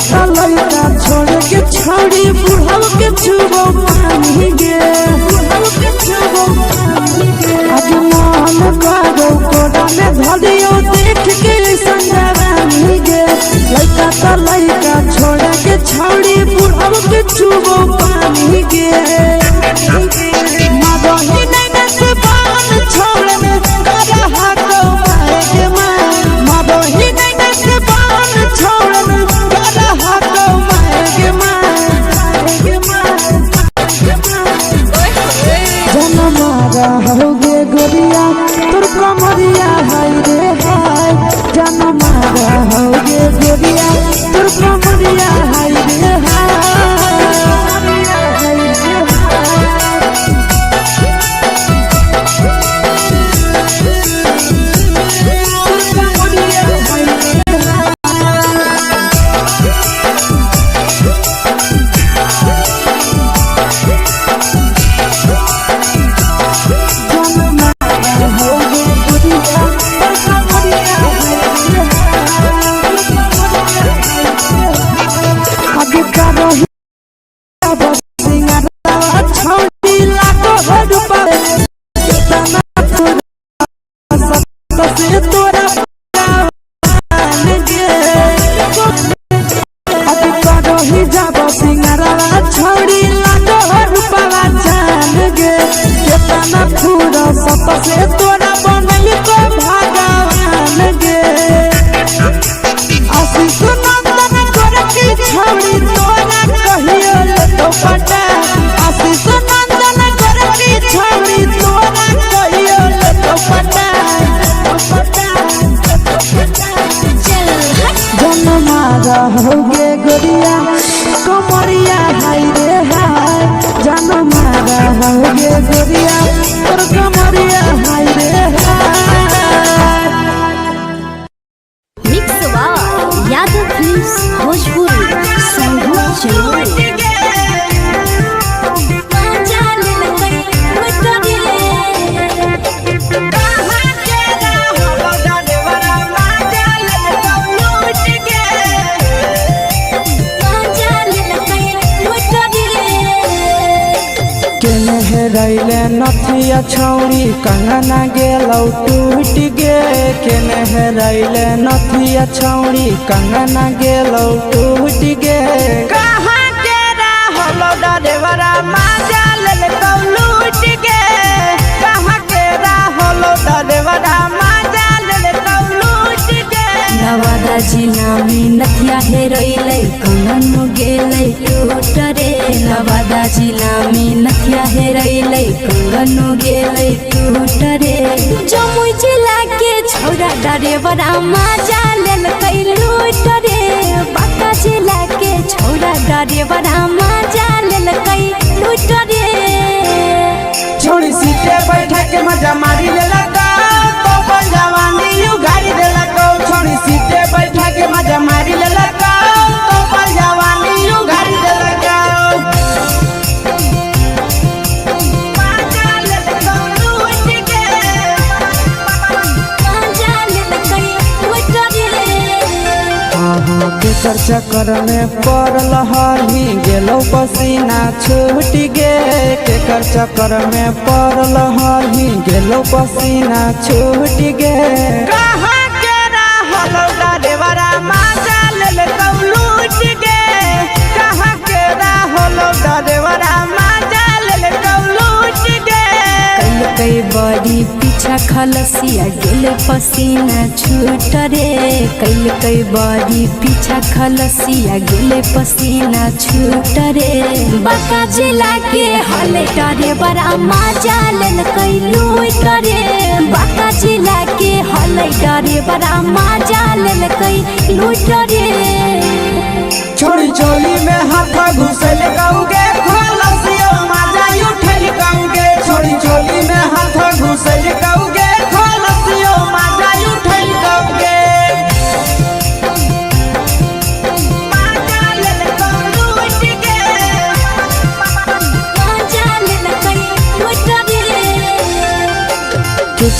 छोड़ के छौड़ी बुढ़ाव के छुबो पानी गे आज मन कागो कोड़ा में धरियो देख के संजवानी गे लइका त लइका छोड़ के छौड़ी बुढ़ाव के छुबो पानी गे मदही नैना से बान छोड़ में करा हाको माए के माँ मदही नैना से बान छोड़ में करा हाको माए के माँ जनमारा होगे गोरिया तोर कमरिया हाय रे हाय जनमारा होगे गोरिया तोर कमरिया हाय रे हाय से तोरा बनल को भगवान गे आशीष नंदन गोरखी छौड़ी तोरा कहियो तो पटा आशीष नंदन गोरखी छौड़ी तोरा कहियो तो पटा जनमारा होगे गोरिया कमरिया हाय रे हाय जनमारा होगे गोरिया तोर कमरिया हाय रे हाय मिक्स वाह यादव फिल्म्स भोजपुरी संगीत चलो रैले नथिया छौड़ी कंगना गेलौ टूट गे केने हेरैले नथिया छौड़ी कंगना गेलौ टूट गे कहाँ के रहलो डरेवरा माजा लेलौ लूट गे कहाँ के रहलो डरेवरा माजा लेलौ लूट गे नवादा जिला में नथिया हेरैले कंगन गेलै टूट रे नवादा जिला में नथिया हेरैले कंगन गेलै टूट रे जमुई जिला के छौड़ा डरेवरा माजा लेलकै लूट रे बांका जिला के छौड़ा डरेवरा माजा लेलकै लूट रे छोड़ी सीटे बैठा के मजा मारी लेलका तो जवानी यू गाड़ी देलका छोड़ी सीटे बैठा के मजा मारी लेलका तो जवानी यू गाड़ी देलका केकर चक्कर में पड़ल हही गेलौ पसीना छूट गे केकर चक्कर में पड़ल हही गेलौ पसीना छूट गे कहाँ के रहलो डरेवरा माजा लेलकौ लूट गे कहाँ के रहलो डरेवरा माजा लेलकौ लूट गे कई बड़ी पीछा खलसिया गेल पसीना छूट रे कई बड़ी पीछा खलसिया गेल पसीना छूट रे बांका जिला के हले डरे बड़ा माजा लेलकै लूट रे बांका जिला के हले डरे बड़ा माजा लेलकै लूट रे छोड़ी चोली में हाथ घुसल गौगे खलसिया माजा उठल गौगे छोड़ी चोली में हाथ घुसल गौगे खलसिया माजा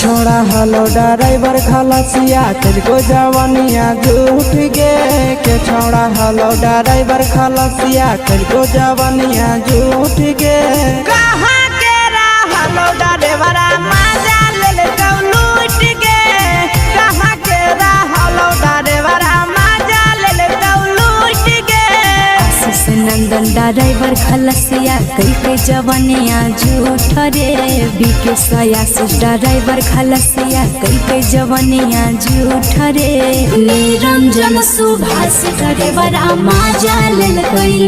छोड़ा हलो ड्राइवर खलसिया तेरे जवानिया झूठ गे के छोड़ा हलो ड्राइवर खलसिया तेरे जवानिया झूठ गे कहाँ के हलो ड्राइवर मजा ले लूट गे कहाँ के हलो ड्राइवर मजा ले लूट गे आशीष नंदन ड्राइवर खलसिया कई जवानिया झूठ रे बीके आशीष ड्राइवर खलसिया कई जवानिया झूठ रे निरंजन सुभाष ड्राइवर मजा ले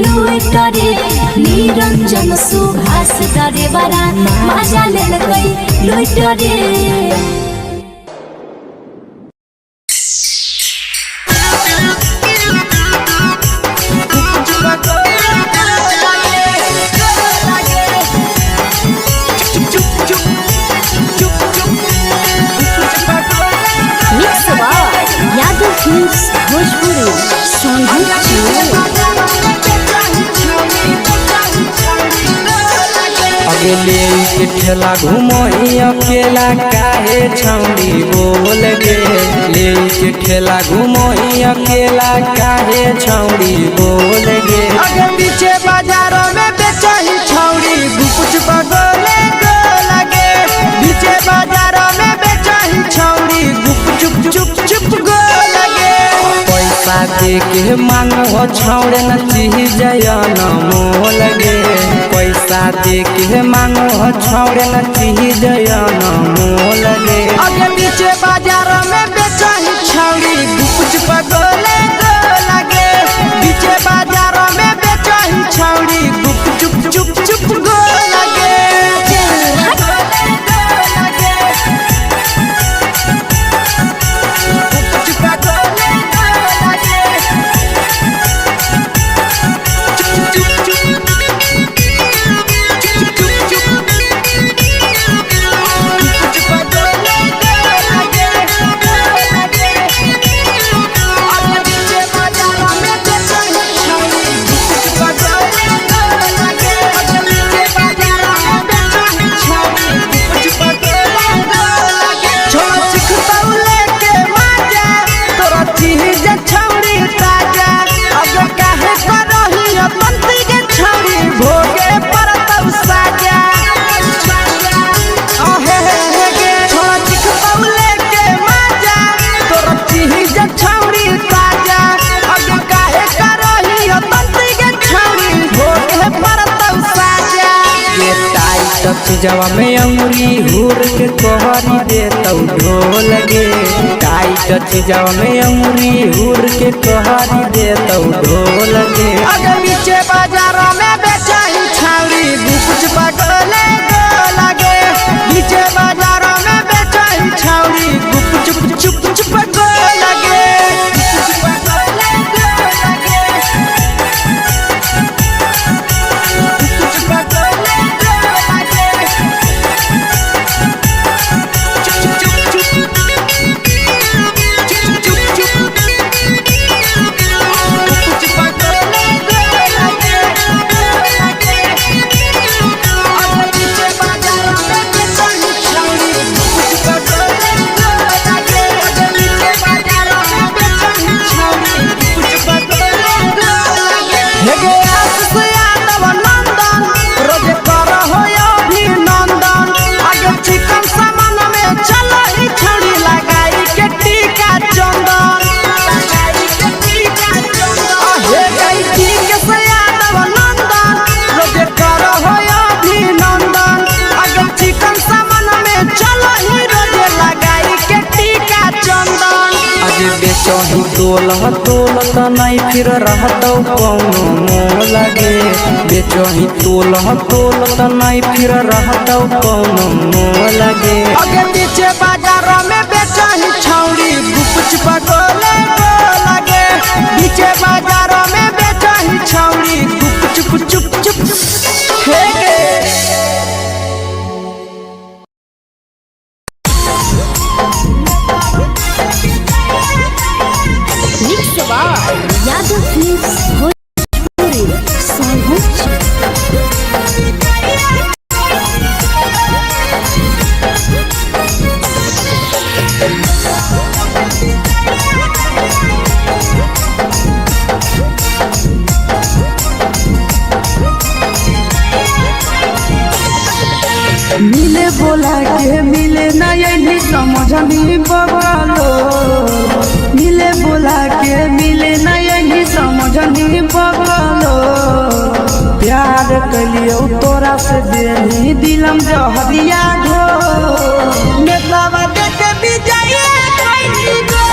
लूट रे निरंजन सुभाष ड्राइवर मजा ले लूट रे। अगले के ठेला घुमोई अकेला काहे छौड़ी बोल गे ले के ठेला घुमोई अकेला काहे छौड़ी बोल गे अगे पीछे बाजारों में बेचही छौड़ी गुपुच बगले गो लगे पीछे बाजारों में बेचही छौड़ी गुप चुप चुप गो लगे पैसा दे के मांगो छौड़े न चीज जयन मोल गे पैसा दे के मांगो छौड़े न चीज जयन मोल गे अगे पीछे बाजारों में बेचही छौड़ी गुपुच बगले गो लगे पीछे बाजारों में बेचही छौड़ी गुप चुप गो लगे जवा में अंगुरी हुर के कोहरी दे तौ ढोल गे टाइट जवा में अंगुरी हुर के कोहरी दे तौ ढोल गे अगे पीछे बाजारों में बेचही छौड़ी गुपुच बगले गो लगे पीछे बाजारों में बेचही छौड़ी गुप चुप गो लगे बेचही तोलत नहीं फिर रहतौ कौनो मोल गे बेचही तोलत नहीं फिर रहतौ कौनो मोल गे अगे पीछे बाजारों में बेचही छौड़ी गुपुच बगले गो लगे पीछे बाजारों में बेचही छौड़ी गुप चुप हे गे यादव फिल्म्स भोजपुरी समझनी बगलो मिले बुला के मिले न यही समझनी बगलो प्यार कलियो तोरा से देनी दिलम जहरिया घो नेतावा देखे विजय कैली गो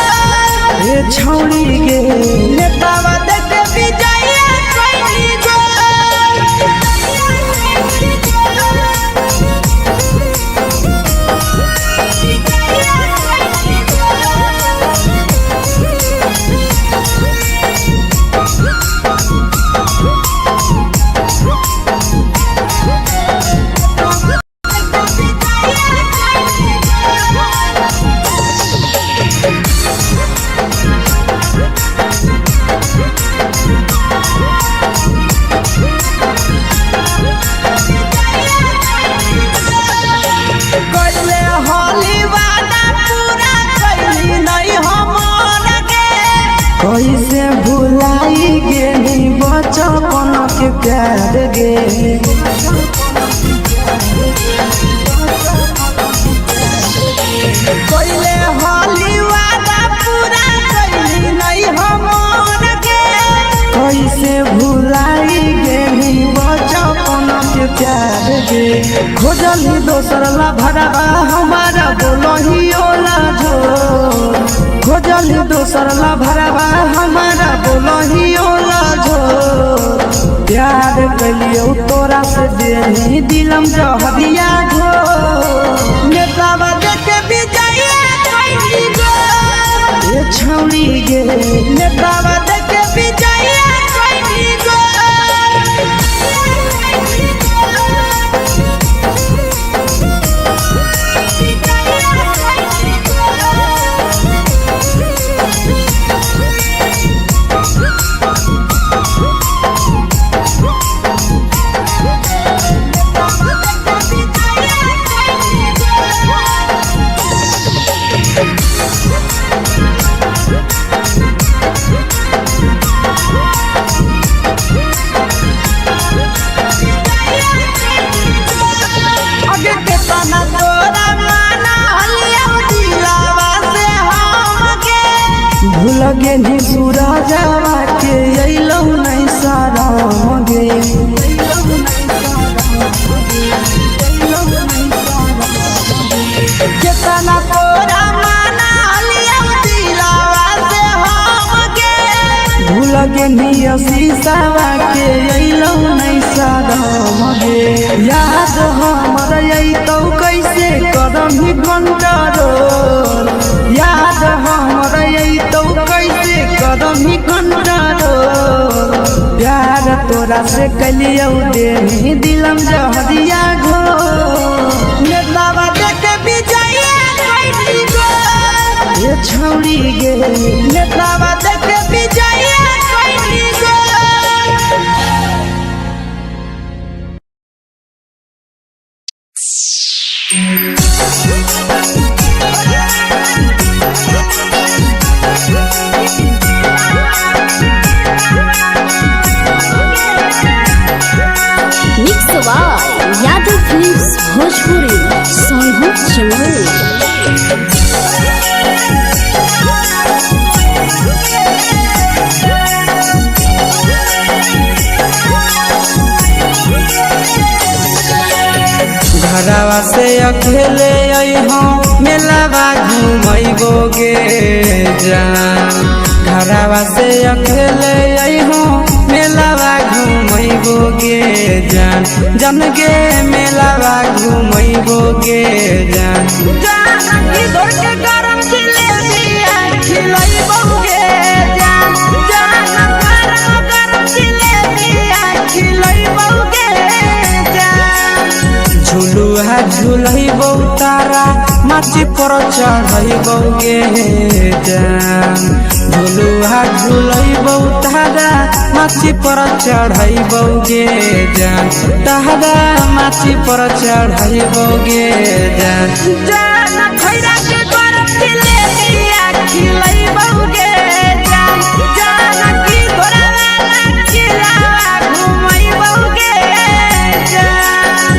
ए छौड़ी गे नेतावा देखे विजय कैली गो कैसे भुलाई गेली बचपन के प्यार गे कैले होली वादा पूरा कैली नहीं हमन के कैसे भुलाई गेली बचपन के प्यार गे खोजली दोसर ला भरवा हमारा बोलही ओला झो खोजली दोसर ला भरवा हमारा बोलही ओला झो प्यार कलियो तोरा से देनी दिलम जहरिया घो नेतावा देखे विजय कैली गो ए छौड़ी गे नेतावा देखे विजय कैली गो भूल गेली सूरजवा के अइलौ नहीं साराम गे केतना तोरा माना लियौ दिलवा से हम गे भूल गेली शीशावा के अइलौ नहीं साराम गे याद हमर अइतौ कैसे करमही कंट्रोल याद हमर अइतौ कैसे करमही कंट्रोल प्यार तोरा से कलियौ देनी दिलम जहरिया घो नेतावा देखे विजय कैली गो ए छौड़ी गे नेतावा देखे विजय कैली गो यादव फिल्म्स भोजपुरी सोनू चमोली घरवा से अकेले अइहो मेलावा घुमैबो गे जान घरवा से अकेले अइहो मेलावा घुमैबो गे जान जन गे मेलावा घुमैबो गे जान जान की दौड़ के गरम जिलेबिया खिलैबो गे जान जान गरम जिलेबिया खिलैबो गे जान झुलुहा झुलैबो तारा माची पर चढ़ैबो गे जान झुलुहा झुलैबो तारा माची पर चढ़ैबो गे जान तारा माची पर चढ़ैबो गे जान जान खैरा के गरम जिलेबिया खिलैबो गे जान जान की घोड़ा वाला चिलावा घुमैबो गे जान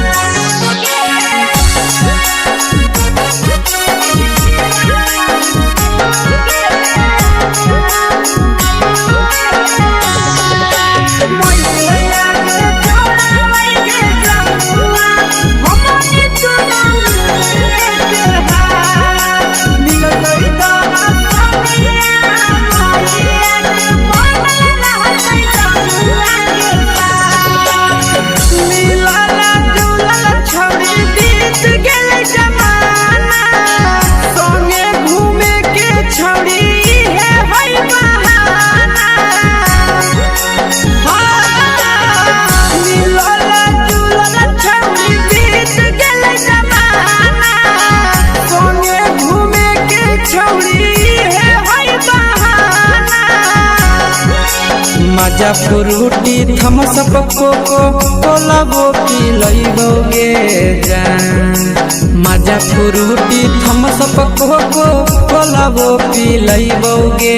मजा फ्रूटी थम्स अप कोको कोला वो पी लइबोगे जान मजा फ्रूटी थम्स अप कोको कोला वो पी लइबोगे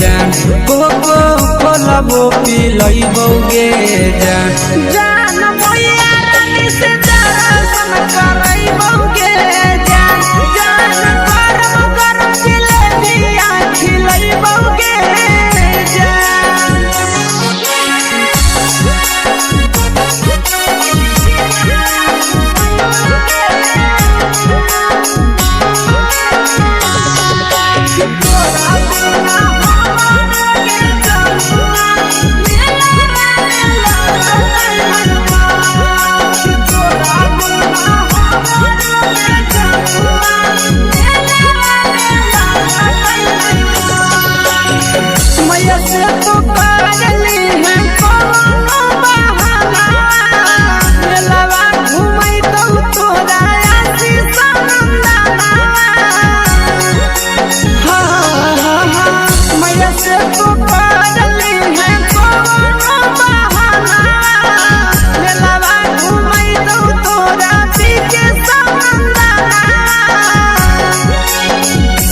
जान कोको कोला वो पी लइबोगे जान जान मैया रानी से दर्शन करइबोगे जान जान गरम गरम जिलेबिया खिलइबोगे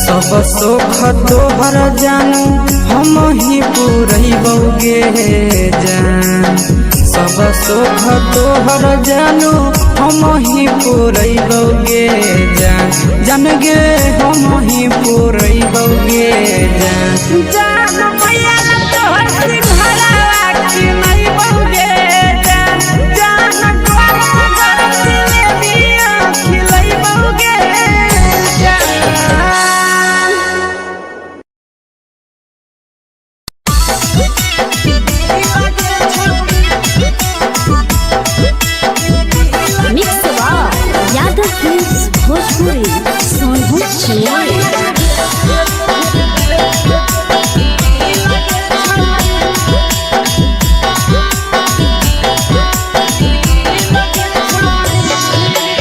सब सुख तोहर जानू हम ही पूरइबोगे जान सब सुख तोहर जानू हम ही पूरइबोगे जान जान गे हम ही पूरइबोगे जान जान मैया तोहर सिंघारा खिलइबोगे जान जान गरम गरम जिलेबिया खिलइबोगे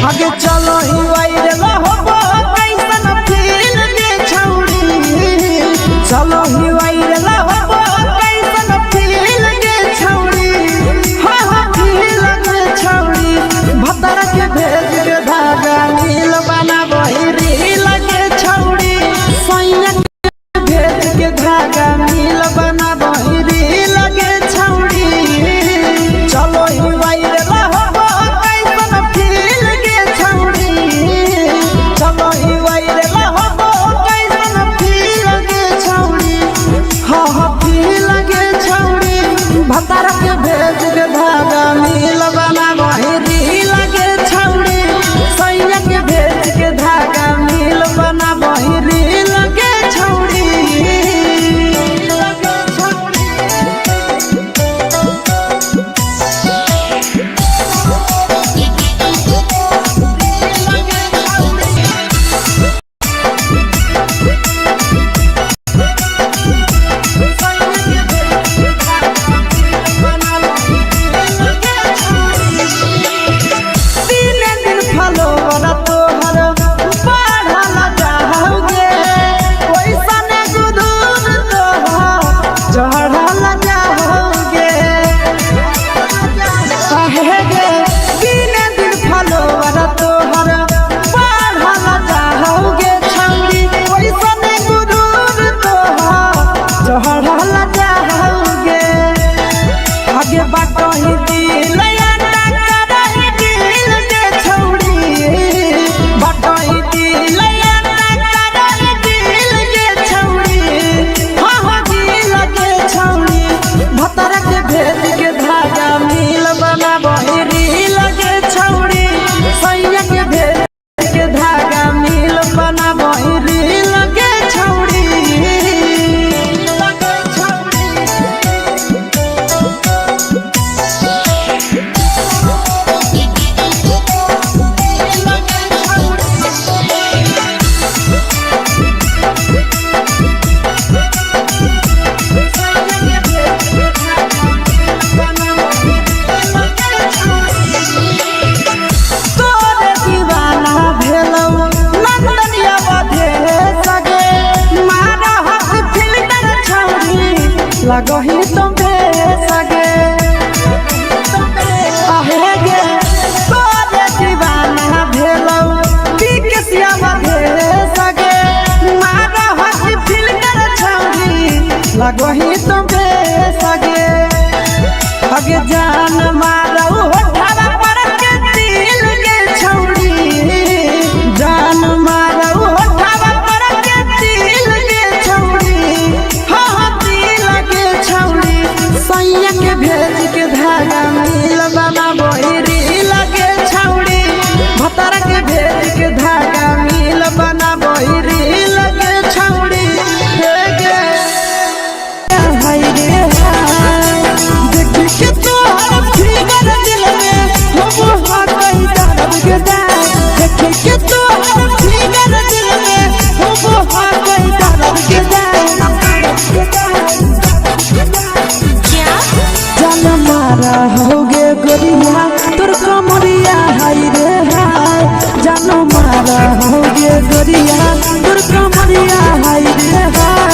आगे चलो ही वायरल होबो कैसन फील के छौड़ी चलो ही वायरल होबो कैसन फील के छौड़ी हाँ हाँ फील के छौड़ी भतर के भेज के धागा नील बना बहिरी लगे छौड़ी सैया भेज के धागा नील बना बहिरी लगे छौड़ी चलो ही वायरल होबो कैसन फील के छौड़ी चलो ही वायरल होबो कैसन फील के छौड़ी हाँ हाँ फील के छौड़ी भतर के भेज के धागा नील बना बहिरी लगे छौड़ी सैया के भेज के धागा नील बना बहिरी लगे छौड़ी लगे छौड़ी लगही तुम्हें लगो ही तो बेसगे अगे जान मारो होठवा पर के दिल के छौड़ी जान मारो होठवा पर के दिल के छौड़ी हाँ दिल के छौड़ी सैया के भेज के धागा मिल बना बोहिरी लगे छौड़ी भतर के भेज के धागा मिल बना बोहिरी लगे छौड़ी के तोहर फिगर दिल में हो हाथ दर्द के देखे के तोहर फिगर दिल में हो हाथ दर्द के जान मारा होगे गोरिया तोर कमरिया हाय रे हाय जान मारा होगे गोरिया तोर कमरिया हाय रे हाय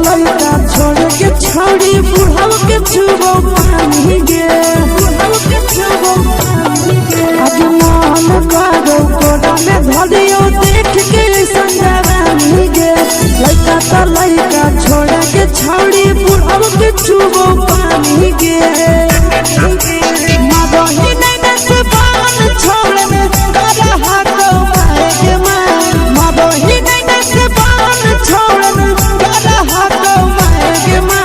लड़का छोड़ के छौड़ी बुढ़ाव के छुबो पानी गे आज मन करो कोड़ा में धरियो देख के संजवानी गे लड़का छोड़ के छौड़ी बुढ़ाव के छुबो पानी गे मदही नहीं से बान छोड़ में करा हाथ मारे के मां मदही नहीं से बान छोड़ में करा हाथ मारे के मां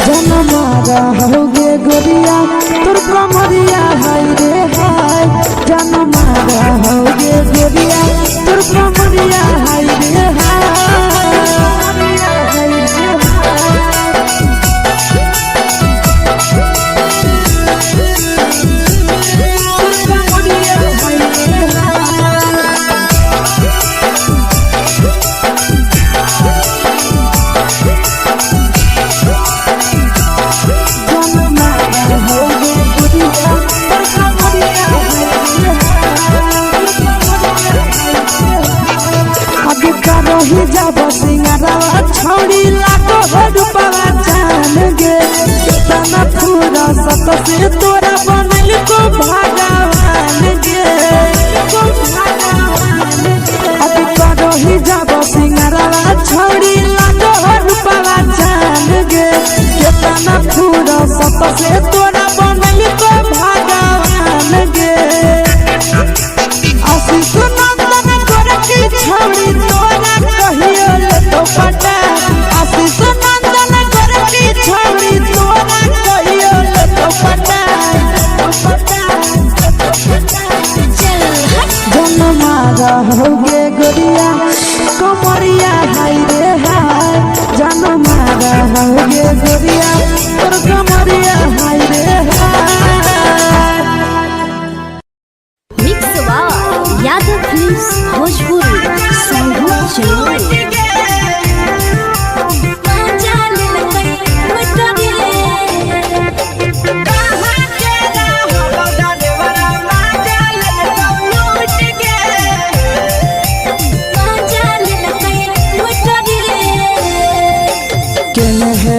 जन मारा होगे गोरिया तोर कमरिया हाय रे हाय जन मारा होगे गोरिया तोर कमरिया हाय रे हाय ही जब सिंगारवा छौड़ी लाखो रुपवा जान गे कितना पूरा सत से तोरा बनल को भगवान गे अभी करो ही जब सिंगारवा छौड़ी लाखो रुपवा जान गे कितना पूरा सत से तोरा बनल को भगवान गे आशीष नंदन कर की छौड़ी तोरा कहियो ले तो पटा आशीष नंदन कर की छौड़ी तोरा कहियो ले तो पटा जन मारा होगे गोरिया कमरिया हाय रे हाय जन मारा होगे गोरिया तोर कमरिया हाय रे हाय मिक्सवा यादव फिल्म्स भोजपुरी संगीत चैनल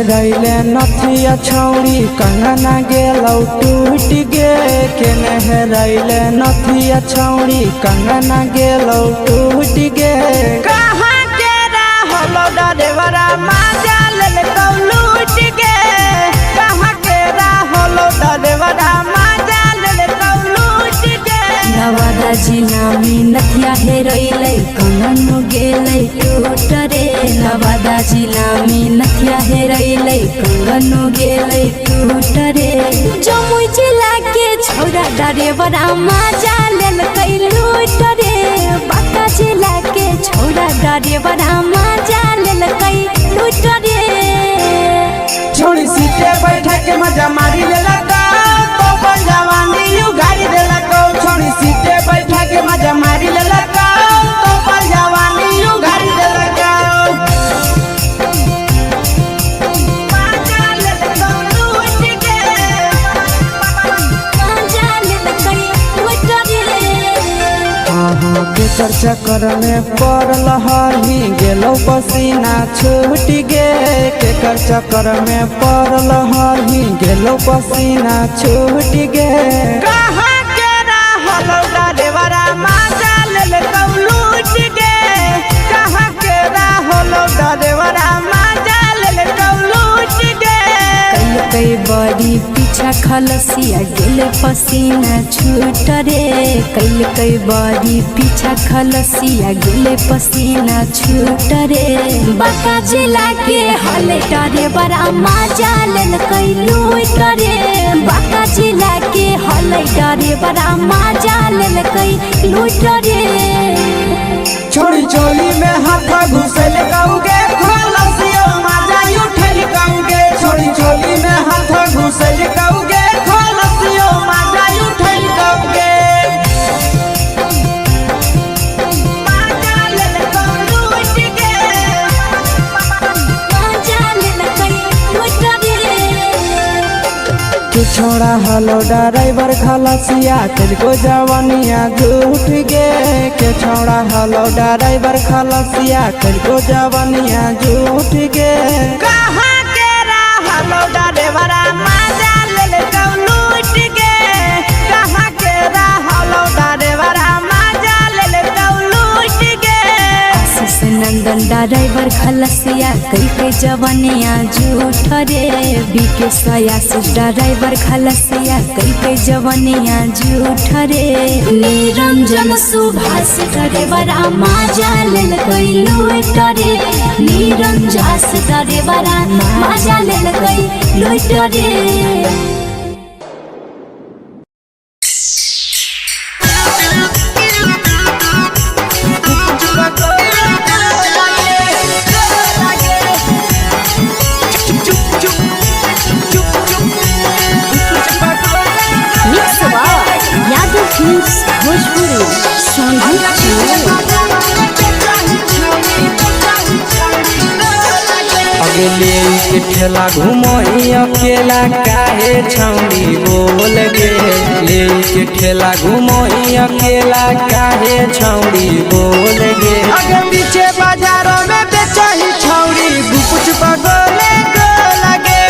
रैले नथिया छौड़ी कंगना गेलौ टूट गे केने रैले नथिया छौड़ी कंगना गेलौ टूट गे कहाँ के रहलो डरेवरा माजा ले कौ लूट गे कहाँ के रहलो डरेवरा माजा ले कौ लूट गे नवादा जिला में नथिया हेरैलै कंगन गेलै टूट रे नवादा जिला में नथिया हेरैलै कंगन गेलै टूट रे जमुई जिला के छौड़ा डरेवरा माजा लेलकै लूट रे बांका जिला के छौड़ा डरेवरा माजा लेलकै लूट रे छोड़ी सीटे बैठा के मजा मारी लेला तो जवानी यू गाड़ी देला को केकर चक्कर में पड़ल हही गेलो पसीना छूट गे केकर चक्कर में पड़ल हही गेलो पसीना छूट गे कहाँ के रहल डरेवरा माजा लेल लूट गे कहाँ के रहल डरेवरा माजा लेल लूट गे कई बड़ी पीछा खलसिया गेले पसीना छूट रे कई बड़ी पीछा खलसिया गेले पसीना छूट रे बाका जिला के हले डरे बड़ा मजा लेल कई लूट रे बाका जिला के हले डरे बड़ा मजा लेल कई लूट रे छोड़ी चोली में हाथ घुसल कौगे खलसियो माजा उठल कौगे छोड़ी चोली में हाथ घुसल कौगे खलसियो माजा उठल कौगे माजा लेल लूट गे मजा लेल कई लूट रे तू छोड़ा हलो ड्राइवर खलसिया तेरे जवानिया झूठ गे के छोड़ा हलो ड्राइवर खलसिया तेरे जवानिया झूठ गे कहाँ के रहल डरेवरा माजा लेल लूट गे कहाँ के रहल डरेवरा माजा लेल लूट गे आशीष नंदन ड्राइवर खलसिया कई जवानिया झूठ रे बीके आशीष ड्राइवर खलसिया कई जवानिया झूठ रे निरंजन सुभाष ड्राइवर मजा लेल कई लूट रे निरंजन ड्राइवर मजा लेल कई लूट रे यादव फिल्म्स भोजपुरी अगले के ठेला घुमई अकेला काहे छौड़ी बोल गे ले के ठेला घुमई अकेला काहे छौड़ी बोल गे अगे पीछे बाजारों में बेचही छौड़ी गुपुच पगोले गो लगे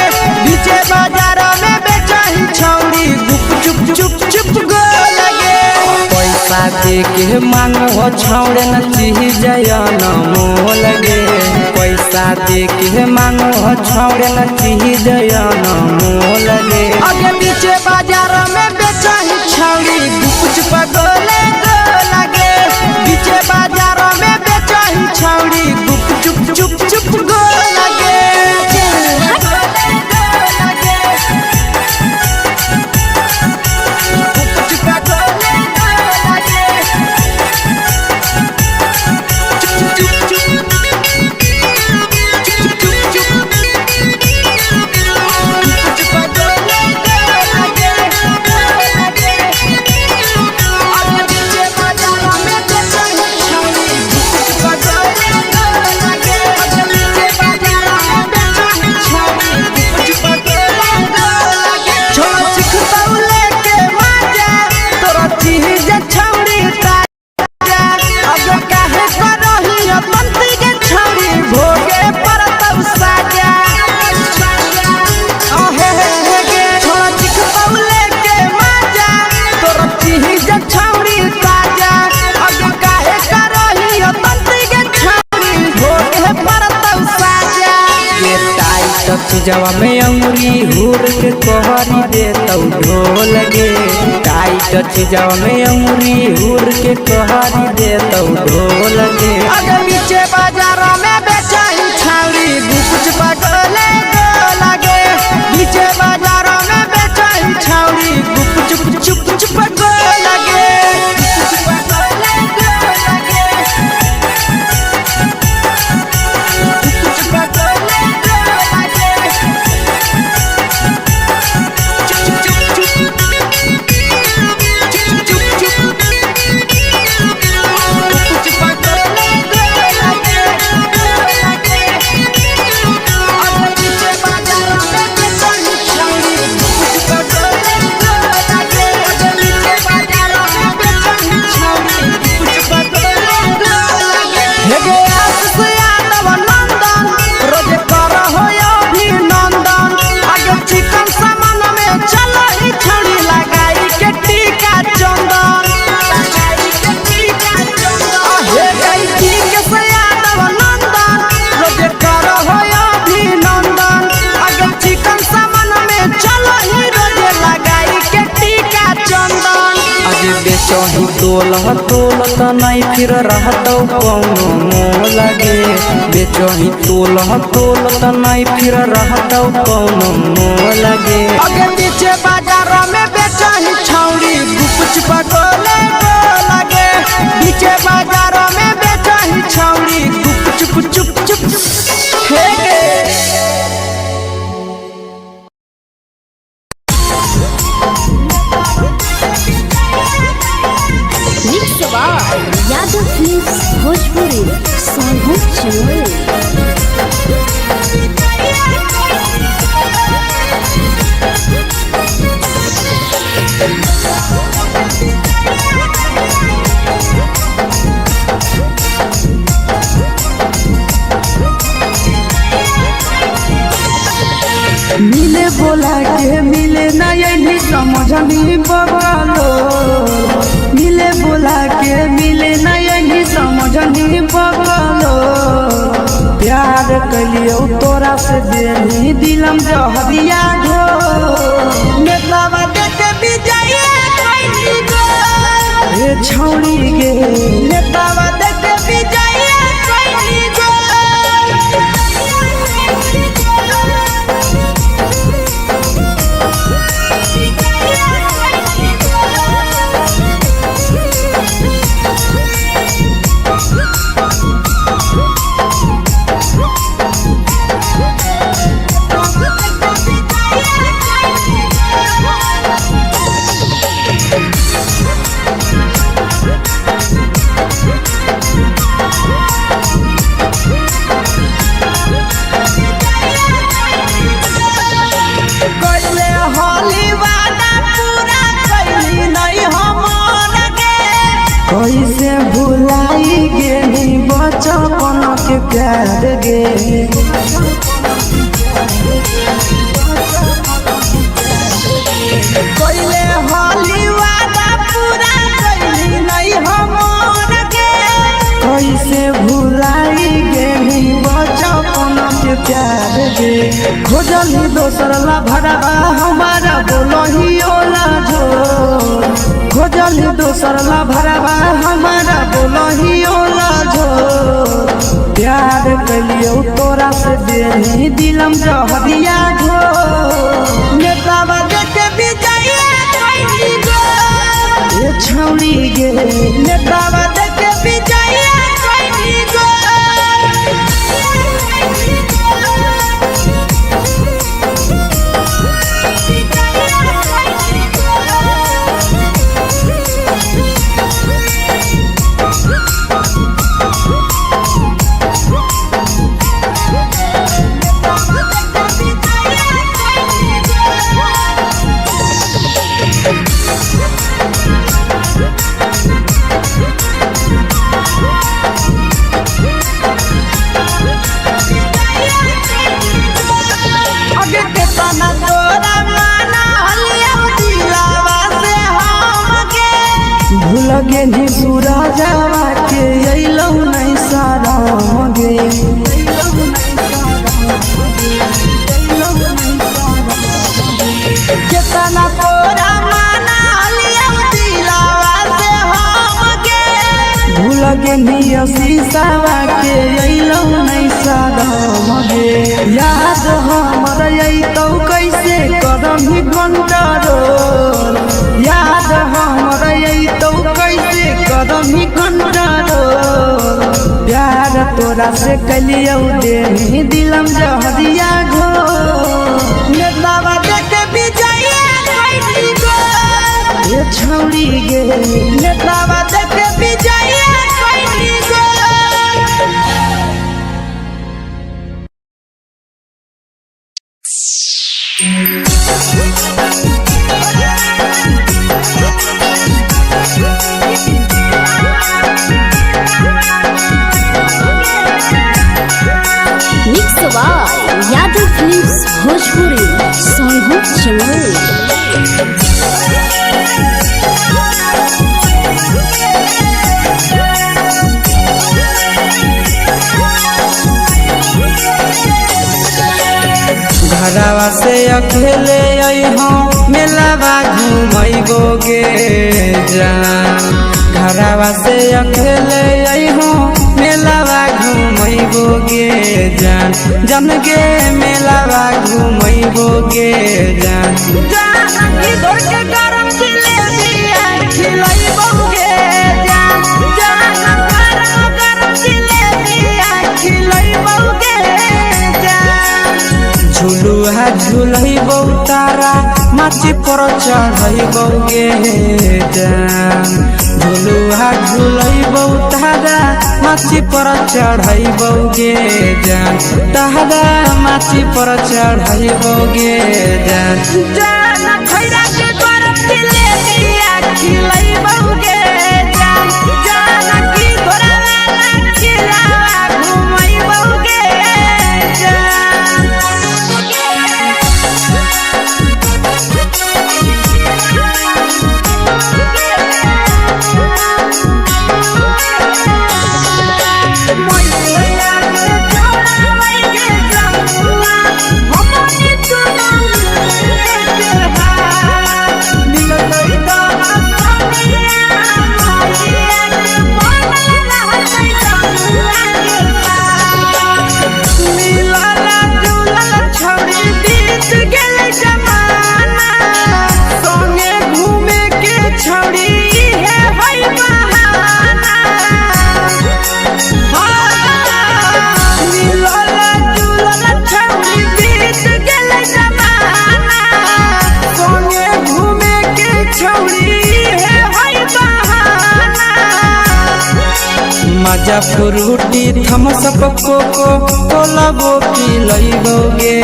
पीछे बाजारों में बेचही छौड़ी गुप चुप चुप गो लगे पैसा दे के मांग हो छौड़े न चीज जयन मोल गे पैसा दे के मांग हो छौड़े न चीज जयन मोल गे अगे पीछे बाजारों में बेचही छौड़ी गुपुच पगोले गो लगे पीछे बाजारों में बेचही छौड़ी गुप चुप गो लगे जवा में अंगुरी हुर के कोहरी दे तौ ढोल गे टाइट जवा में अंगुरी हुर के कोहरी दे तौ ढोल गे अगे पीछे बाजारों में बेचही छौड़ी गुपुच पगोले गो लगे पीछे बाजारों में बेचही छौड़ी गुप चुप गो लगे बेचही तोल त नहीं फिर रहतौ कौनो मोह लगे बेचही तोल त नहीं फिर रहतौ कौनो मोह लगे अगे पीछे बाजार में बेचही छौड़ी गुपचुप गोले लगे पीछे बाजार में बेचही छौड़ी गुपचुप चुप चुप हे यादव फिल्म्स भोजपुरी सोनू चमोली। मिले बोला के मिले ना यही समझनी बगलो मिले बोला के मिले ना यही समझनी बगलो प्यार कलियो तोरा से देनी दिलम जहरिया घो नेतावा देखे विजय कैली गो ए छौड़ी गे नेतावा देखे विजय कैली गो कैसे भुलाई गेली बचपन के प्यार गे कोइले होली वादा पूरा कैली नहीं हमर के कैसे भुलाई गेली बचपन के प्यार गे खोजली दोसर ला भरवा हमारा बोलही ओला झो खोजली दोसर ला भरवा हमारा बोलही ओला झो प्यार कलियो तोरा से देनी दिलम जहरिया घो नेतावा देखे विजय कैली गो ए छौड़ी गे नेतावा देखे विजय कैली गो अगे केतना तोरा माना हलिया दिलावा से हमके भूल गेली सूरजवा के अइलौ नहीं सारा गे केतना तोरा माना हलिया दिलावा से हमके भूल गेली शीशावा के अइलौ नहीं सारा गे याद हमर अइतौ कैसे करमी कंट्रोल याद हमर अइतौ कैसे करमी कंट्रोल प्यार तोरा से कलियौ देनी दिलम जहरिया घो नेतावा देखे विजय कैली गो ए छौड़ी गे नेतावा देखे विजय कैली गो यादव फिल्म्स भोजपुरी सोनू चमोली। घरवा से अकेले अइहो मेलावा घुमैबो गे जान से अकेले अइहो मेलावा घूमैबो गे जान जन गे मेलावा घूमैबो गे जान जानकी घर के गरम जिलेबिया खिलैबो गे जान गरम जिलेबिया खिलैबो गे जान झुलुहा झुलैबो तारा माची पर चढ़ैबो गे जान झुलुहा झुलैबो तारा माची पर चढ़ैबो गे जान तारा माची पर चढ़ैबो गे जान जान खैरा के गरम जिलेबिया खिलैबो गे जान जानकी घोड़ावाला खिलावा घुमैबो गे जान मजा फ्रूटी थम्स अप कोको कोला वो पिलैबो गे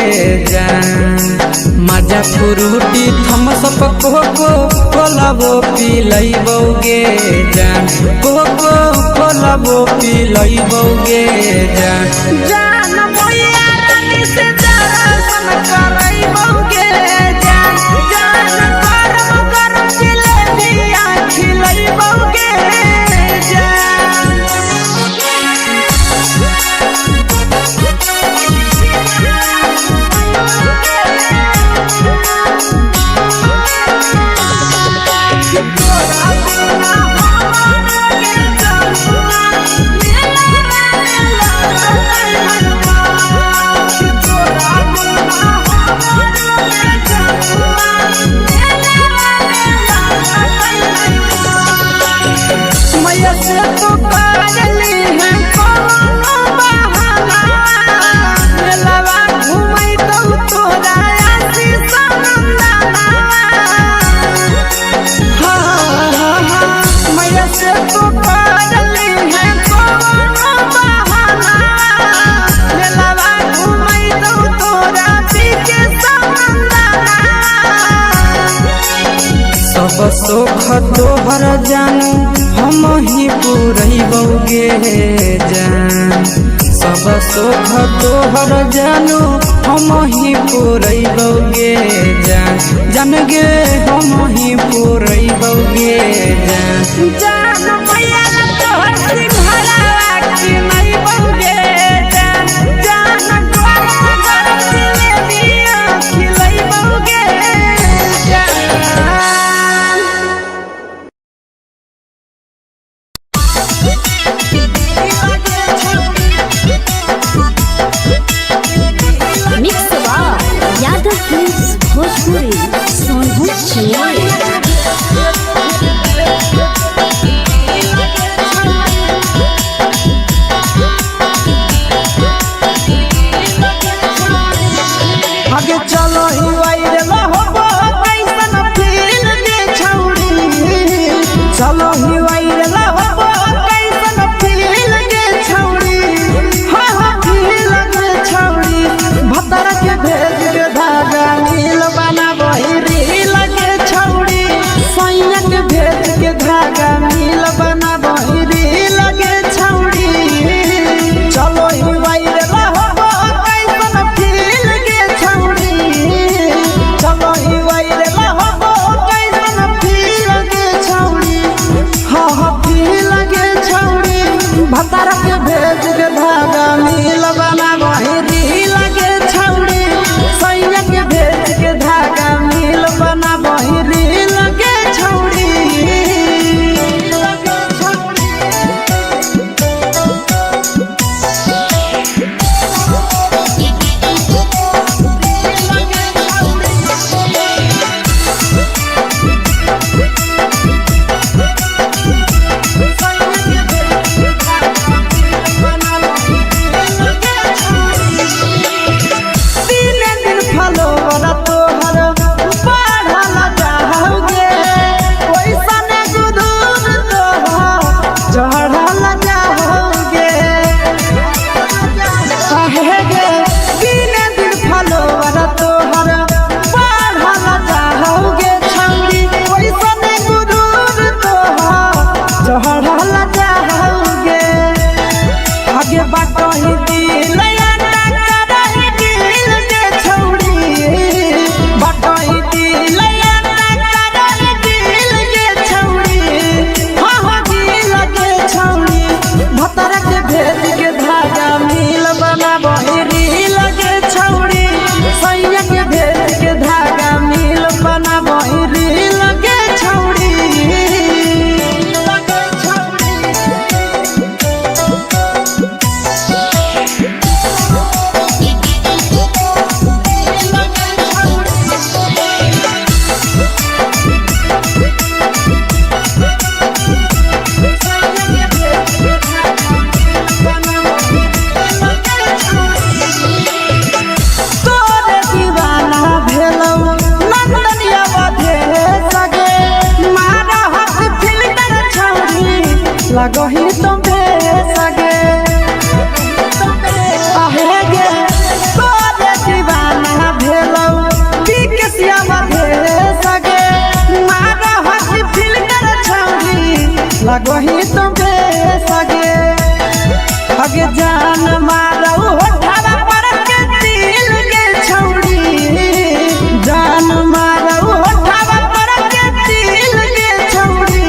जान मजा फ्रूटी थम्स अप कोको कोला वो पिलैबो गे जान कोको कोला वो पिलैबो गे जान जान मोया रानी से दर्शन करैबो गे जान गरम गरम जिलेबिया खिलैबो गे जान सब सुख तोहर जानू हम ही पूरैबो गे जान सब सुख तोहर जानू हम ही पूरैबो गे जान जान गे हम ही पूरैबो गे जान जान मैया तोहर सिंघरावा खिलैबो गे जान गरम गरम जिलेबिया खिलैबो गे जान मिक्स यादव फिल्म्स भोजपुरी सोनू चिड़िया लगो ही तो बेसगे अगे जान मारो होठवा पर के दिल के छौड़ी जान मारो होठवा पर के दिल के छौड़ी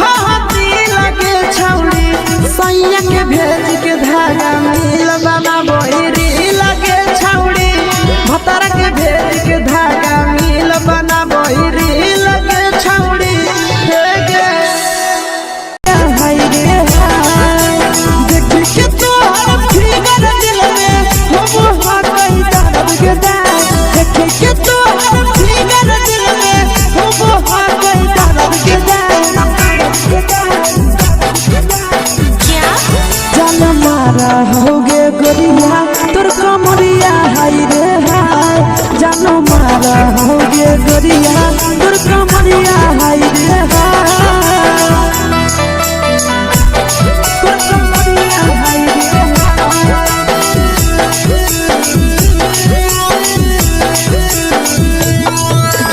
हाँ दिल के छौड़ी सैया के भेज के धागा मिल बना बोरी लगे छौड़ी भतर के भेज के धागा मिल बना बोरी लगे छौड़ी होगे गोरिया तोर कमरिया हाय रे हाय जानो मारा होगे गोरिया तोर कमरिया हाय रे हाय तोर कमरिया हाय रे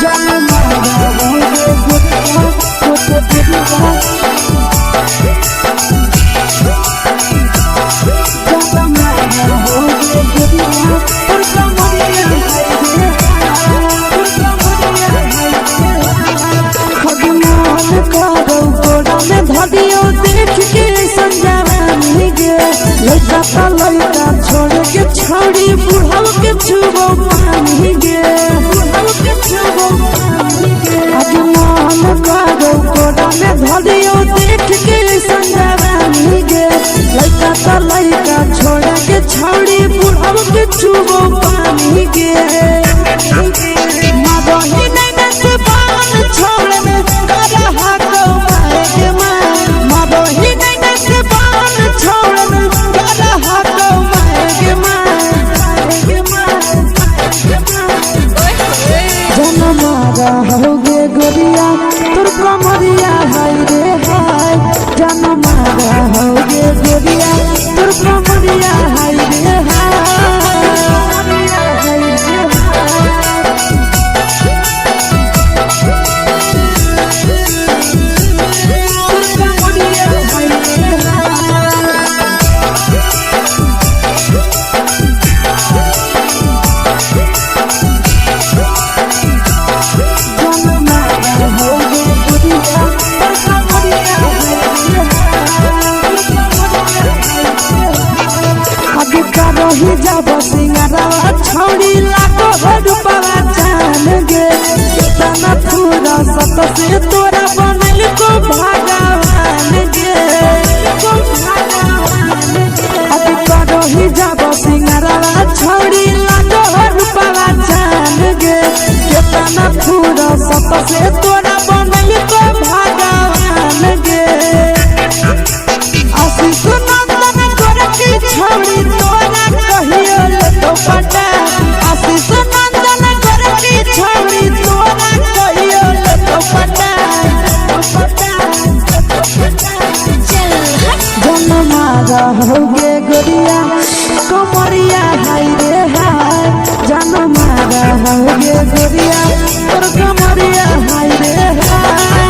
जानो मारा होगे गोरिया तोर कमरिया धदियो देख के समझावानी गे लइका ता लइका छोड़ के छौड़ी बुढ़ाव के छुबो पानी गे बुढ़ाव के छुबो पानी गे आज मन कागो कोडा में धदियो देख के समझावानी गे लइका ता लइका छोड़ के छौड़ी बुढ़ाव के छुबो पानी गे माबही नहीं से बान छोड़ में करा हाको मारे माबही नहीं से बान छोड़ में करा हाको मारे जन मारा होगे गोरिया तोर कमरिया हाय रे हाय जन मारा होगे गोरिया तोर कमरिया हाय रे हाय रही जब सिंगरवा छौड़ी लाखो रुपवा जान गे कितना पूरा सत से तोरा बनल को भगवान गे को भगवान गे रही जब सिंगरवा छौड़ी लाखो रुपवा जान गे कितना पूरा सत से तोरा बनल को भगवान गे आशीष नंदन गोरखी छौड़ी तोरा कहियो तो पटा आशीष नंदन गोरखी छौड़ी तोरा कहियो तो पटा जन मारा होगे गोरिया कमरिया हाय रे हाय जन मारा होगे गोरिया तोर कमरिया हाय रे हाय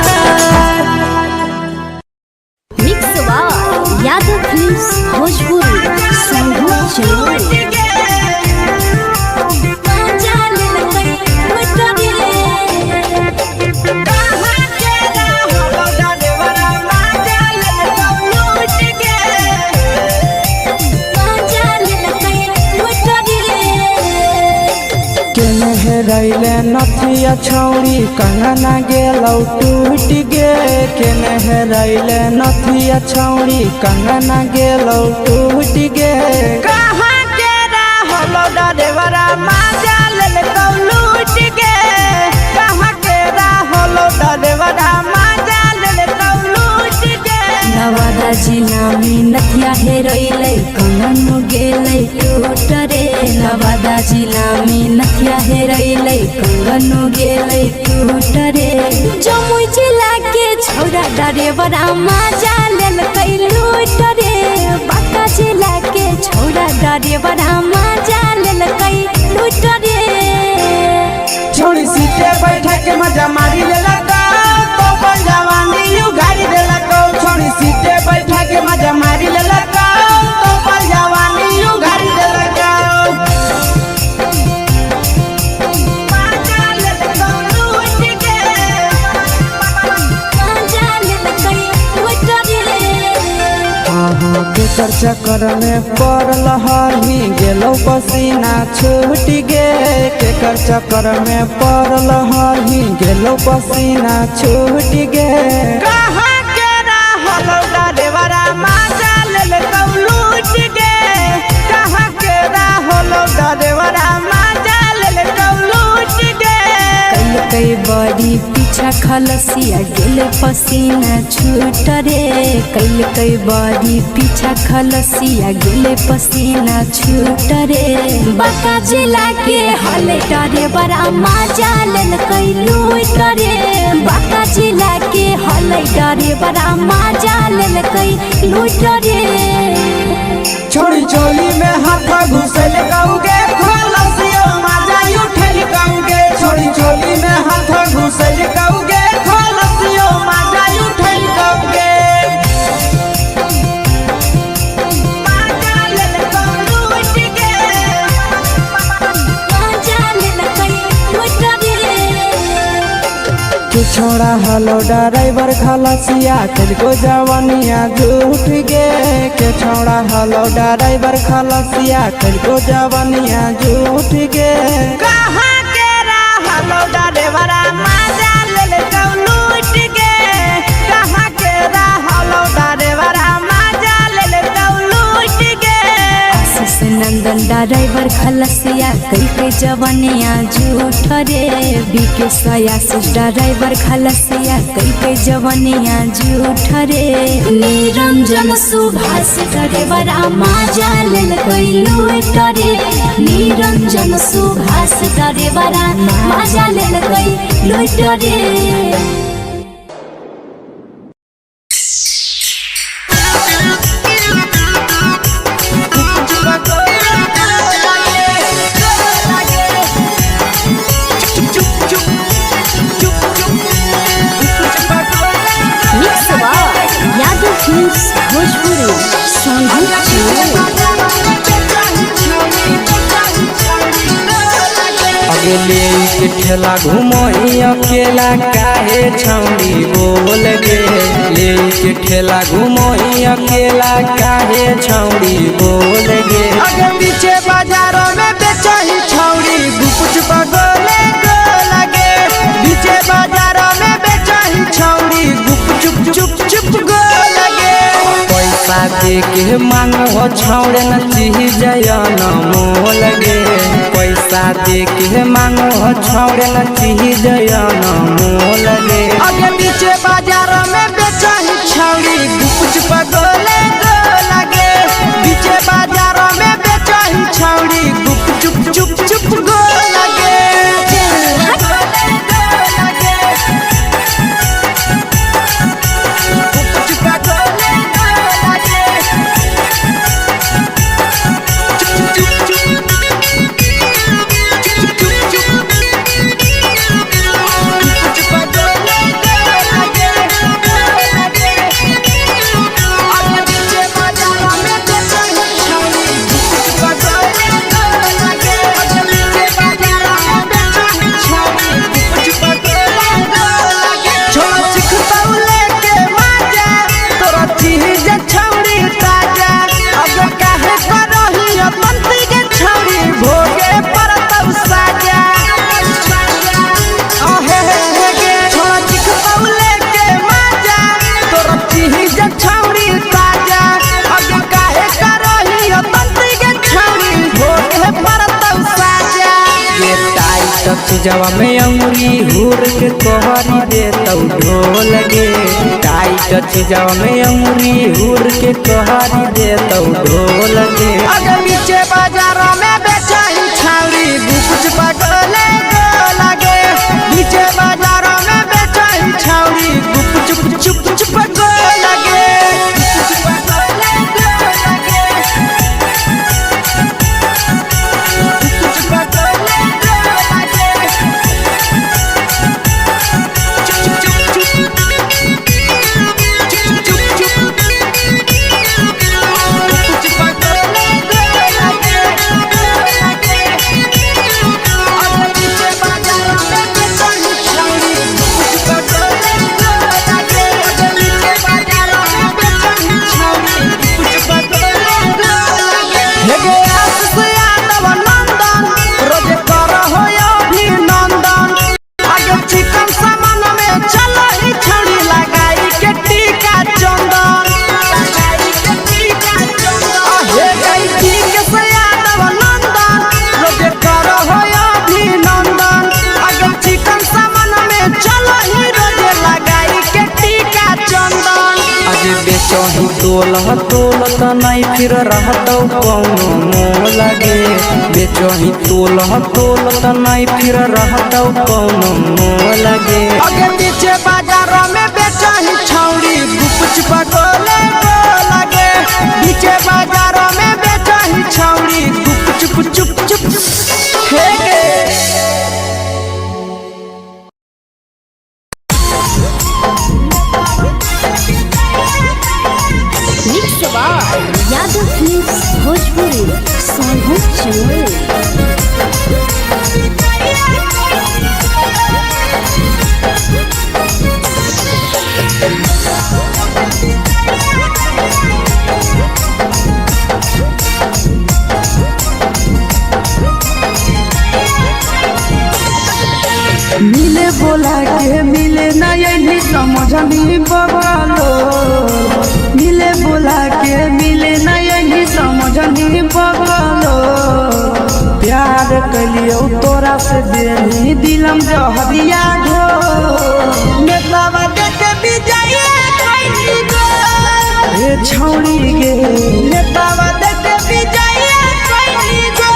मिक्स वा यादव फिल्म्स भोजपुरी संगीत चलो रैले नथिया छौड़ी कंगना गेलौ टूट गे केने हेरैले नथिया छौड़ी कंगना गेलौ टूट गे कहाँ के रहलो डरेवरा माजा लेल कौ लूट गे कहाँ के रहलो डरेवरा माजा लेल कौ लूट गे नवादा जिला में नथिया हेरैले कंगन गेलै टूट रे नवादा जिला में नथिया हेरैले कंगन गेलै टूट रे जमुई जिला के छौड़ा डरेवरा माजा लेल कै लूट रे बांका जिला के छौड़ा डरेवरा माजा लेल कै लूट रे छोड़ी सीटे बैठा के मजा मारी लेला तो जवानी यू गाड़ी देला को केकर चक्कर में पड़ल हही गेलो पसीना छूट गे केकर चक्कर में पड़ल हही गेलो पसीना छूट गे कहाँ के रहलो डरेवरा माजा ले लूट गे कहाँ के रहलो डरेवरा माजा ले लूट गे कई बड़ी पीछा खलसिया गेल पसीना छूट रे कई बड़ी पीछा खलसिया गेल पसीना छूट रे बाका जिला के हले डरे बड़ा मजा लेल कई लूट रे बाका जिला के हले डरे बड़ा मजा लेल कई लूट रे छोड़ी चोली में हाथ घुसल गाऊंगे खलसिया माजा उठल गाऊंगे छोड़ी चोली में हाथ घुसल गाऊंगे खलसिया माजा उठल गाऊंगे माजा ले लूट गे मजा लेल कई लूट रे तू छोड़ा हलो ड्राइवर खलसिया तेरे जवानिया झूठ गे के छोड़ा हलो ड्राइवर खलसिया तेरे जवानिया झूठ गे कहाँ के रहलो डरेवरा माजा ले लूट गे कहाँ के रहलो डरेवरा माजा ले लूट गे आशीष नंदन ड्राइवर खलसिया कई जवानिया झूठ रे बीके आशीष ड्राइवर खलसिया कई जवानिया झूठ रे निरंजन सुभाष ड्राइवरा मजा लेल कई लूट रे निरंजन सुभाष ड्राइवरा मजा लेल कई लूट रे भोजपुरी अगले के ठेला घुमोई अकेला काहे छौड़ी बोल गे ले के ठेला घुमोई अकेला काहे छौड़ी बोल गे अगे पीछे बाजारों में बेचही छौड़ी गुपुच बगले गो लगे पीछे बाजारों में बेचही छौड़ी गुप चुप चुप गो लगे पैसा दे के मांगो छौड़े न चीज न मोल गे पैसा दे के मांगो छौड़े न चीज न मोल गे अगे पीछे बाजारों में बेचही छौड़ी गुपुच बगले गो लगे पीछे बाजारों में बेचही छौड़ी गुप चुप गो लगे जवा में अंगुरी हुर के कहरी दे तौ ढोल गे टाइट जवा में अंगुरी हुर के कहरी दे तौ ढोल गे अगर पीछे बाजारों में बेचही छौड़ी गुपुच बगले गो लगे पीछे बाजारों में बेचही छौड़ी गुप चुप गो लगे बेचही तोलह तोलत नहीं फिर रहतौ कौनो मोह लगे बेचही तोलह तोलत नहीं फिर रहतौ कौनो मोह लगे आगे पीछे बाजारों में बेचही छौड़ी गुपचुप गोले लगे पीछे बाजारों में बेचही छौड़ी गुपचुप चुप चुप हे यादव फिल्म्स भोजपुरी सोनू चमोली। मिले बोला के मिले नहीं समझनी बगलो मिले बोला के मिले नहीं समझनी बगलो प्यार कलियो तोरा से देनी दिलम जहरिया घो नेतावा देखे विजय कैली गो ए छौड़ी गे नेतावा देखे विजय कैली गो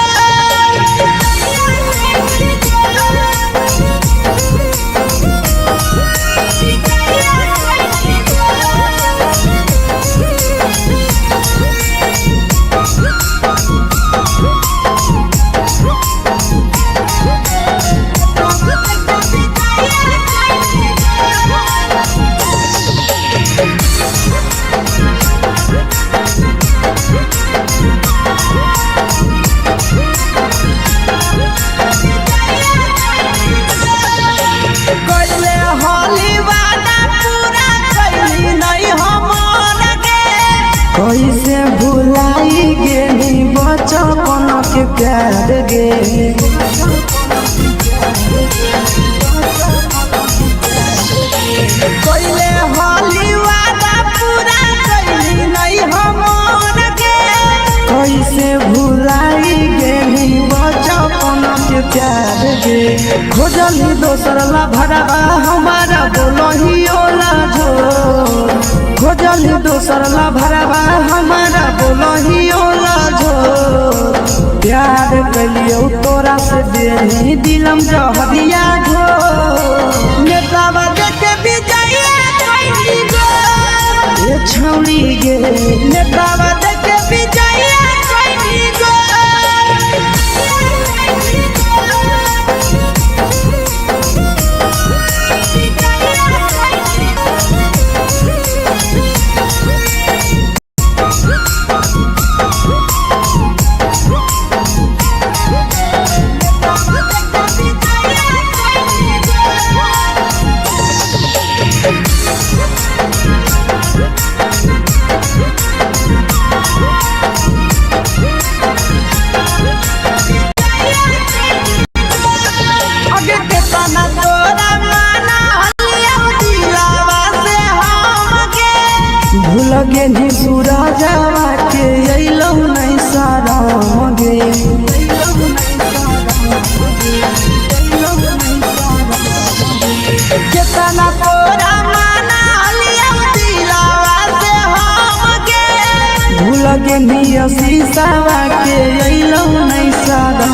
कैसे भुलाई गेली बचपन के प्यार गे कोइले होली वादा पूरा कैली नहीं हमर के कैसे भुलाई गेली बचपन के प्यार गे खोजली दोसर ला भरवा हमारा बोलही ओला झो खोजली दोसर ला भरवा हमारा बोलही ओला झो प्यार कलियो तोरा से देनी दिलम जहरिया घो नेतावा देखे विजय कैली गो ए छौड़ी गे नेतावा देखे विजय कैली गो लगे नी सूरजवा के अइलौ नहीं सारा गे केतना तोरा माना लिया दिलावा से हम गे भूल गे नी शीशावा के अइलौ नहीं सारा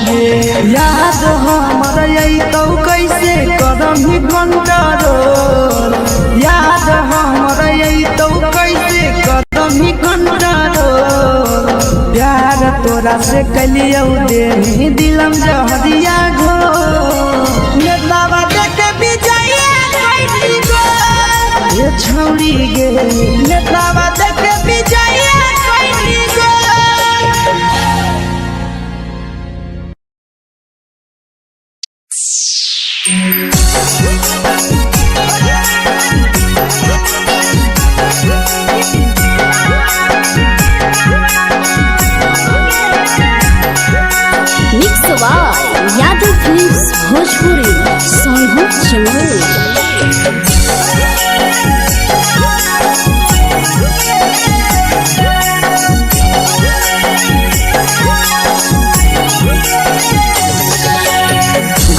गे याद हमर अइतौ कैसे करम ही कंट्रोल याद हमर अइतौ कैसे करम ही कंट्रोल प्यार तोरा से कलियौ देनी दिलम जहरिया घो नेतावा देखे विजय कैली गो ये छौड़ी गे नेतावा देखे विजय कैली गो यादव फिल्म्स भोजपुरी सोनू चमोली।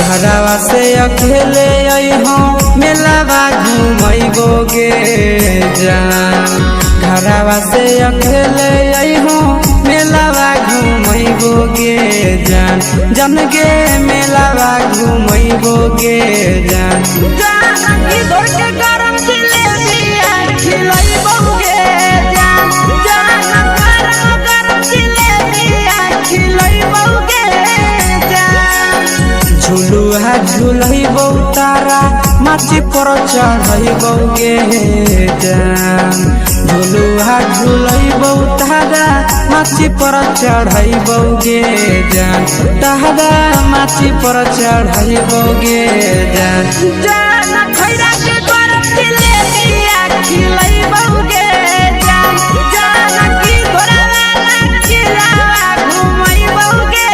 घरवा से अकेले अइहो मेलावा घुमैबो गे जान घरवा से अकेले अइहो मेलावा घूमैबो गे जान जन गे मेलावा घूमैबो गे जान जानकी दौड़ के गरम जिलेबिया खिलैबो गे जान गरम जिलेबिया खिलैबो गे जान झुलुहा झुलैबो तारा माची पर चढ़ैबो गे जान झुलुहा झुलैबो तारा माची पर चढ़ैबो गे जान तारा माची पर चढ़ैबो गे जान जान खैरा के गरम जिलेबिया खिलैबो गे जान जानकी घोड़ावाला खिलावा घुमैबो गे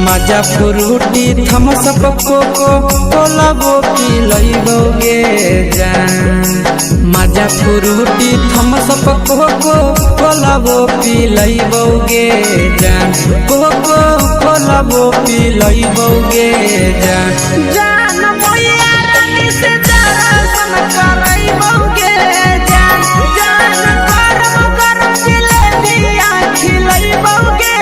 मजा फ्रूटी थम्स अप कोको कोलाबो पिलैबो गे जान मजा फ्रूटी थम्स अप कोको कोलाबो पिलैबो गे जान कोको कोलाबो पिलैबो गे जान जान मैया रानी से दर्शन करैबो गे जान गरम गरम जिलेबिया खिलैबो गे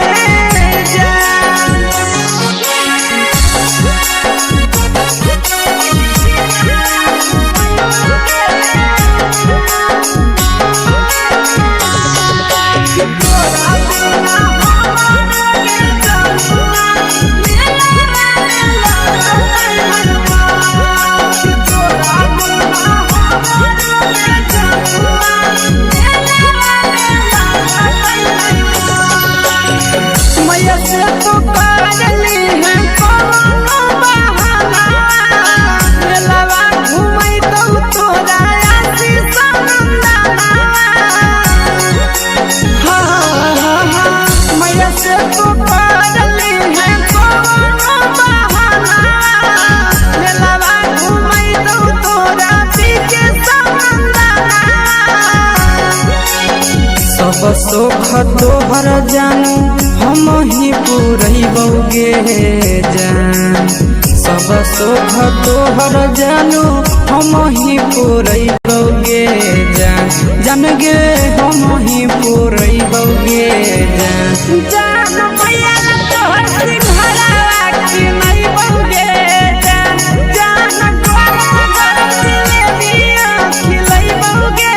मैया से तो करली है कोनो बहाना मेलावा घुमै तो तोरा आसी सनंदना मैया से तो करली है कोनो बहाना मेलावा घुमै तो तोरा पीके सनंदना सब सुख तोहर जानू हम ही पुरैबो गे जान सब सुख तोहर जानू हम ही पुरैबो गे जान जान गे हम ही पुरैबो गे जान जान मैया तोहर सिंघरावा खिलैबो गे जान गरम गरम जिलेबिया खिलैबो गे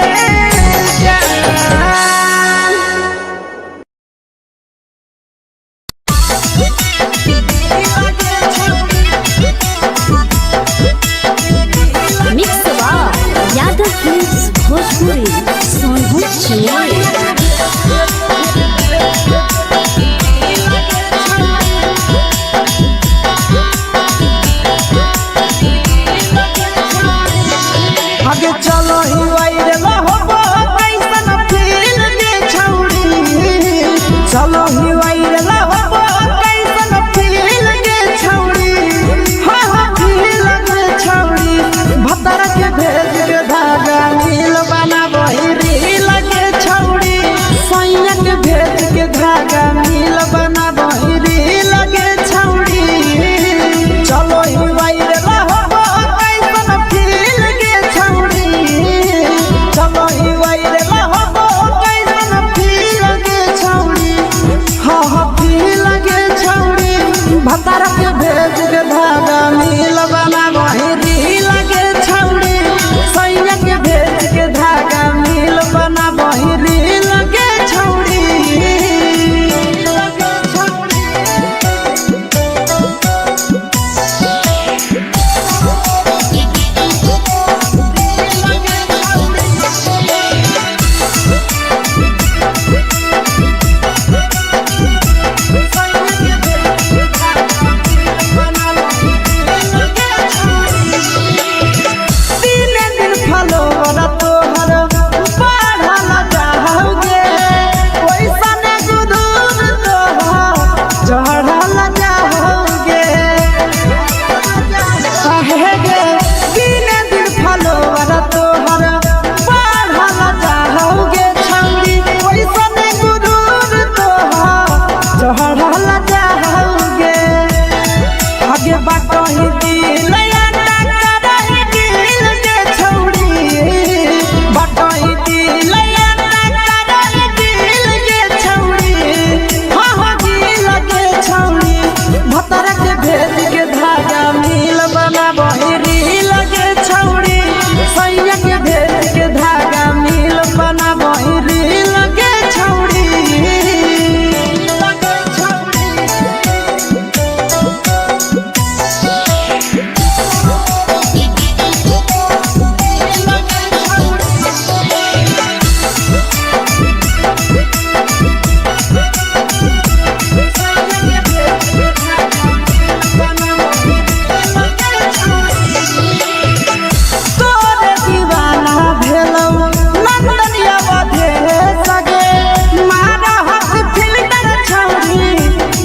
मिक्स यादव फिल्म्स भोजपुरी सोनू चिड़िया आगे चलो ही वायरल होबो कैसन फील दे छौड़ी चलो ही वायरल होबो कैसन फील दे छौड़ी हाँ फील दे छौड़ी भतर के भेज के धागा नील बनाबो रील के छौड़ी सैया के भेज के धागा नील बनाबो रील के छौड़ी चलो ही वायरल होबो कैसन फील के छौड़ी चलो ही वायरल होबो कैसन फील के छौड़ी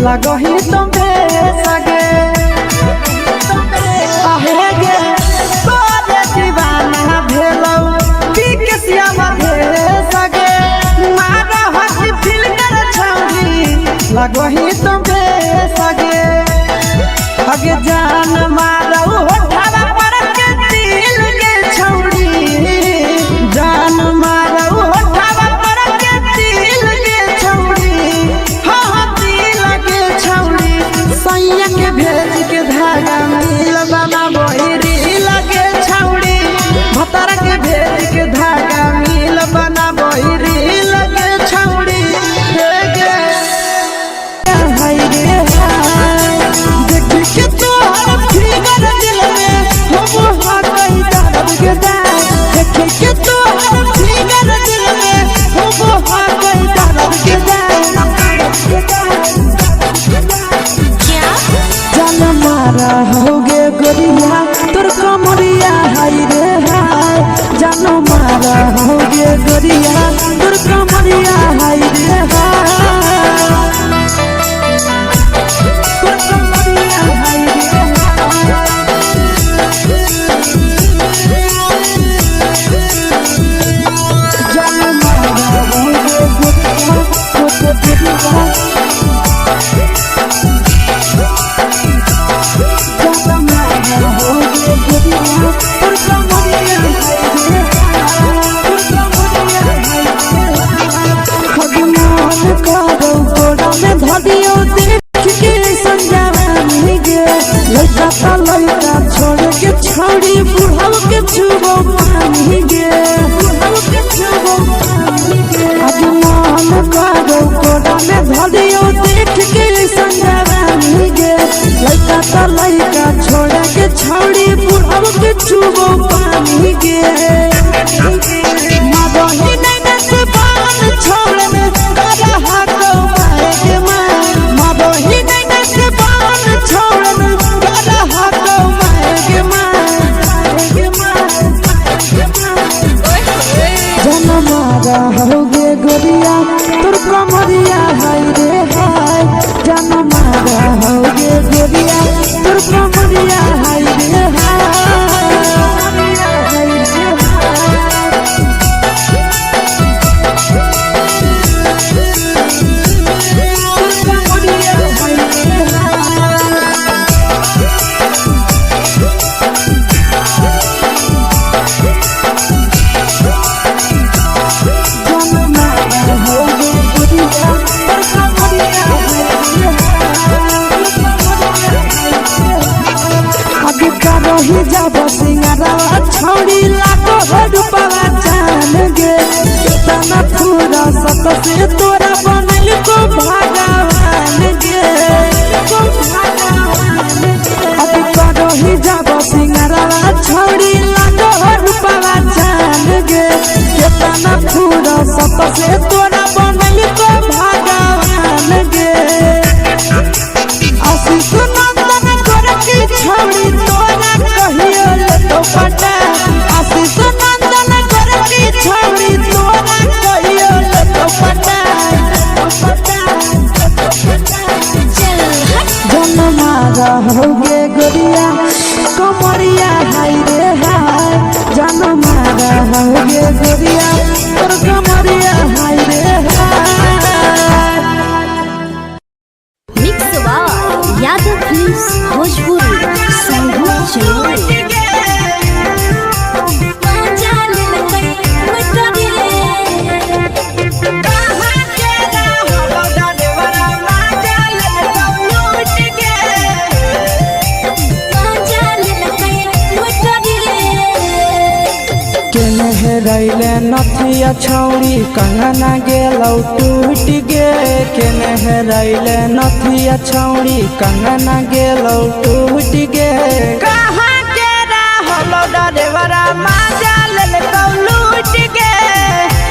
लगही तुम सगे आहे गे तोरे दीवाना भेलौ बिकसिया भे सगे मारा हसी फिल्टर छौरी लगही तुम सगे अगे जान मारौ होठवा पर के दिल के छौरी जान मारौ होठवा पर के दिल के छौरी हाँ दिल के छौरी सैया के भेज के धागा मिल बना बहिरी लगे छौरी भतर के भेज के धागा मिल बना बहिरी लगे छौरी गे हाय रे हाय देख के तोहर फिगर दिल में हो हाथई दर्द के दाग देख के तोहर फिगर दिल में हो हाथई दर्द के जान मारा होगे गोरिया तोर कमरिया हाय रे हाय जान मारा होगे गोरिया तोर कमरिया हाय रे हाय तोर कमरिया हाय रे जान मारा होगे गोरिया तोर कमरिया धदियो देख के संजावानी गे लइका ता लइका छोड़ के छौड़ी बुढ़ाव के छुबो पानी गे बुढ़ाव के छुबो पानी गे आज मन करो कोडा में धदियो देख के संजावानी गे लइका ता लइका छोड़ के छौड़ी बुढ़ाव के छुबो पानी गे मादही नहीं नस बान छोड़ में करा हाथो मारे के मादही नहीं नस बान छोड़ में करा हाथो मारे के जन मारा होगे गोरिया तोर कमरिया हाय रे हाय जन मारा होगे गोरिया तोर कमरिया हाय रे हाय रही जब सिंगारवा छौड़ी लाखो रुपवा जान गे कितना पूरा सत से तोरा बनल को भगवान गे को भगवान अभी रही जब सिंगारवा छौड़ी लाखो रुपवा जान गे कितना पूरा सत से तोरा बनल को भगवान गे आशीष नंदन कर की छौड़ी तोरा कहियो तो पटा आशीष नंदन कर की छौड़ी तोरा कहियो तो पटा जन मारा होगे गोरिया कमरिया हाय रे हाय जन मारा होगे गोरिया तोर कमरिया हाय रे हाय mix by Yadav films Bhojpuri Sangeet channel रैले नथिया छौड़ी कंगना गेलौ टूट गे केने रैले नथिया छौड़ी कंगना गेलौ टूट गे कहाँ के रहलो डरेवरा माजा लेलकौ लूट गे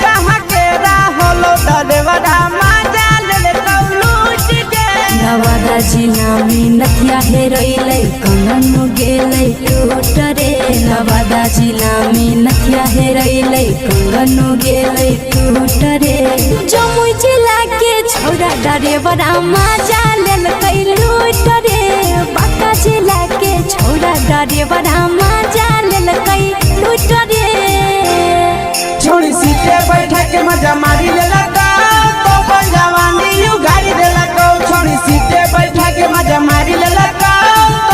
कहाँ के रहलो डरेवरा माजा लेलकौ लूट गे नवादा जिला में नथिया हेरैलै कंगन गेलै टूट रे नवादा जिला में नथिया हेरैलै कंगन गेलै टूट रे जमुई जिला के छौरा ड्राइवरा मजा लेल कई लूट रे बाका जिला के छौरा ड्राइवरा मजा लेल कई लूट रे छोड़ी सीटे बैठा के मजा मारी लेला तो अपन जवानी यू गाड़ी देला को छोड़ी सीटे बैठा के मजा मारी लेला तो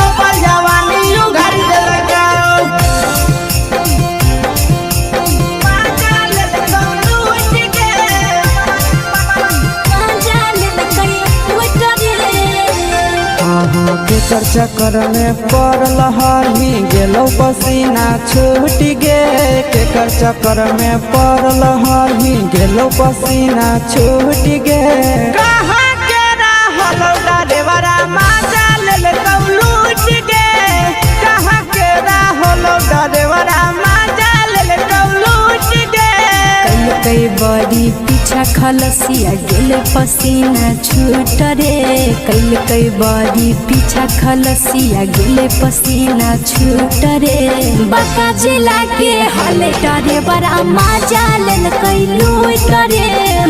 अपन जवानी यू गाड़ी देला को केकर चक्कर में पड़ल हरही गेलो पसीना छूट गे केकर चक्कर में पड़ल हरही गेलो पसीना छूट गे कहाँ के रहल ड्राइवरा मजा लेल कौ लूट गे कहाँ के रहल ड्राइवरा मजा लेल कौ लूट गे कई बड़ी पीछा खलसिया गेल पसीना छूट रे कई बड़ी पीछा खलसिया गेल पसीना छूट रे बाका जिला के हले डरे बड़ा मजा लेल कई लूट रे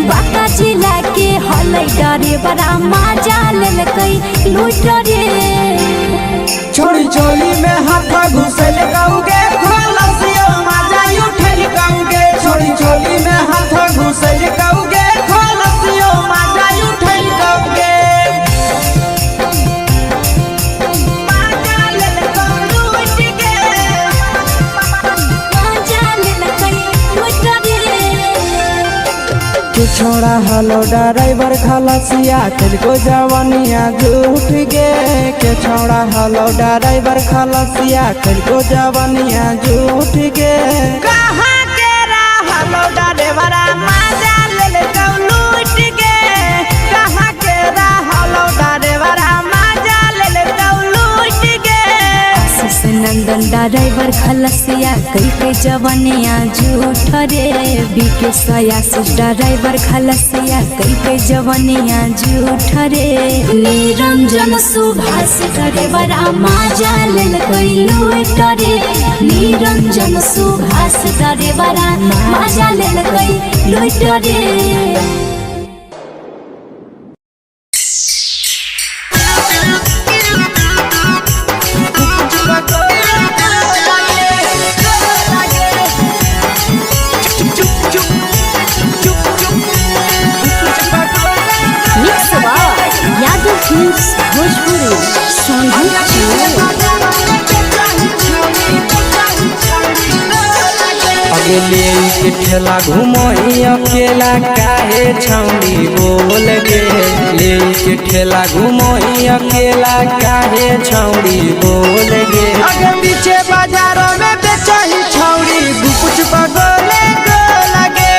बाका जिला के हले डरे बड़ा मजा लेल कई लूट रे छोड़ी चोली में हाथ घुसल कौगे खलसियो मजा उठल कौगे छोड़ी चोली में हाथ घुसल कौगे खलसियो मजा उठल कौगे छोड़ा हलो ड्राइवर खलसिया तेलको जवानिया झूठ गे के छोड़ा हलो ड्राइवर खलसिया तेलको जवानिया झूठ गे कहाँ के रहलो ड्राइवरा मजा लेल कौ लूट गे कहाँ के रहलो ड्राइवरा मजा लेल कौ लूट गे नंदन ड्राइवर खलसिया कई जवानिया झूठ रे बीके सयासी ड्राइवर खलसिया कई जवानिया झूठ रे निरंजन सुभाष ड्राइवरा मजा लेल कई लूट रे निरंजन सुभाष ड्राइवरा मजा लेल कई लूट रे अगले के ठेला घुमई अकेला काहे छौड़ी बोल गे ले के ठेला घुमई अकेला काहे छौड़ी बोल गे अगे पीछे बाजारों में बेचही छौड़ी गुपुच पगोले गो लगे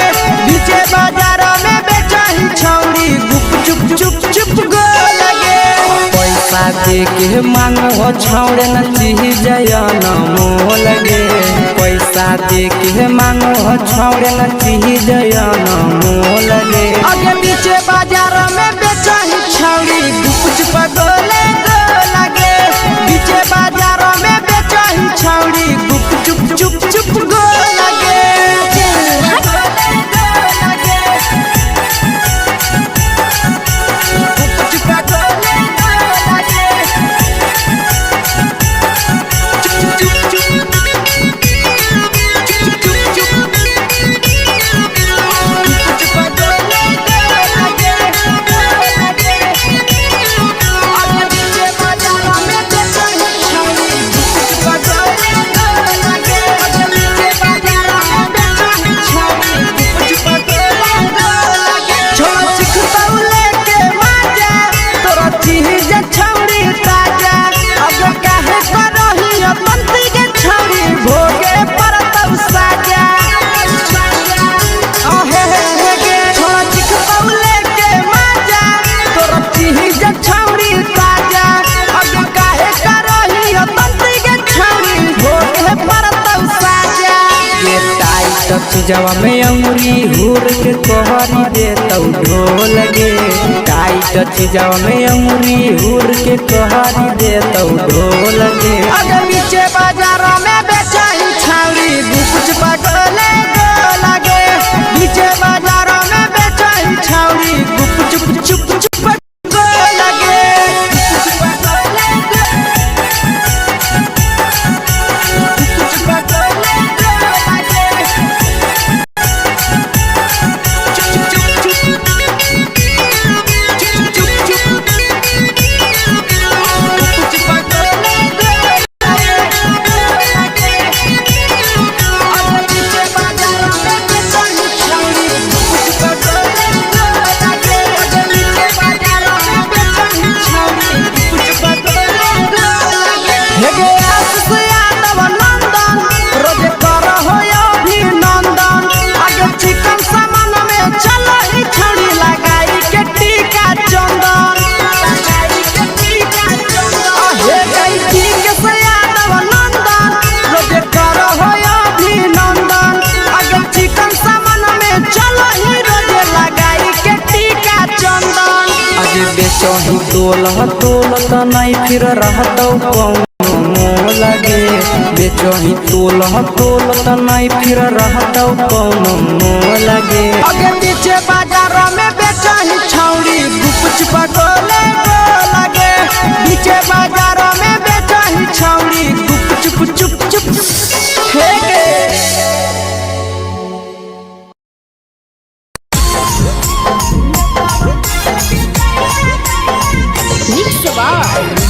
पीछे बाजारों में बेचही छौड़ी गुप चुप चुप गो लगे पैसा दे के मांग हो छौड़े न चीज जयन मोल गे पैसा दे के मांग हो छौड़े न चीज जयन मोल गे अगे पीछे बाजारों में बेचही छौड़ी गुपुच पगोले गो लगे पीछे बाजारों में बेचही छौड़ी गुप चुप गो लगे चीजवा में अंगुरी हुर के कहरी दे तौ ढोल गे टाइट चीजवा में अंगुरी हुर के कहरी दे तौ ढोल गे अगे पीछे बाजारों में बेचही छौड़ी गुपुच पगोले गो लगे पीछे बाजारों में बेचही छौड़ी गुप चुप अगे बेचही तोल त नहीं फिर रहतौ कौनो मोल गे बेचही तोल त नहीं फिर रहतौ कौनो मोल गे अगे पीछे बाजार में बेचही छौड़ी गुपचुप गोले लगे पीछे बाजार में बेचही छौड़ी गुपचुप चुप चुप हे गे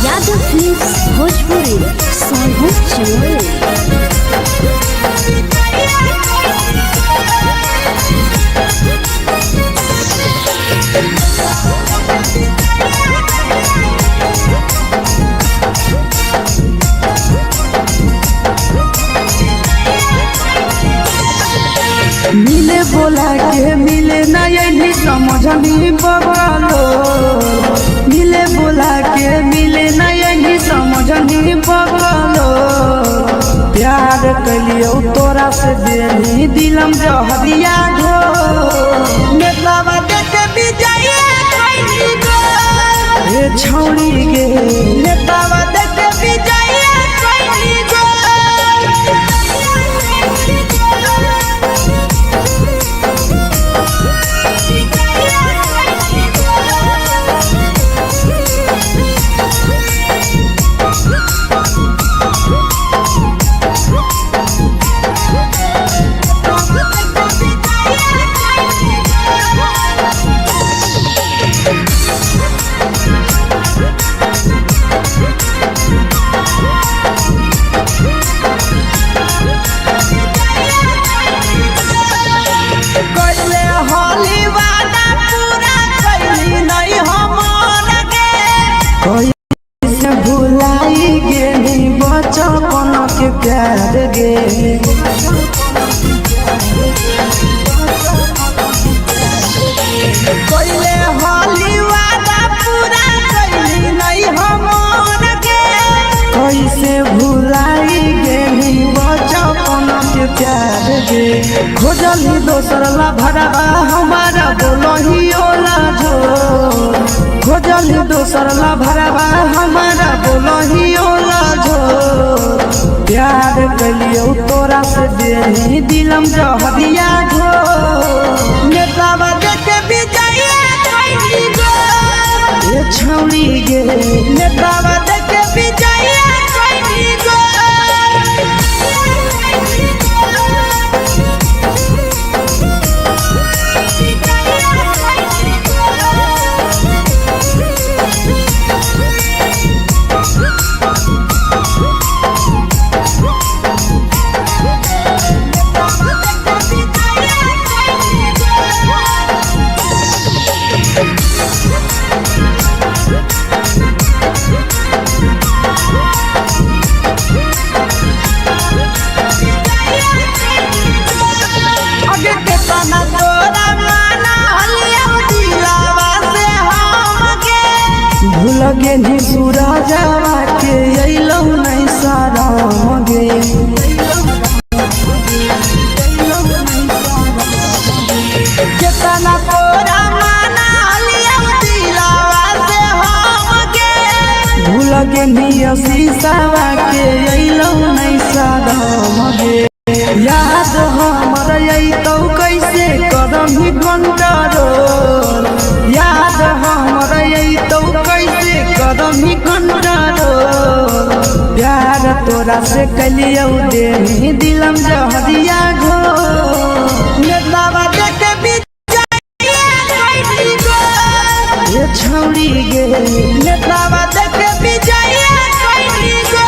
यादव फिल्म्स भोजपुरी सोनू मिले बोला के मिले नहीं समझनी बगलो मिले बोला के मिले नहीं समझनी बगलो प्यार कलियो तोरा से देनी दिलम जहरिया घो नेतलावा देखे विजय खैनी गो ए छौड़ी गे नेतलावा देखे विजय खैनी गो प्यार गे कोइले होली वादा पूरा कइली नहीं हमर के कैसे भुलाई गेली बचपन के प्यार गे खोजली दोसर ला भरवा हमारा बोलही ओला जो खोजली दोसर ला भरवा हमारा बोलही ओला जो प्यार कलियो तोरा से देनी दिलम जहरिया घो नेतलावा देखे विजय खैनी गो ए छौड़ी गे नेतलावा देखे विजय खैनी गो लगे नी सूरजवा के अइलौ नहीं सारा मगे केतना तोरा माना लिया दिलावा से हम के लगे नी शीशावा के अइलौ नहीं सारा मगे याद हमर अइतौ कैसे करम कंट्रोल याद हमर अइतौ कैसे करम कंट्रोल प्यार तोरा से कलियो देनी दिलम जहरिया घो नेतलावा देखे विजय खैनी गो ये छौड़ी गे नेतलावा देखे विजय खैनी गो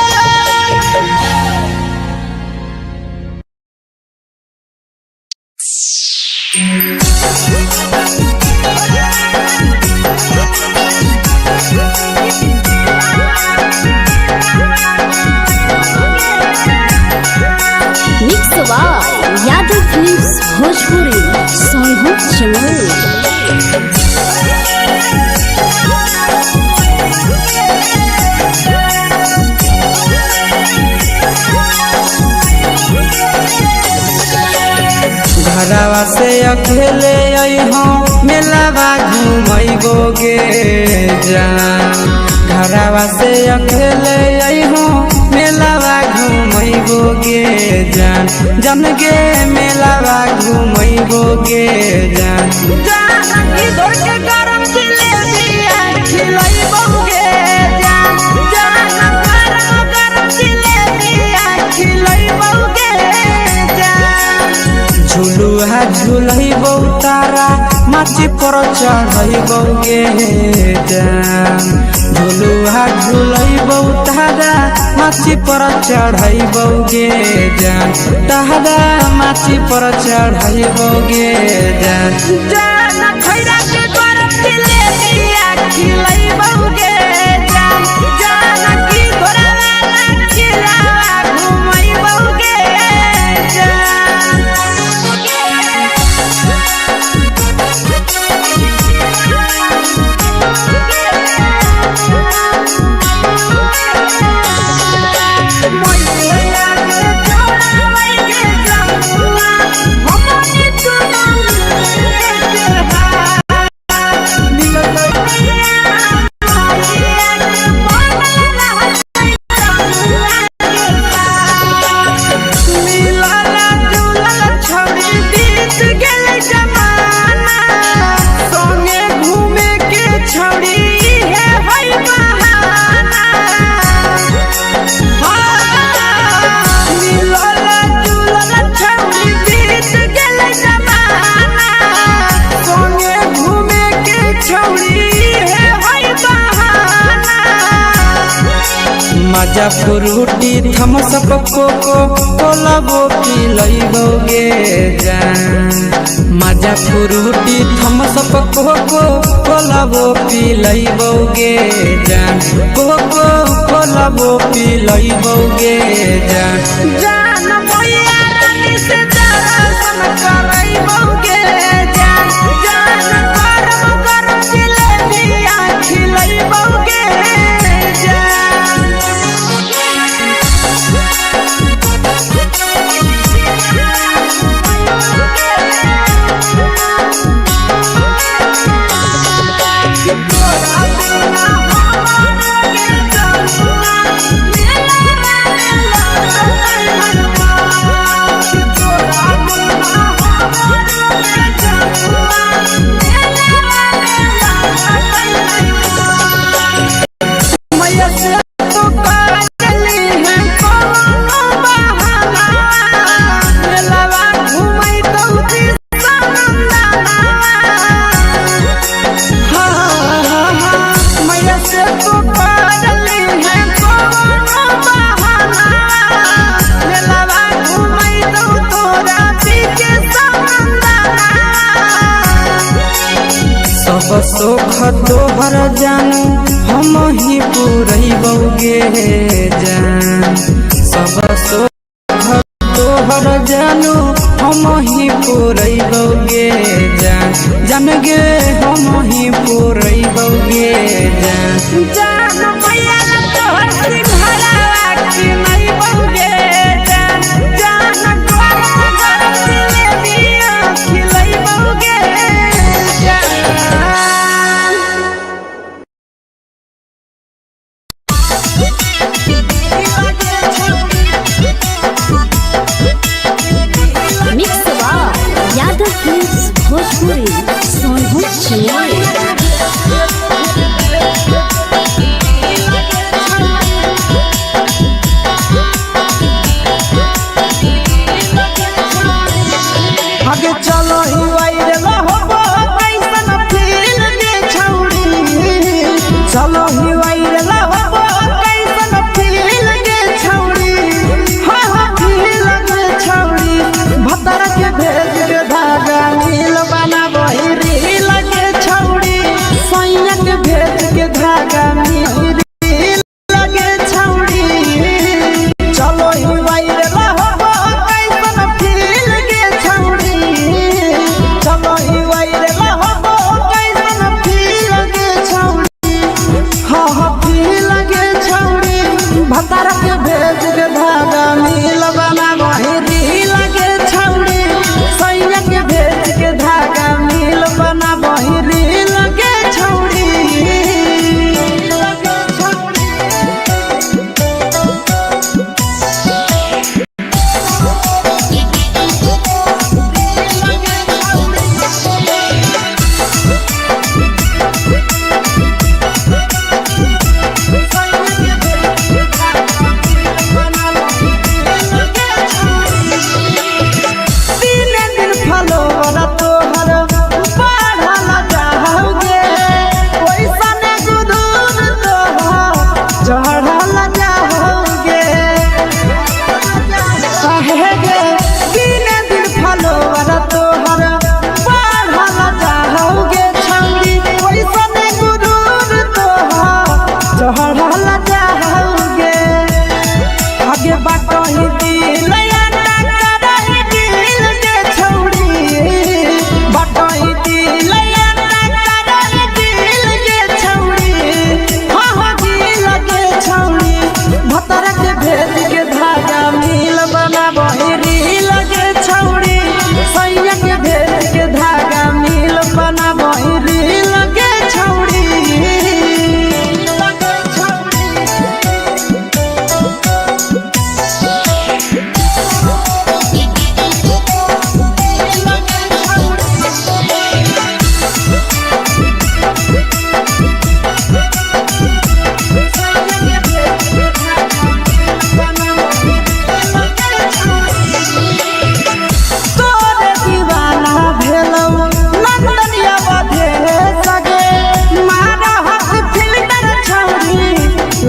यादव फिल्म्स भोजपुरी सोनू चमोली घरवा से अकेले अइहो मेलावा घूमैबो गे जान घरवा से अकेले अइहो मेलावा घूमैबो गे जान जन गे मेलावा घूमैबो गे जान जानकी धर के गरम जिलेबिया खिलैबो गे जान गरम जिलेबिया खिलैबो गे जान झुलुहा झुलैबो तारा माची पर चढ़ैबो गे जान झुलुहा झुलैबो तारा माची पर चढ़ैबो गे जान तारा माची पर चढ़ैबो गे जान जान खैरा के गरम जिलेबिया खिलैबो गे जान जानकी घोड़ावाला खिलावा घुमैबो गे मजा फ्रूटी थमसप कोको कोलाबो पिलैबो गे जान मजा फ्रूटी थमसप कोको कोलाबो पिलैबो गे जान कोको कोलाबो पिलैबो गे जान जान मैया रानी से दर्शन करैबो गे जान गरम गरम जिलेबिया खिलैबो गे सब सुख तोहर जानू हम ही पूरैबो गे जान सब सुख तोहर जानू हम ही पूरैबो गे जान जान गे हम ही पूरैबो गे जान जान मैया तोहर सिंघरावा खिलैबो गे जान गरम गरम जिलेबिया खिलैबो गे यादव फिल्म्स भोजपुरी सोनू चिड़िया आगे चलो ही वायरल होबो कैसन फील दे छौड़ी चलो ही वायरल होबो कैसन फील दे छौड़ी हाँ फील दे छौड़ी भतर के भेज के धागा नील बनाबो रील के छौड़ी सैया के भेज के धागा नील लगे छौड़ी चलो ही वायरल होबो कैसन फील दे छौड़ी चलो ही वायरल होबो कैसन फील दे छौड़ी हाँ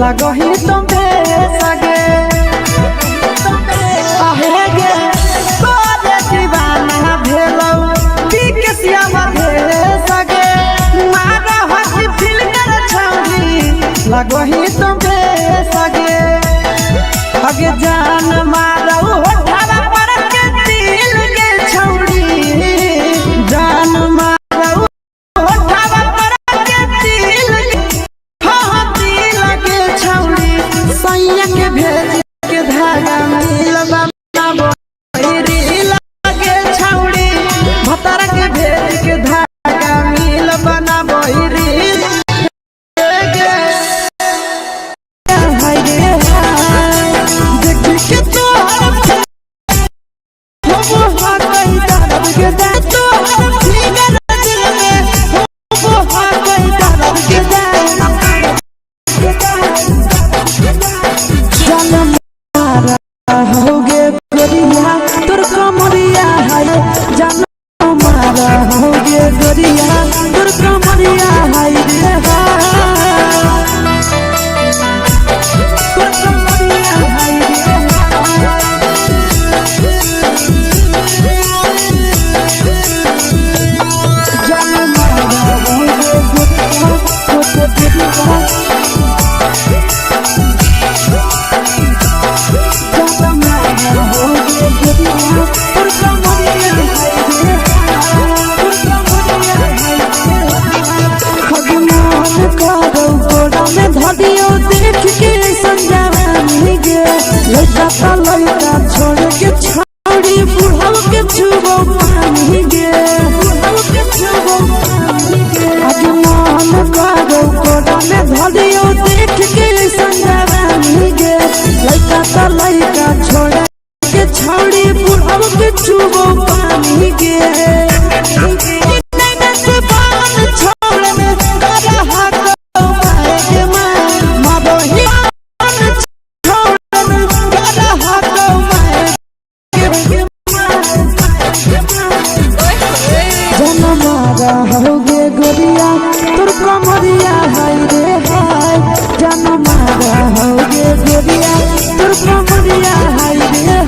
लगही तुम्हे सगे आहे गे तोरे दीवाना भेलौ बिकसिया मधे सगे मारा हसी फिल कर छौरी लगही तुम्हे सगे अगे जान मारौ होठवा पर के दिल के छौरी जान मारौ होठवा पर के दिल हाँ दिल के छौरी सैया के भेज के धागा मिलबा बनाबो रील के छौरी भतर के भेज के धागा मिल बनाबो रील छोड़ के छौड़ी बुढ़ाव के छुबो पानी गे आज मन करो कोड़ा में धरियो देख के संजवानी गे लइका त लइका छोड़ के छौड़ी बुढ़ाव के छुबो पानी गे होगे गोरिया तुर कमरिया हाय रे हाय जान मारा होगे गोरिया तुर कमरिया हाय रे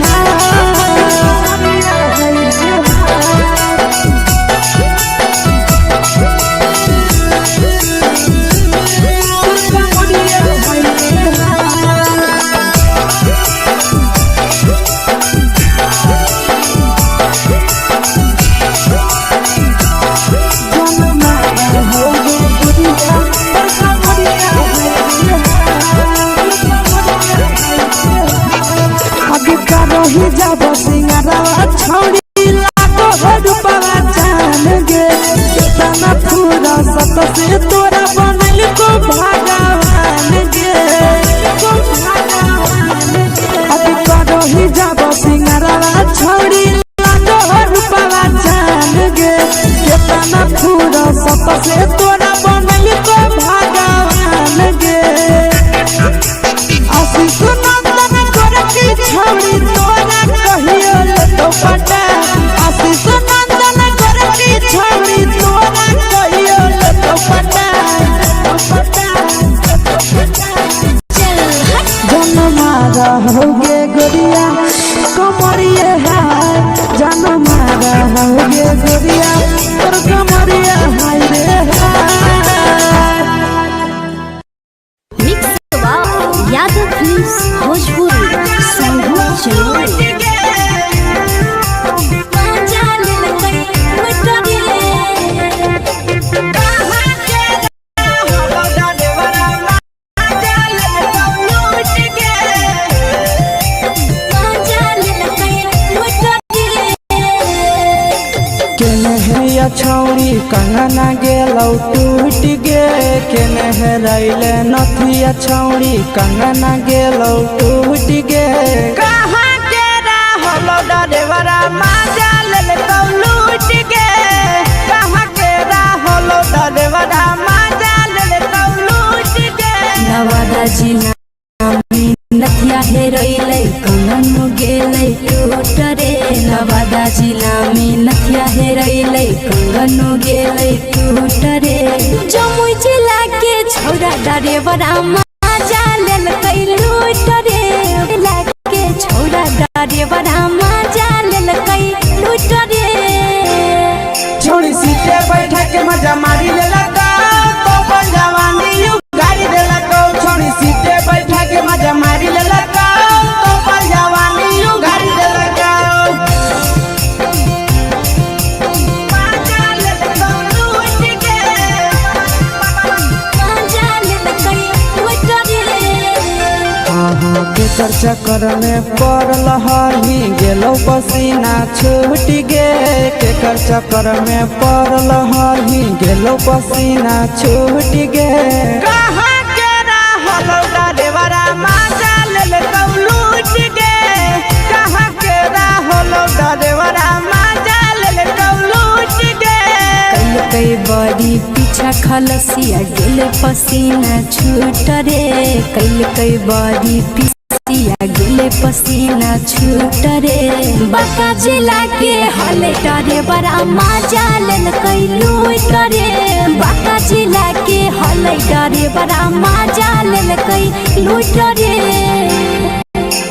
रही जब सिंगारा छौड़ी लागो रूपवा जान गे कितना पूरा सत से तोरा बनल को भगवान गे अभी रही जब सिंगारा छौड़ी लागो रूपवा जान गे कितना पूरा सत से तोरा बनल को भगवान गे आशीष नंदन गोरखी छौड़ी पटा आशीष नंदन गोरखी छौड़ी तोरा कहियो तो पटा जन मारा होगे गोरिया कमरिया हाय जन मारा होगे गोरिया तोर कमरिया हाय रे हाय मिक्स यादव फिल्म्स भोजपुरी संगीत चलो छौड़ी कंगना गेलौ टूट गे केने हेरैले नथिया छौड़ी कंगना गेलौ टूट गे कहाँ के रहलो डरेवरा माजा ले तो लूट गे कहाँ के रहलो डरेवरा माजा ले तो लूट गे नवादा जिला नथिया हेरैले कंगन गेलै टूट रे नवादा जिला में नथिया हेरैले कंगन गेलै टूट रे जमुई जिला के छौरा डरेवरा माजा ले लेल कई लूट रे लाके छोड़ा डरे बड़ा मजा लेल कई लूट रे छोड़ी सीटे बैठा के मजा मारी ले लगा तो बन जवानी यू गाड़ी दे लगा छोड़ी सीटे बैठा के मजा मारी ले लगा तो बन जवानी यू गाड़ी दे लगा मजा लेल कई लूट के मजा लेल कई लूट रे केकर चक्कर में पड़ल हही गेलो पसीना छूट गे केकर चक्कर में पड़ल हही गेलो पसीना छूट गे कहाँ के रहलो डरेवरा मजा ले लूट गे कहाँ के रहलो डरेवरा मजा ले लूट गे कई बड़ी पीछा खलसिया गेले पसीना छूट रे कई बड़ी पीछा गेले पसीना छूट रे बाका जिला के हले डरे बड़ा मजा लेल कई लूट रे बाका जिला के हले डरे बड़ा मजा लेल कई लूट रे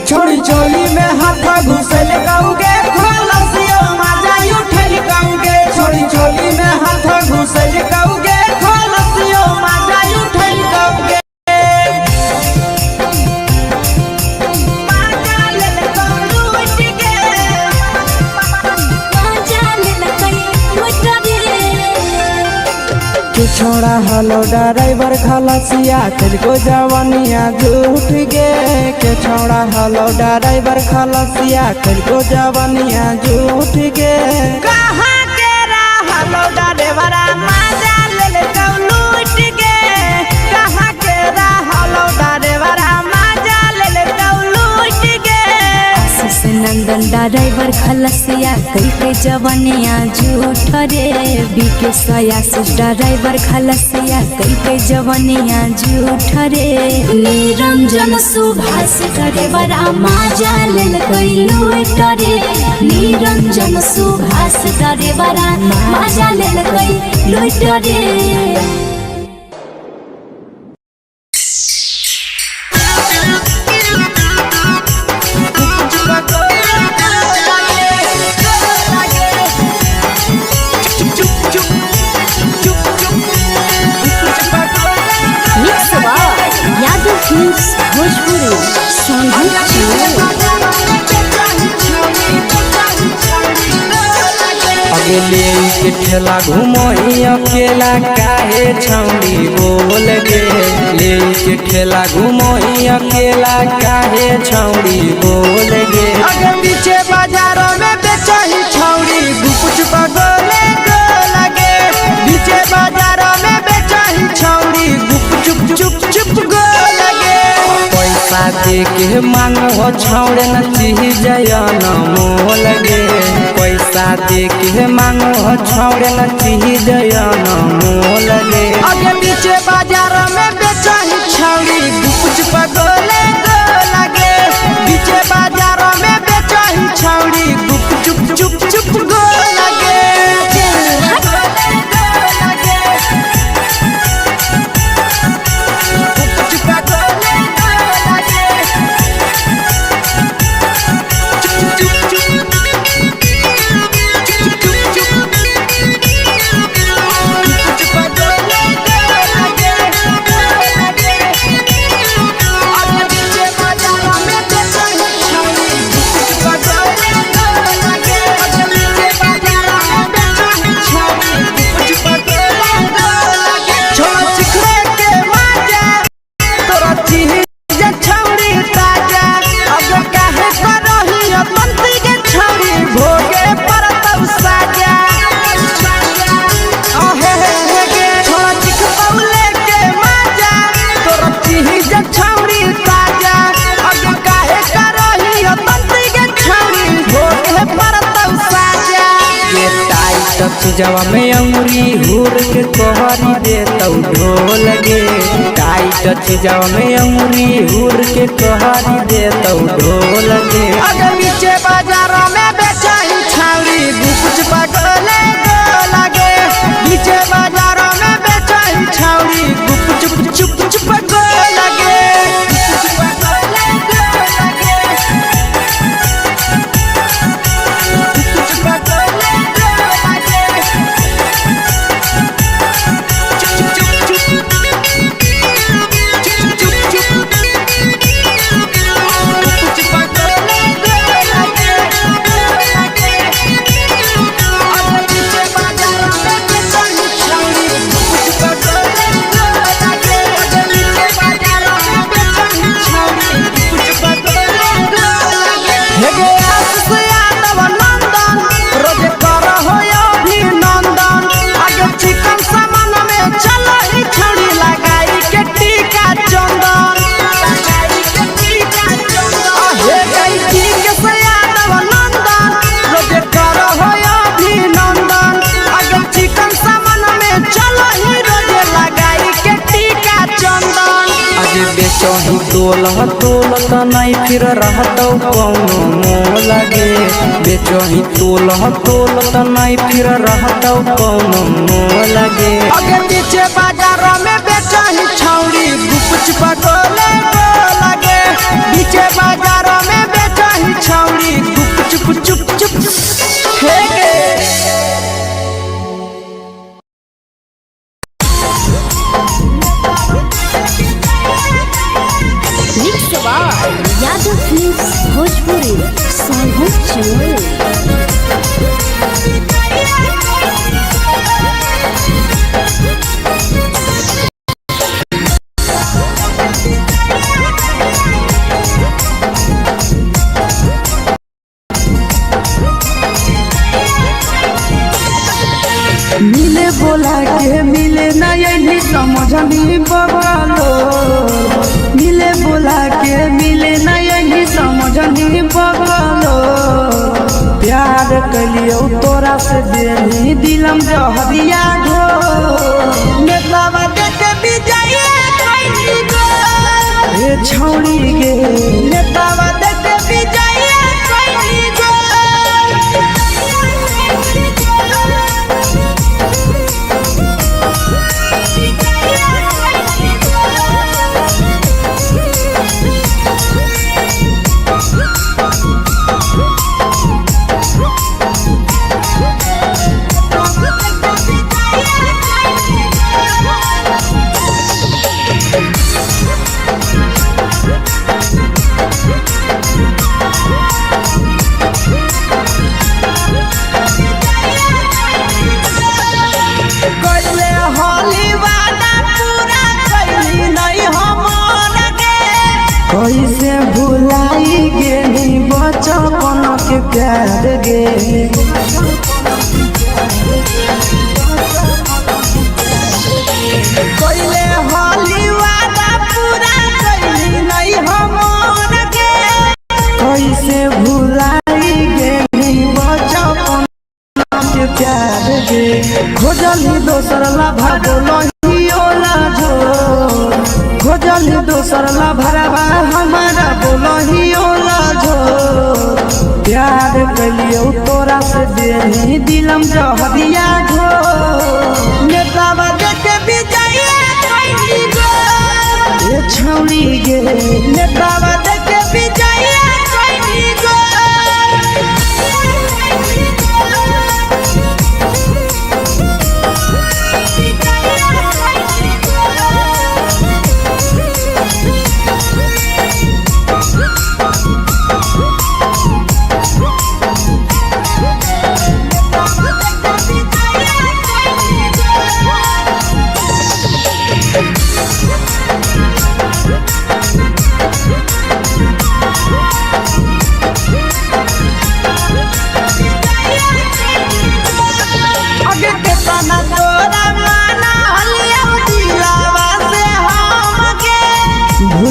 छोड़ी चोली में हाथ घुसल गाऊंगे खलसियो मजा उठल गाऊंगे छोड़ी चोली में हाथ घुसल गाऊंगे खलसियो मजा उठल गाऊंगे मजा ले लूट गे मजा लेल कई लूट रे के छोड़ा हलो ड्राइवर खलसिया तेरे जवानिया झूठ गे के छोड़ा हलो ड्राइवर खलसिया तेरे जवानिया झूठ गे कहाँ के रहलो डरेवरा मजा ले लूट गे कहाँ के रहलो डरेवरा मजा ले लूट गे आशीष नंदन ड्राइवर खलसिया कई जवानिया झूठ रे बीके आशीष ड्राइवर खलसिया कई जवानिया झूठ रे निरंजन सुभाष ड्राइवर मजा लेल कई लूट रे निरंजन सुभाष ड्राइवर मजा लेल कई लूट रे भोजपुरी अगले के ठेला घुमोई अकेला काहे छौड़ी बोल गे ले के ठेला घुमोई अकेला काहे छौड़ी बोल गे आगे पीछे बाजारों में बेचही छौड़ी गुपुच बगोले गो लगे पीछे बाजारों में बेचही छौड़ी गुप चुप चुप चुप गो लगे पैसा दे के मांगो छौड़े न चीज जयन मोल गे पैसा दे के मांगो छौड़े न चीज जयन मोल गे आगे पीछे बाजारों में बेचही छौड़ी गुपुच बगोले गो लगे पीछे बाजारों में बेचही छौड़ी गुप चुप चुप चुप गो लगे जवा में अंगुरी हुर के कोहरी दे तो ढोल गे टाइट जवा में अंगुरी हुर के कोहरी दे तो ढोल गे अगर नीचे बाजारों में बेचही छौड़ी गुपुच बगोले गो लगे नीचे बाजारों में बेचही छौड़ी गुप चुप चुप चुप गो लगे बेचही तोलह तोलत नहीं फिर रहतौ कौनो मोह लगे बेचही तोलह तोलत नहीं फिर रहतौ कौनो मोह लगे आगे पीछे बाजारों में बेचही छौड़ी गुपचुप गोले लगे पीछे बाजारों में बेचही छौड़ी गुपचुप चुप चुप हे यादव फिल्म्स भोजपुरी मिले बोला के मिले ना यही समझनी बवालो मिले बोला के मिले ना यही समझनी बवालो प्यार कलियो तोरा से देनी दिलम जहरिया ढो नेतावा देखे बिजाइए कोई गो ए छौड़ी गे नेतावा देखे बिजाइए कोई गो कैसे भुलाई गेली बचपन के प्यार गे कोइले होली वादा पूरा कैली नहीं हमर के कैसे भुलाई गेली बचपन के प्यार गे खोजली दोसर ला भागोलही ओला झो खोजली दोसर ला भरवा हमारा बोलही ओला झो प्यार कलियो तोरा से देनी दिलम जहरिया ढो नेतावा देखे बिजाइए कोई गो ए छौड़ी गे नेतावा देखे बिजाइए कोई गो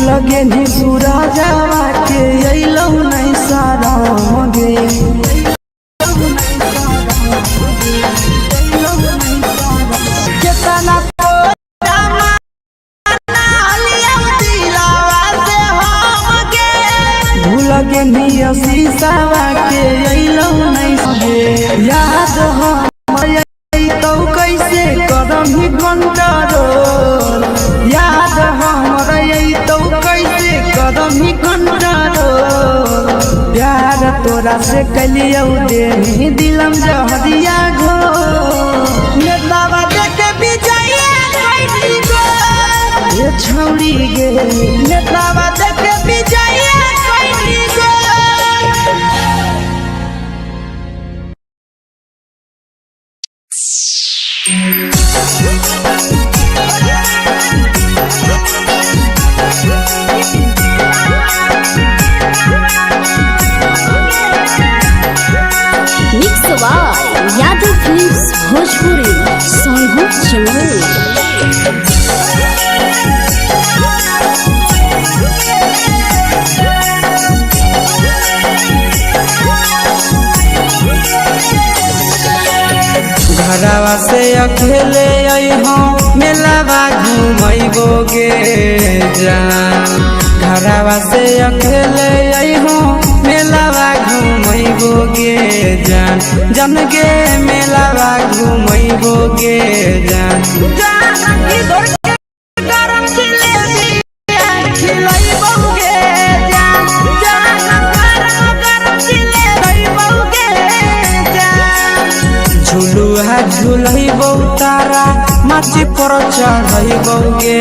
लगे नी सूरजवा के अइलौ नहीं सारा गे केतना लगे नी शीशावा के अइलौ नहीं गे याद हम तो कैसे करम ही कंट्रोल याद हमरा तो कैसे करम ही कंट्रोल प्यार तोरा से कलियो देनी दिलम जहरिया घो नेतावा देखे बिजाइए कोई गो ये छौड़ी गे नेतावा देखे बिजाइए कोई गो यादव फिल्म्स भोजपुरी संगीत चैनल घरवा से अकेले अइहो मेलावा घूमैबो गे जान घरवा से अकेले अइहो मेलावा घूमैबो गे जान जन गे मेलावा घूमैबो गे जान झुलुहा झुलैबो तारा माची पर चढ़ैबो गे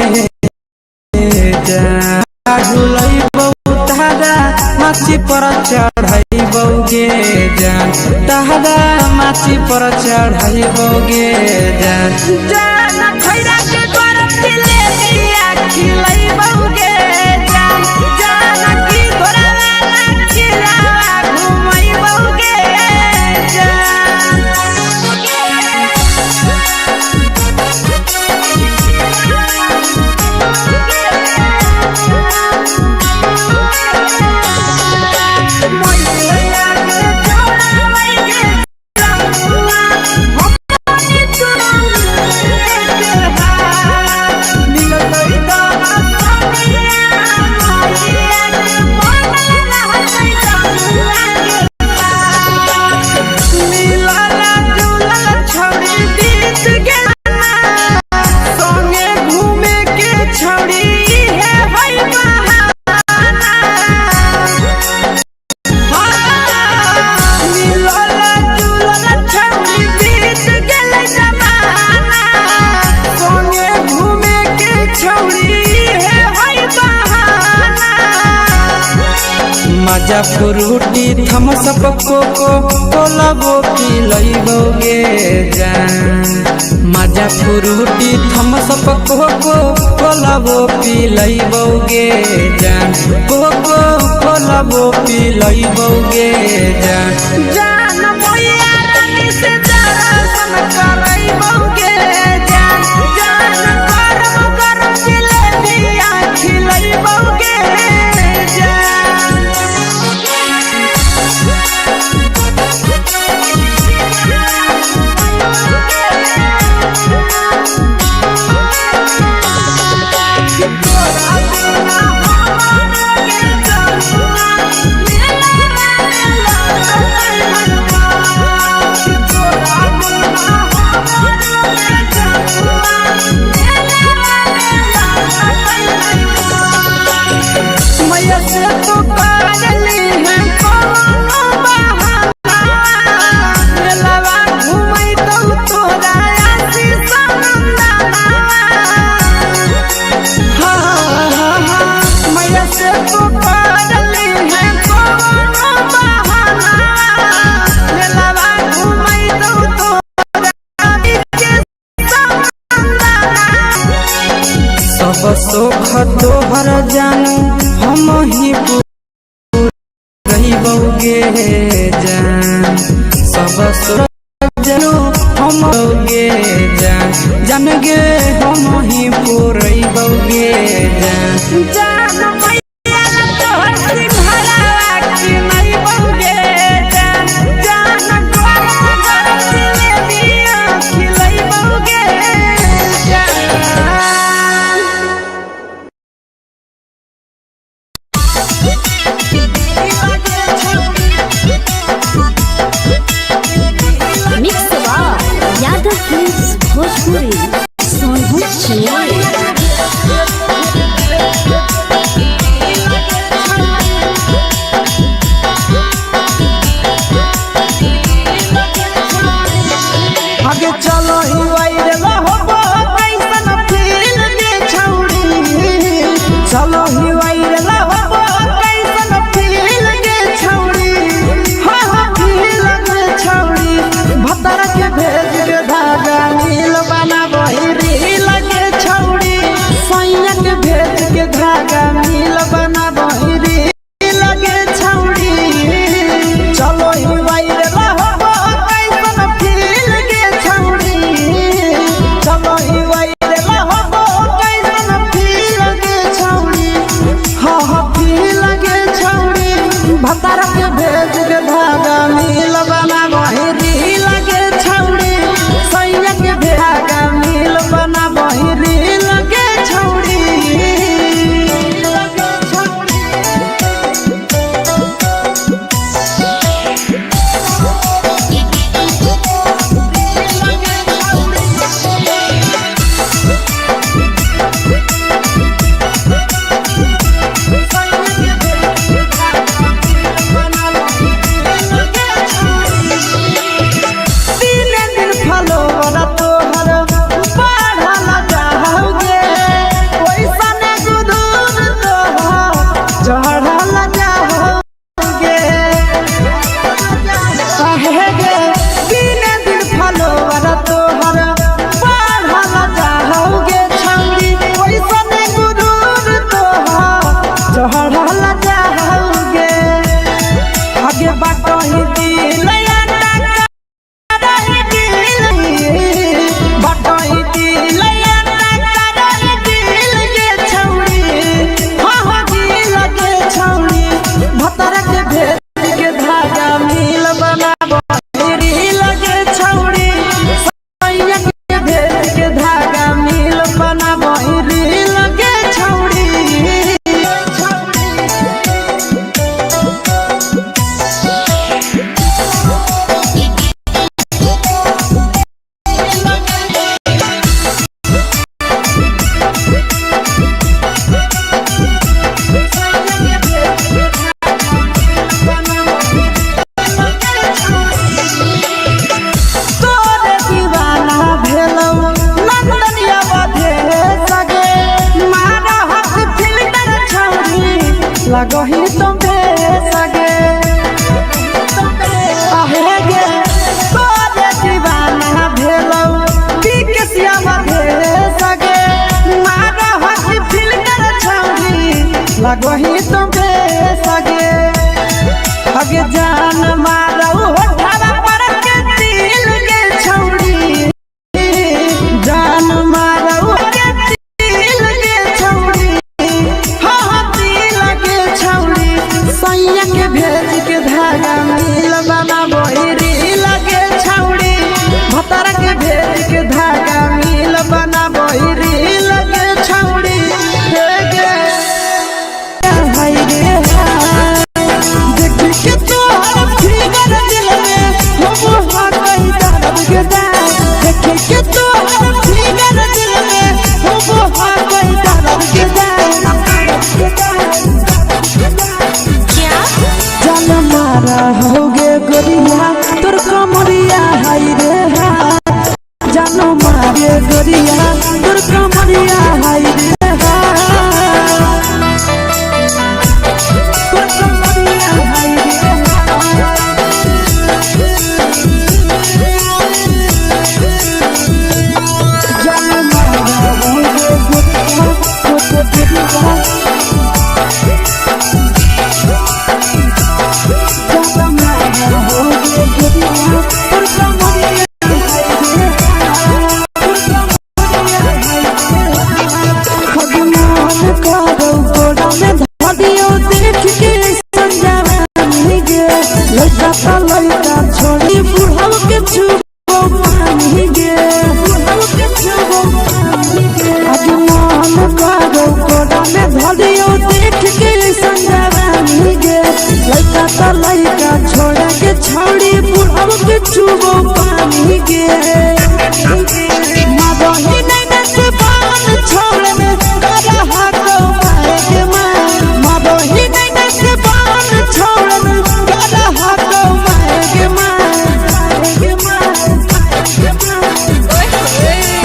जान झुलैबो तारा माची पर चढ़ैबो गे जान तारा माची पर चढ़ैबो गे जान जान खैरा के गरम दिले दिया खिलैबो गे जान जान की घोड़ा चिरा घुमैबो गे जान मजा फ्रूटी थम्स अप कोको कोला वो पी लइबो गे जान मजा फ्रूटी थम्स अप कोको कोला वो पी लइबो गे जान कोको कोला वो पी लइबो गे जान जान मोया रानी से दर्शन करइबो गे जान जान गरम गरम जिलेबिया खिलइबो गे जान सोख तोहर जानू हम ही रहिबो गे जान सब सोख जानू हम गे जान जान गे हम ही रहिबो गे जान जान मैया तोहर सिंहरा की नहीं बगे जान जान गरम गरम जिलेबिया खिलैबो गे भोजपुरी सोनू लगो ही तुम सगे अगे जान मारो होठवा पर के दिल के छौड़ी जान मारो के दिल के छौड़ी हाँ दिल के छौड़ी सैया के भेज के धागा मिल बना बोरी लगे छौड़ी भतर के भेज के धागा मिल बना बोरी लगे छौड़ी हे गे हाय रे देख के तो फिगर दिल में हो हा कोई दर्द के देख के तो फिगर दिल में हो हा कोई दर्द के जान मारा होगे गोरिया तोर कमरिया हाय रे जानो मारे गोरिया तोर कमरिया हाय रे तोर कमरिया हाय रे जानो मारा होगे गोरिया तोर कमरिया छोड़ी बुढ़ाव के छुबो पानी गे बुढ़ाव के छुबो आज मन करो कोड़ा में धलियो देख के संजवानी गे लइका त लइका छोड़ के छौड़ी बुढ़ाव के छुबो पानी गे मादही नैना से बान छोड़ में करा हाथो माए के मां मादही नैना से बान छोड़ में करा हाथो माए के मां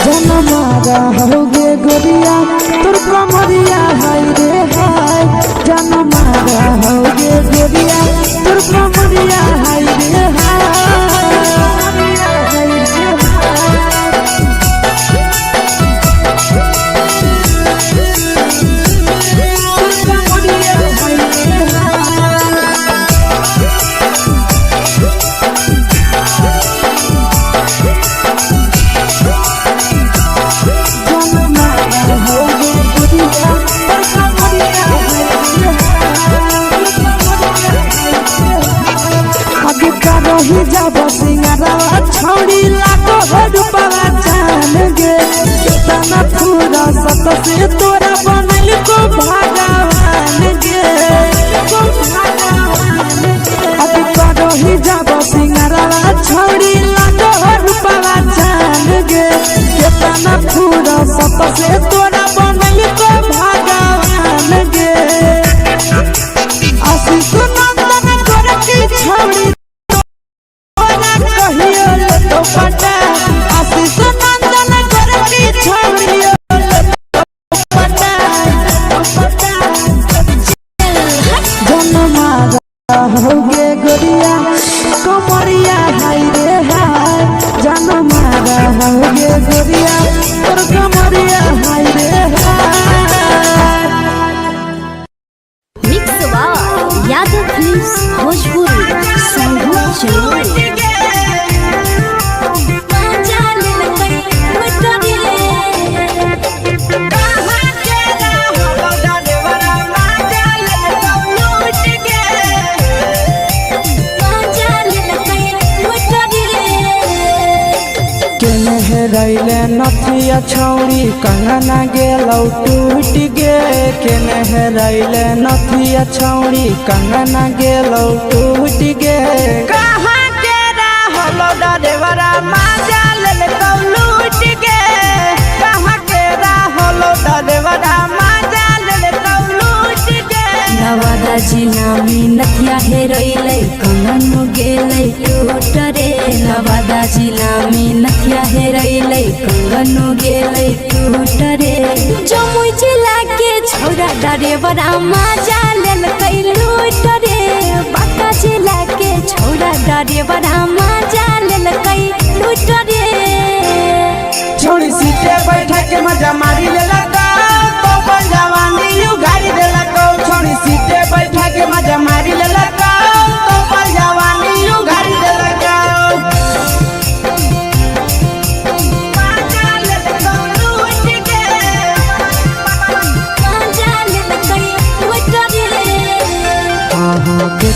जनमारा होगे गोरिया तोर कमरिया हाय रे हाय जनमारा होगे गोरिया तोर कमरिया हाय रे ही जब सिंगारा छौड़ी लागो हो रूपवा जान गे कितना पूरा सत से तोरा बनल को भगवान गे अभी करो ही जब सिंगारा छौड़ी लागो हो रूपवा जान गे कितना पूरा सत से तोरा बनल को भगवान गे आशीष नंदन कर की छौड़ी पटा आशीष नंदन कर की छौड़ियो पटा जनमारा होगे गोरिया कमरिया हाय रे हाय जनमारा होगे गोरिया तोर कमरिया हाय रे हाय मिक्स यादव फिल्म्स भोजपुरी संगीत चलो रैले नथिया छौड़ी कंगना गेलौ टूट गे केने हेरैले नथिया छौड़ी कंगना गेलौ टूट गे कहाँ के रहलो डरेवरा माजा ले कौ लूट गे कहाँ के रहलो डरेवरा माजा ले कौ लूट गे नवादा जिला में नथिया हेरैले कंगन गेलै टूट रे नवादा जिला में नथिया हेरैले कंगन गेलै टूट रे जमुई जिला के छौड़ा डरेवरा माजा लेलकै लूट रे बांका जिला के छौड़ा डरेवरा माजा लेलकै लूट रे छोड़ी सीटे बैठा के मजा मारी लेलका तो जवानी यू गाड़ी देलका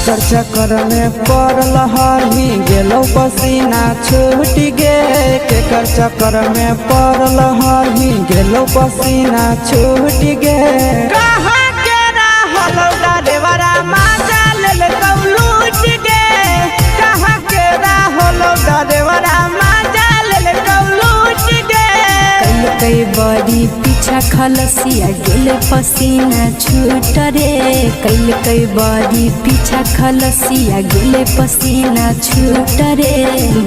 केकर चक्कर में पड़ल हही गेलो पसीना छूट गे केकर चक्कर में पड़ल हही गेलो पसीना छूट गे कहाँ के रहलो डरेवरा माजा लेल कौलूट गे कहाँ के रहलो डरेवरा माजा लेल कौलूट गे कई बड़ी पीछा खलसिया गेल पसीना छूट रे कई बड़ी पीछा खलसिया गेल पसीना छूट रे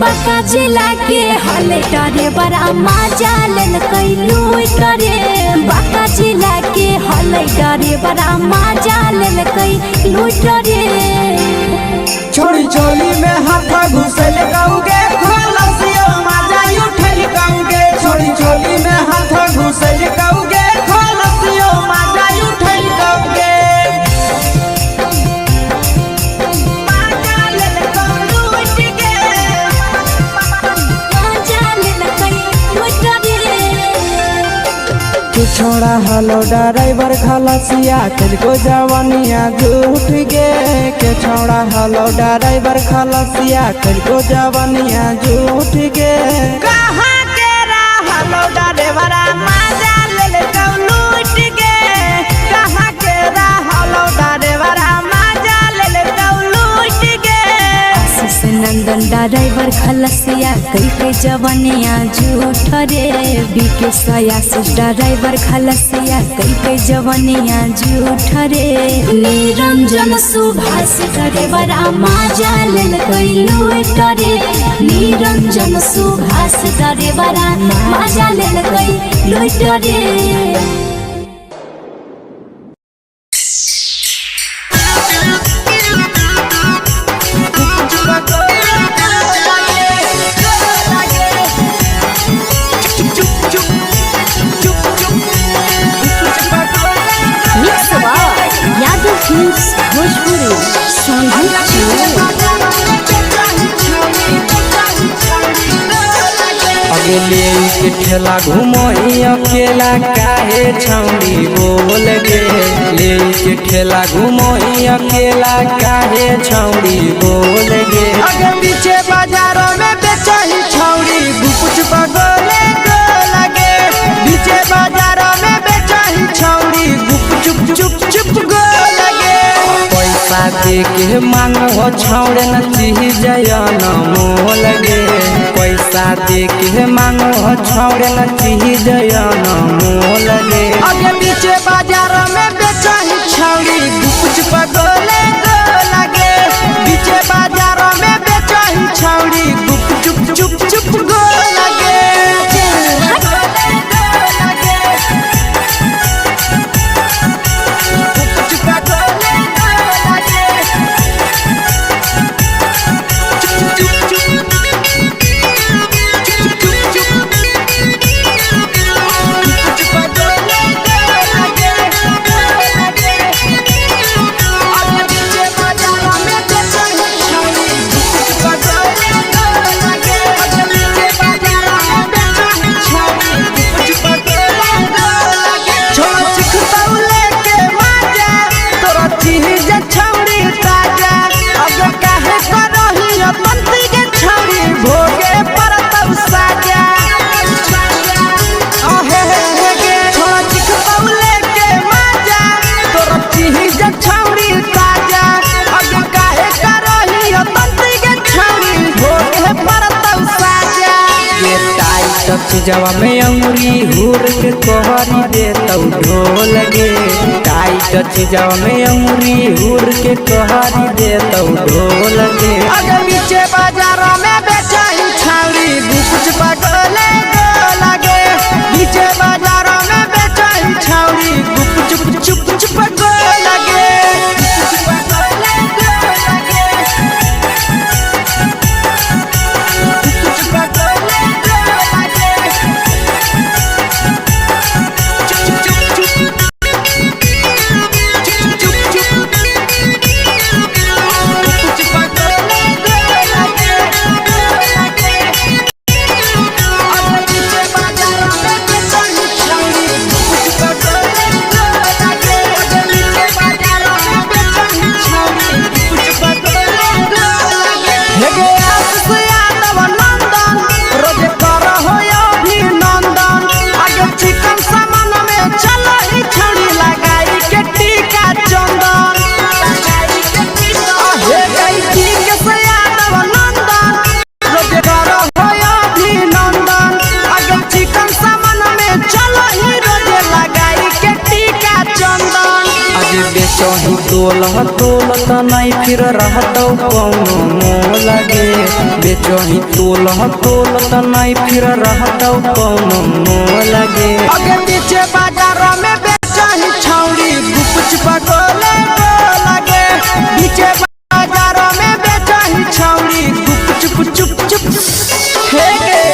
बाका जिला के हले डरे बड़ा मजा लेल कई लूट रे बाका जिला के हले डरे बड़ा मजा लेल कई लूट रे छोड़ी चोली में हाथ घुसल गाऊंगे खलसिया माजा उठल गाऊंगे छोड़ी चोली में हाथ घुसल गाऊंगे खलसिया माजा उठल गाऊंगे माजा लेल कौलूट गे मजा लेल कई लूट रे तू छोड़ा हलो ड्राइवर खलसिया तेलको जवानिया झूठ गे के छोड़ा हलो ड्राइवर खलसिया तेलको जवानिया झूठ गे कहाँ के रहलो डरेवरा माजा लेल कौलूट गे कहाँ के रहलो डरेवरा माजा लेल कौलूट गे आशीष नंदन ड्राइवर खलसिया कई जवानिया झूठ रे बीके आशीष ड्राइवर खलसिया कई जवानिया झूठ रे निरंजन सुभाष ड्राइवर मजा लेल कई लूट रे निरंजन सुभाष ड्राइवर मजा लेल कई लूट रे भोजपुरी अगले के ठेला घुमोई अकेला काहे छौड़ी बोल गे ले के ठेला घुमोई अकेला काहे छौड़ी बोल गे आगे पीछे बाजारों में बेचही छौड़ी गुपुच बगले गो लगे पीछे बाजारों में बेचही छौड़ी गुप चुप चुप चुप गो लगे पैसा दे के मांगो छौड़े न चीज जयन मोल गे पैसा दे के मांगो छौड़े न चीज जयन मोल गे आगे पीछे बाजारों में बेचही छौड़ी गुपुच बगले गो लगे पीछे बाजारों में बेचही छौड़ी गुप चुप चुप चुप गो लगे जवा में अंगुरी हुर के कोहरी दे तौ ढोल गे टाइट चीजवा में अंगुरी हुर के कोहरी दे तौ ढोल गे आगे पीछे बाजारों में बेचही छौड़ी गुपुच बगले गो लगे पीछे बाजारों में बेचही छौड़ी गुप चुप चुप चुप गो लगे बेचही तोलत नहीं फिर रहतौ कौनो मोल गे बेचही तोलत नहीं फिर रहतौ कौनो मोल गे आगे पीछे बाजारों में बेचही छौड़ी गुपचुप गोले लगे पीछे बाजारों में बेचही छौड़ी गुपचुप चुप चुप हे गे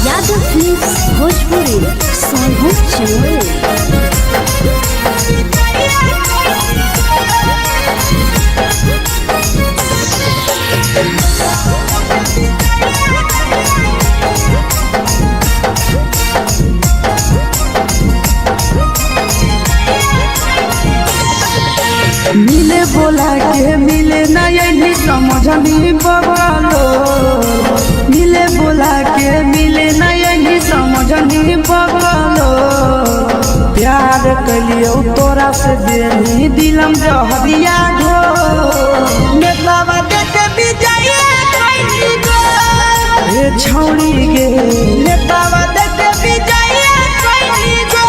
यादव फिल्म्स भोजपुरी सोनू चैनल। मिले बोला के मिले नहीं समझनी बगलो मिले बोला के मिले नहीं समझनी बगलो प्यार कलियो तोरा से देनी दिलम जहरिया घो नेतावा देखे विजय कैली गो ए छौड़ी गे नेतावा देखे विजय कैली गो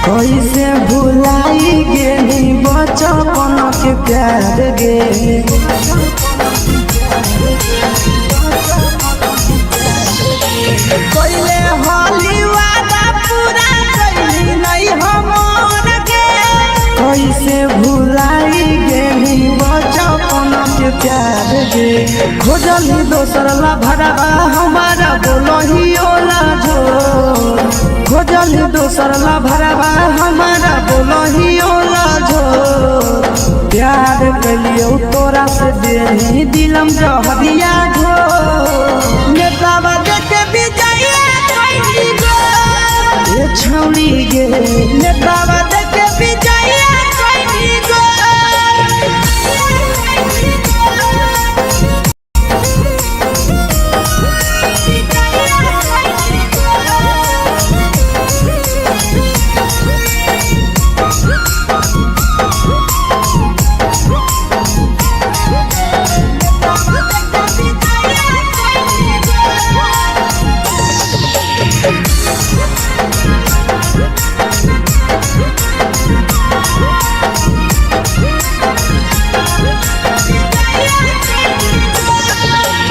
कैसे भुलाई गेली बचपन के प्यार गे कोइले होली वादा पूरा कैली नहीं हमर गे कैसे भुलाई गेली बचपन के प्यार गे खोजली दोसर ला भरवा हमारा बोलही ओला जो खोजली दोसर ला भरवा हमारा बोलही ओला जो प्यार कलियो तोरा से देनी दिलम जहरिया घो नेतावा देखे विजय कैली गो ए छौड़ी गे नेतावा देखे विजय कैली गो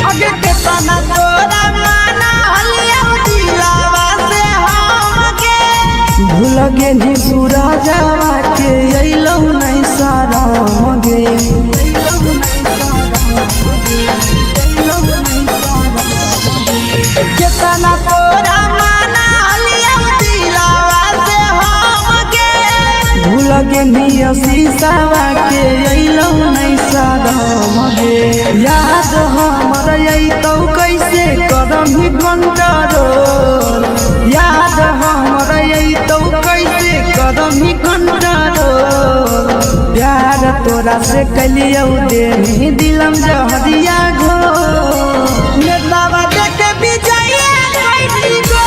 आगे के तना तोरा माना हलिया दिलावा से हम गे भूल गेली सूरजवा के अइलौ नहीं साराम गे केतना तोरा माना हलिया दिलावा से हम गे भूल गेली शीशावा के अइलौ नहीं साराम गे याद हमर अइतौ कैसे करमी कंट्रोल याद हमर अइतौ कैसे करमी कंट्रोल प्यार तोरा से कलियो देनी दिलम जहरिया घो नेतावा देखे विजय कैली गो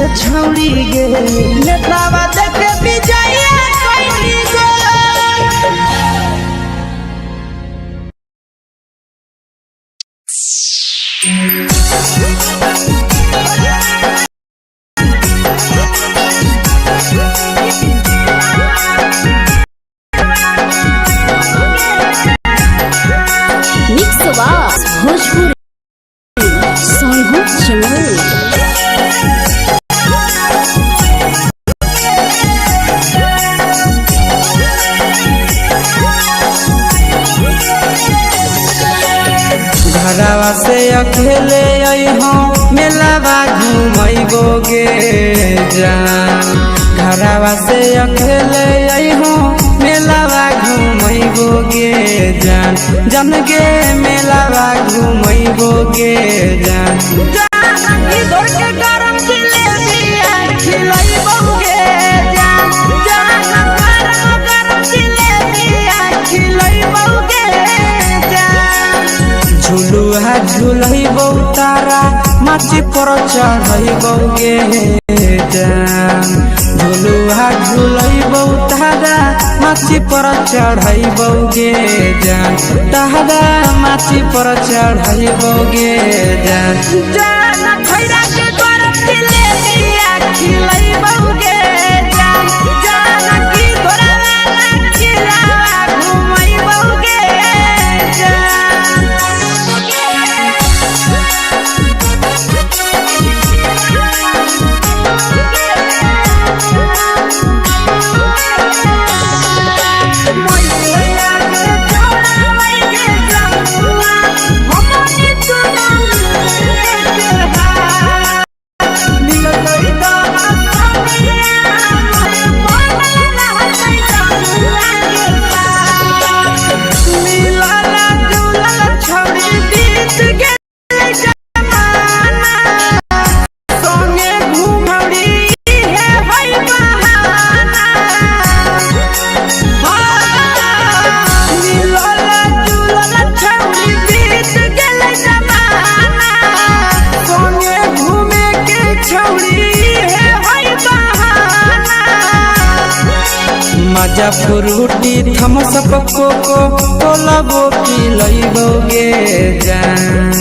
ए छौड़ी गे नेतावा देखे विजय कैली गो भोजपुरी सोनू चैनल। घरवा से अकेले अइहो मेलावा घुमैबो गे जा जन गे मेलावा घुमैबोगे जान इधर के गरम जिलेबिया खिलैबोगे जान गरम जिलेबिया खिलैबोगे जान झुलुहा झुलैबौ तारा माची पर चढ़ैबोगे जान झुलुहा झुलैबौ तारा माची पर चढ़ैबोगे जान तारा माची पर चढ़ैबोगे जान खैरा के गरम जिलेबिया खिलैबोगे जान की घोड़ावाला खिलावा घुमैबोगे मजा फ्रूटी थम्स अप कोको कोला वो पिलैबोगे जान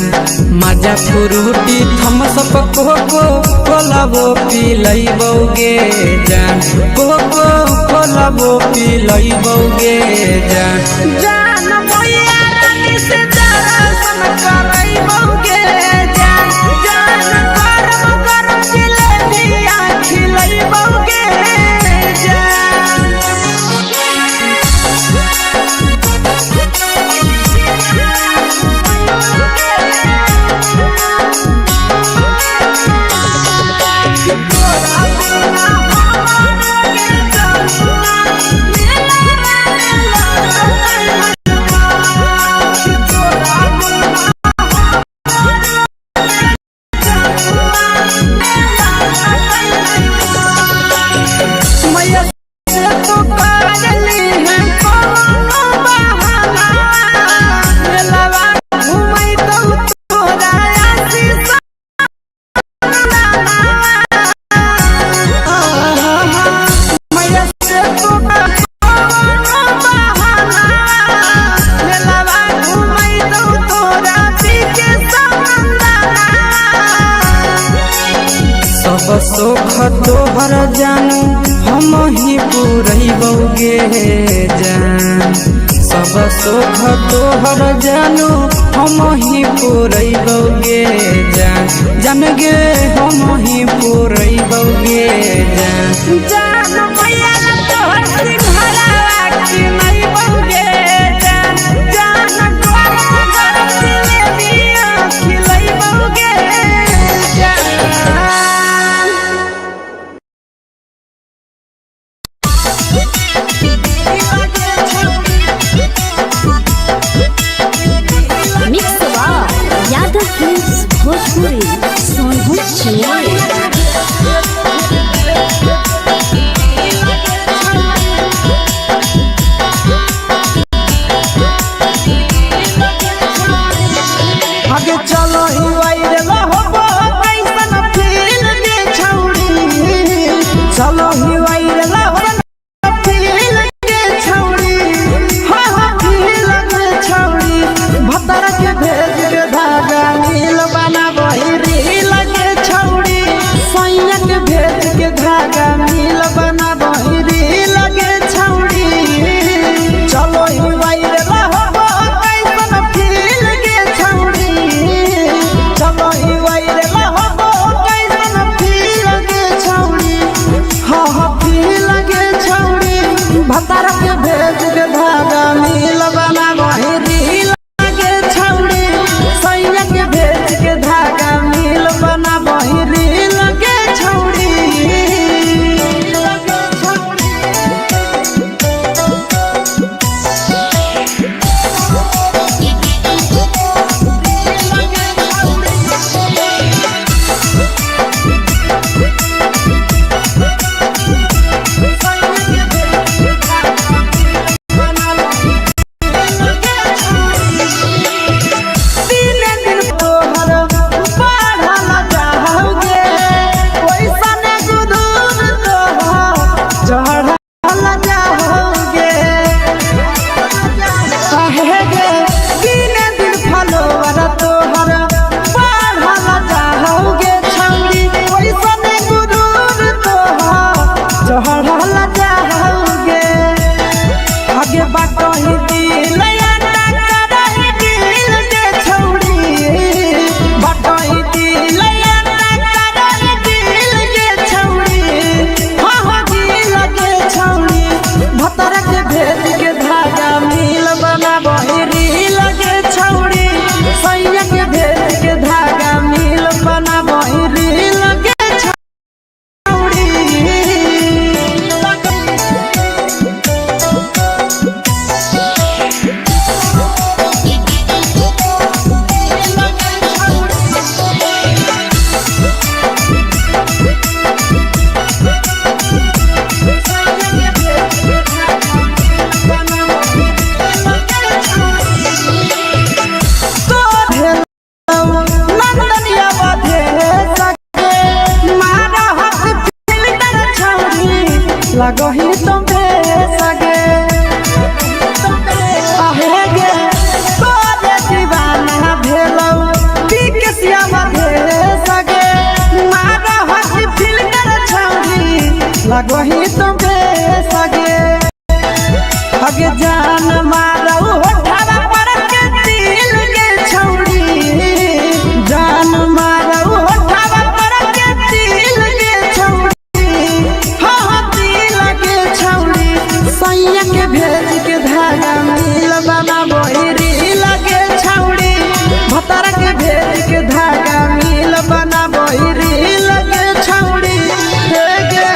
मजा फ्रूटी थम्स अप कोको कोला वो पिलैबोगे जान कोको कोला वो पिलैबोगे जान भैया रानी से दर्शन करैबोगे जान गरम जिलेबिया खिलैबोगे सब सुख तोहर जानू हम ही पुरैबोगे जान सब सुख तोहर जानू हम ही पुरैबोगे जान गे हम ही पुरैबोगे जान भैया तोहर सिंघाड़ा खिलैबोगे जान गरम जिलेबिया खिलैबोगे यादव फिल्म्स भोजपुरी सोनू चिन्मय आगे चलो ही वायरल होबो कैसन फील दे छौड़ी चलो ही वायरल होबो फील दे छौड़ी हाँ फील दे छौड़ी भतर के भेज के धागा नील बना वही रील के छौड़ी सैया के भेज के धागा नील बना वही रील के छौड़ी चलो ही वायरल होबो कैसन फील के छौड़ी चलो ही वायरल होबो कैसन फील के छौड़ी हाँ लगही तुम्हे सगे आहे गे तोरे दीवाना भेलौ पीके श्यामा भे सगे मारा हसी फिल्टर छौरी लगही तुम्हे सगे अगे जान मारौ होठवा पर के दिल के छौरी जान मारौ होठवा पर के दिल के छौरी हाँ दिल के छौरी सैया के भेज के धागा मिल बाबा बोरी लगे छौरी भतार के भेज के धागा मिल बना बोरी लगे छौरी हे गे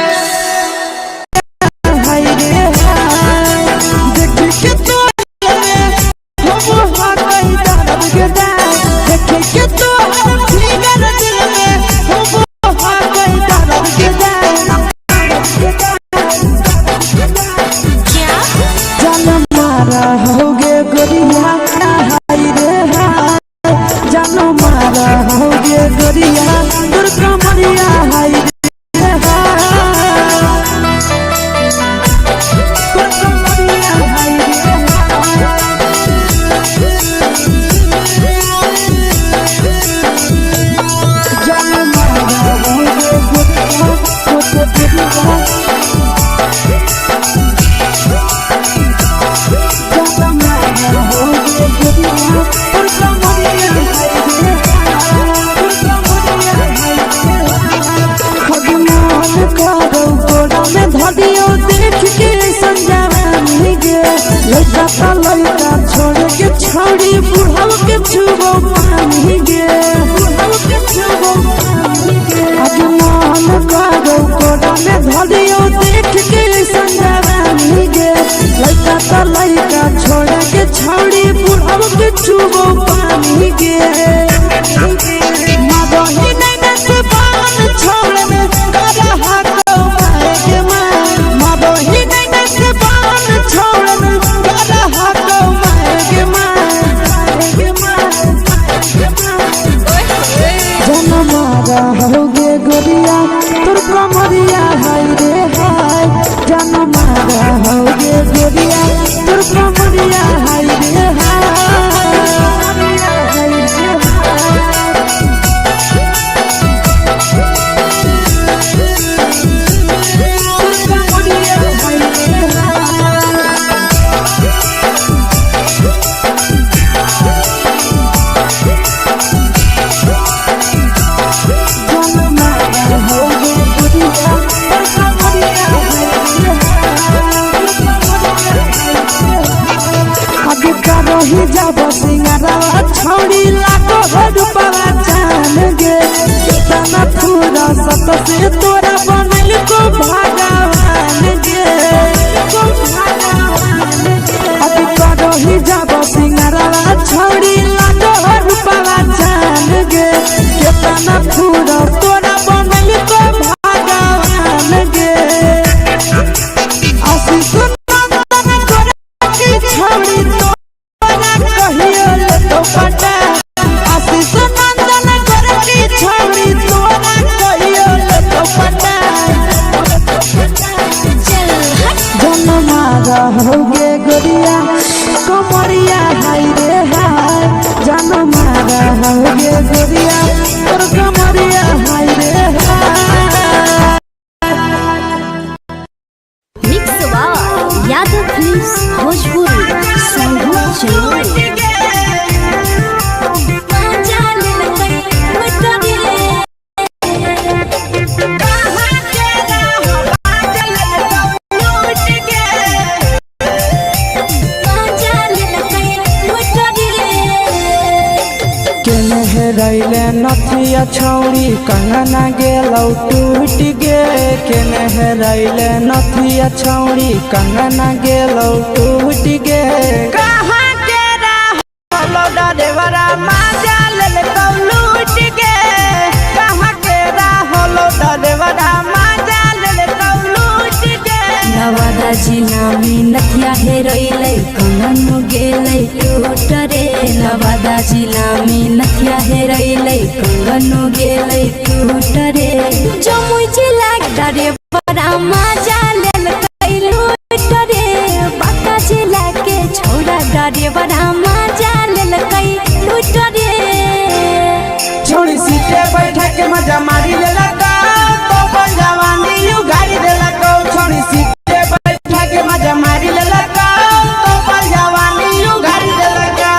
हाय रे हाय देख के तो हो हाय दर्द के देख के तो फिगर दिल में हो हाय दर्द के जान मारा होगे गोरिया हाय रे हाय जान मारा होगे गोरिया दुर्गा मरिया हाय रे हाय दुर्गा मरिया हाय रे जान मारा होगे गोरिया देख के संजानी गे लड़का का लड़का छोड़ के छोड़ी बुढ़ाव के छुबो पानी गे बुढ़ाव के छुबो पानी गे आज मान कागो कोड़ा में धरियो देख के संजानी गे लड़का का लड़का छोड़ के छोड़ी बुढ़ाव के छुबो पानी गे मादोही नहीं से पान छोड़ में करा हाथों मारे के मां मादोही नहीं से पान छोड़ में करा हाथों मारे के मां जन मारा होगे गोरिया तोर कमरिया हाय रे हाय जन मारा होगे गोरिया तोर कमरिया हाय रे हाय ही जब सिंगारा छौड़ी लागो रूपवा जान गे कितना पूरा सत से तोरा बनल को भगवान गे अभी करो ही जब सिंगारा छौड़ी लागो रूपवा जान गे कितना पूरा तोरा बनल को भगवान गे आशीष नंदन करे की छौड़ी कहियो ले तो पटा आशीष नंदन करे की छौड़ी तोरा कहियो ले तो पटा जन मारा होगे गोरिया कमरिया हाय रे हाय जन मारा होगे गोरिया तोर कमरिया हाय रे हाय मिक्स यादव फिल्म्स भोजपुरी संगीत चलो रैले नथिया छौड़ी कंगना गेलौ टूट गे केने रैले नथिया छौड़ी कंगना गेलौ टूट गे कहाँ के रहलो डरेवरा माजा ले लूट गे कहाँ के रहलो डरेवरा माजा ले लूट गे नवादा जिला में नथिया हेरैलै कंगन गेलै टूट रे नवादा जिला में नथिया हेरैलै कंगन गेलै टूट रे जमुई जिला डरे बड़ा मजा लेल डरे बड़ा मजा लेल कई लूट रे छोड़ी सीटे बैठा के मजा मारी लेला तो बन जवानी यू गाड़ी देला को छोड़ी सीटे बैठा के मजा मारी लेला तो बन जवानी यू गाड़ी देला को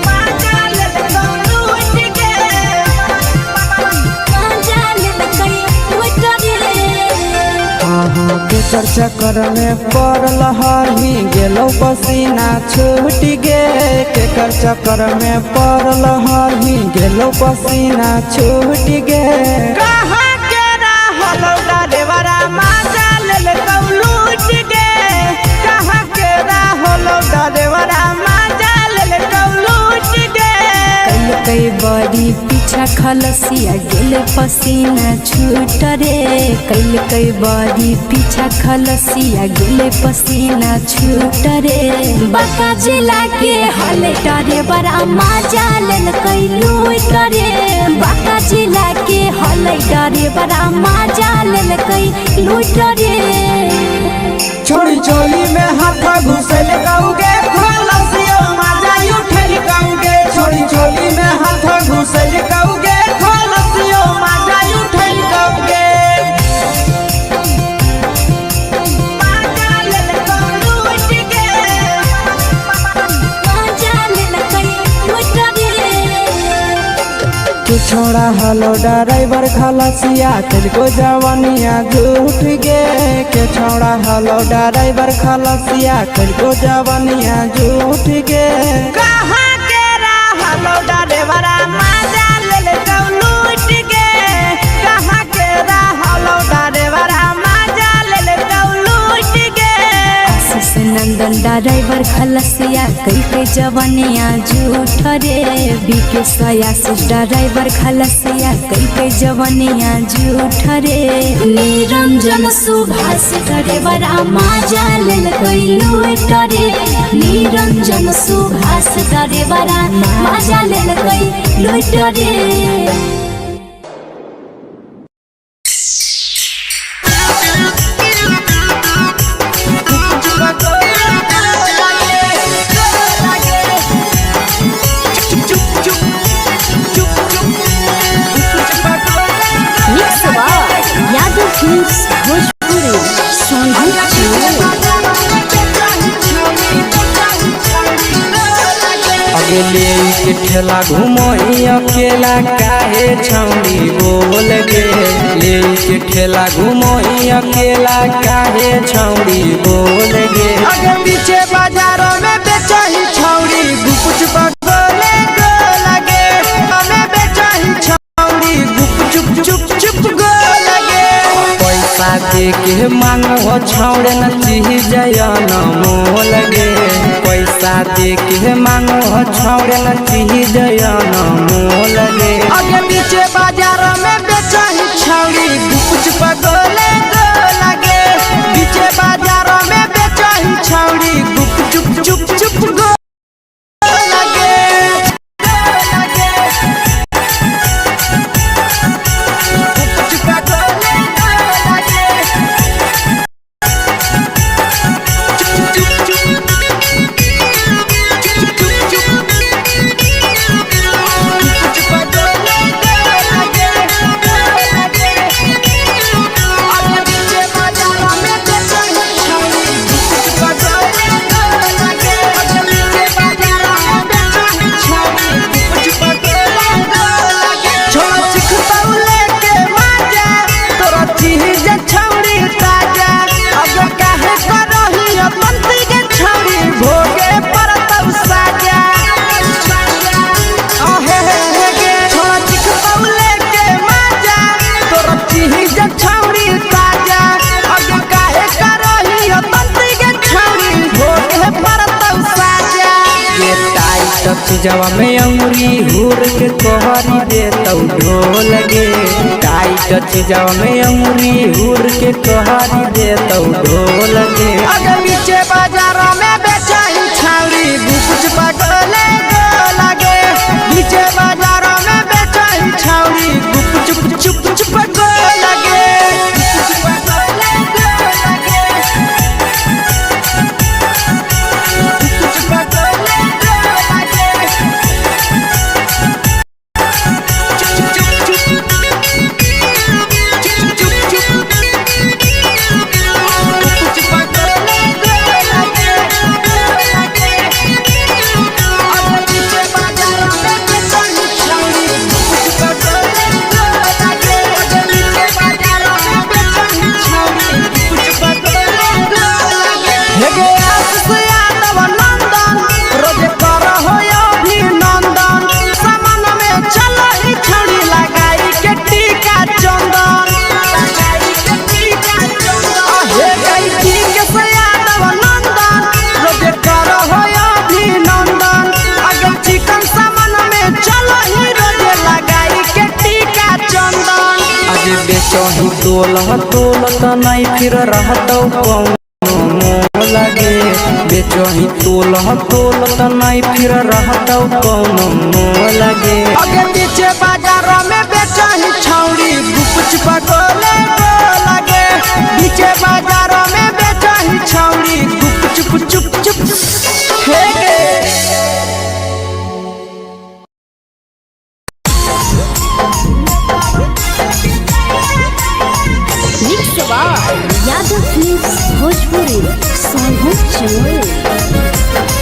मजा लेल कई लूट रे के चर्चा कर में पड़ल हरही गेलो पसीना छूट गे के चर्चा कर में पड़ल हरही गेलो पसीना छूट गे कहाँ के रहलो डरेवरा मजा लेल कौ लूट गे कहाँ के रहलो डरेवरा मजा लेल कौ लूट गे कई बड़ी पीछा खलसिया गेले पसीना छूट रे कई बड़ी पीछा खलसिया गेले पसीना छूट रे बाका जिला के हले डरे बड़ा मजा लेल कई लूट रे बाका जिला के हले डरे बड़ा मजा लेल कई लूट रे छोड़ी चोली में हाथ घुसल गाऊगे खलसियो मजा उठल गाऊगे छोड़ी चोली में हाथ घुसल गाऊगे खलसियो मजा उठल गाऊगे मजा लेल कौ लूट गे मजा लेल कई लूट रे तू छोड़ा हलो ड्राइवर खलसिया तेलको जवानिया झूठ गे के छोड़ा हलो ड्राइवर खलसिया तेलको जवानिया झूठ गे कहाँ के रहलो डरेवरा मजा लेल कौ लूट गे कहाँ के रहलो डरेवरा मजा लेल कौ लूट गे आशीष नंदन ड्राइवर खलसिया कई जवानिया झूठ रे बीके आशीष ड्राइवर खलसिया कई जवानिया झूठ रे निरंजन सुभाष ड्राइवर मजा लेल कई लूट रे निरंजन सुभाष ड्राइवर मजा लेल कई लूट रे यादव फिल्म्स भोजपुरी अगले के ठेला घुमोई अकेला काहे छौड़ी बोल गे ले के ठेला घुमोई अकेला काहे छौड़ी बोल गे आगे पीछे बाजारों में बेचही छौड़ी गुप चुप गोले गो लगे हमें बेचही छौड़ी गुप चुप चुप चुप गो लगे पैसा दे के मांगो छौड़े न चीज न मोल गे पैसा दे के मांगो छौड़े न चीज न मोल गे आगे पीछे बाजारों में बेचही छौड़ी गुप चुप गोले गो लगे पीछे बाजारों में बेचही छौड़ी गुप चुप चुप चुप गो लगे गुप चुप गोले गो लगे चुप चुप चुप जवा में अंगुरी हुर के तोहरी दे तौ ढोल गे टाइट चीजवा में अंगुरी हुर के तोहरी दे तौ ढोल गे अगर पीछे बाजारों में बेचही छौड़ी गुप चुप गोले गो लगे पीछे बाजारों में बेचही छौड़ी गुप चुप चुप चुप गो लगे गुप चुप गोले गो लगे बेचही तोलत नहीं फिर रहतौ कौनो मोह लगे बेचही तोलत नहीं फिर रहतौ कौनो मोह लगे आगे पीछे बाजार में बेचही छौड़ी गुपचुप गोले लगे पीछे बाजार में बेचही छौड़ी गुपचुप चुप चुप हे यादव फिल्म्स भोजपुरी सोनू चमोली।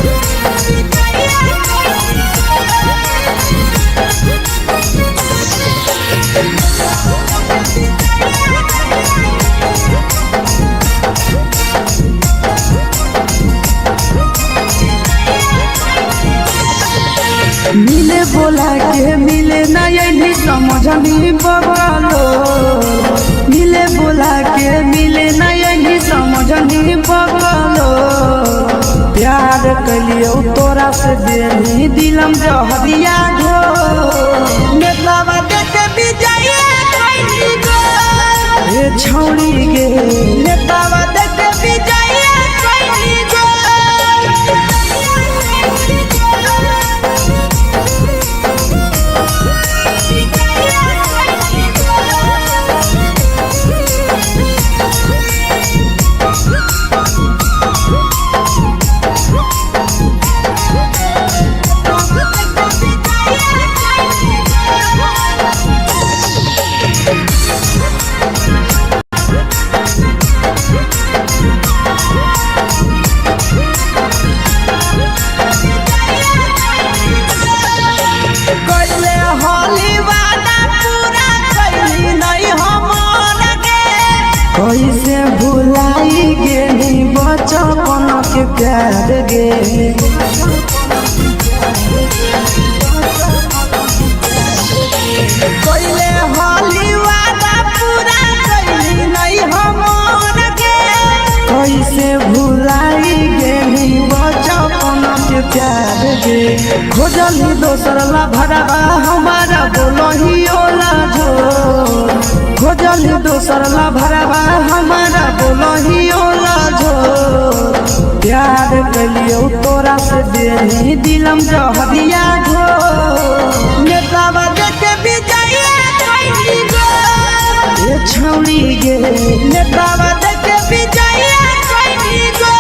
मिले बोला के मिले नहीं समझनी बगलो मिले बोला के मिले नहीं समझनी बगलो प्यार कलियो तोरा से देनी दिलम जहरिया घो नेतावा देखे विजय कोई गो ए छौड़ी गे नेतावा देखे विजय कोई गो कैसे भुलाई गेली बचपन के प्यार गे कोइले होली वादा पूरा कैली नहीं हमर के कैसे भुलाई गेली बचपन के प्यार गे खोजली दोसर ला भरवा हमारा बोलही ओला जो खोजली दोसर ला भरवा हमारा बोलही ओला जो प्यार कलियो तोरा से देनी दिलम जहरिया घो नेतावा देखे विजय कोई गो ए छौड़ी गे नेतावा देखे विजय कोई गो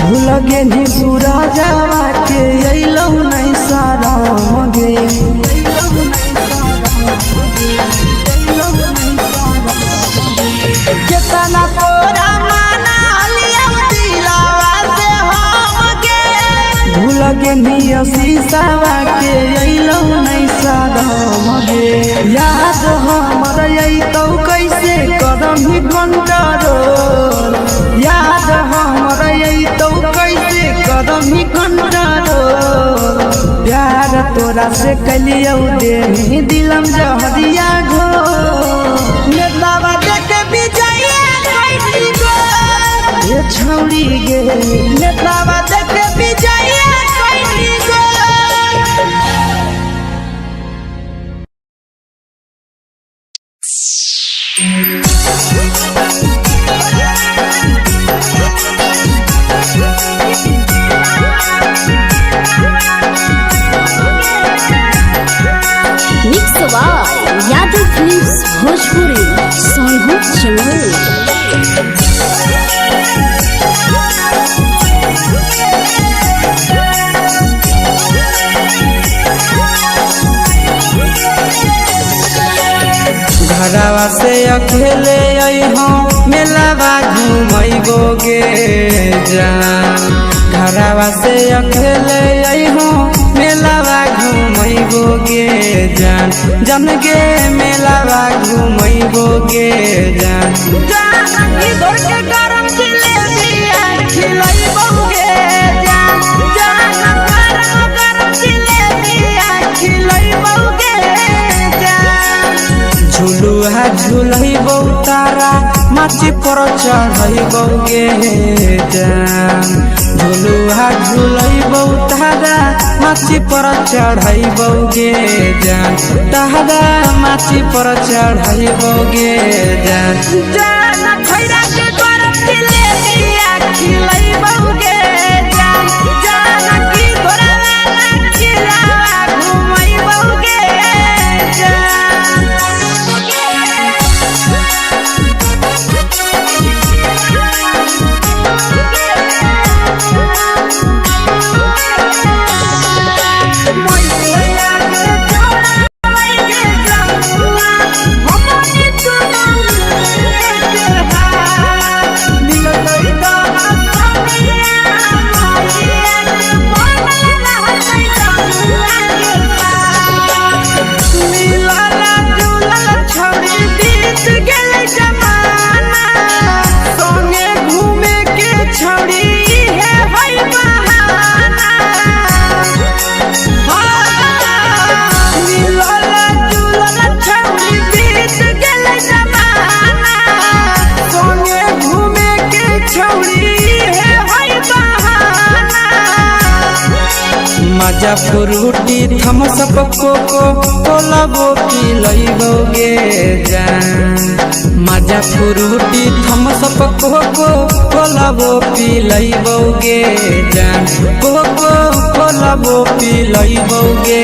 भूल गेली सूरजवा के अइलौ नहीं साराम गे केतना तोरा माना लिया दिलावा से हमके भूल गेली शीशावा के अइलौ नहीं साराम गे याद हमर अइतौ कैसे कदम ही कंट्रोल याद हमर अइतौ कैसे कदम ही कंट्रोल प्यार तोरा से कलियो देनी दिलम जहरिया घो नेतावा देखे विजय कोई गो ए छौड़ी गे नेतावा देखे विजय कोई गो यादव फिल्म्स भोजपुरी सोनू चमोली। घरवा से अकेले अइहो मेलावा घूमैबो गे जान घरवा से अकेले अइहो मेलावा घूमैबो गे जान जन गे मेलावा घूमैबो गे जान जानकी घोर के गरम जिलेबिया खिलैबो गे जान गरम जिलेबिया खिलैबो गे जान झुलुहा झुलैबो तारा माची पर चढ़ैबो गे जान झुलुहा झुलैबो तारा माची पर चढ़ैबो गे जान तारा माची पर चढ़ैबो गे जान जान खैरा के गरम जिलेबिया खिलैबो गे जान जानकी घोरवाला खिलावा घुमैबो गे जान मजा फ्रूटी थम्सअप कोको कोलाबो पिलैबो गे जान मजा फ्रूटी थम्सअप कोको कोलाबो पिलैबो गे जान कोको कोलाबो पिलैबो गे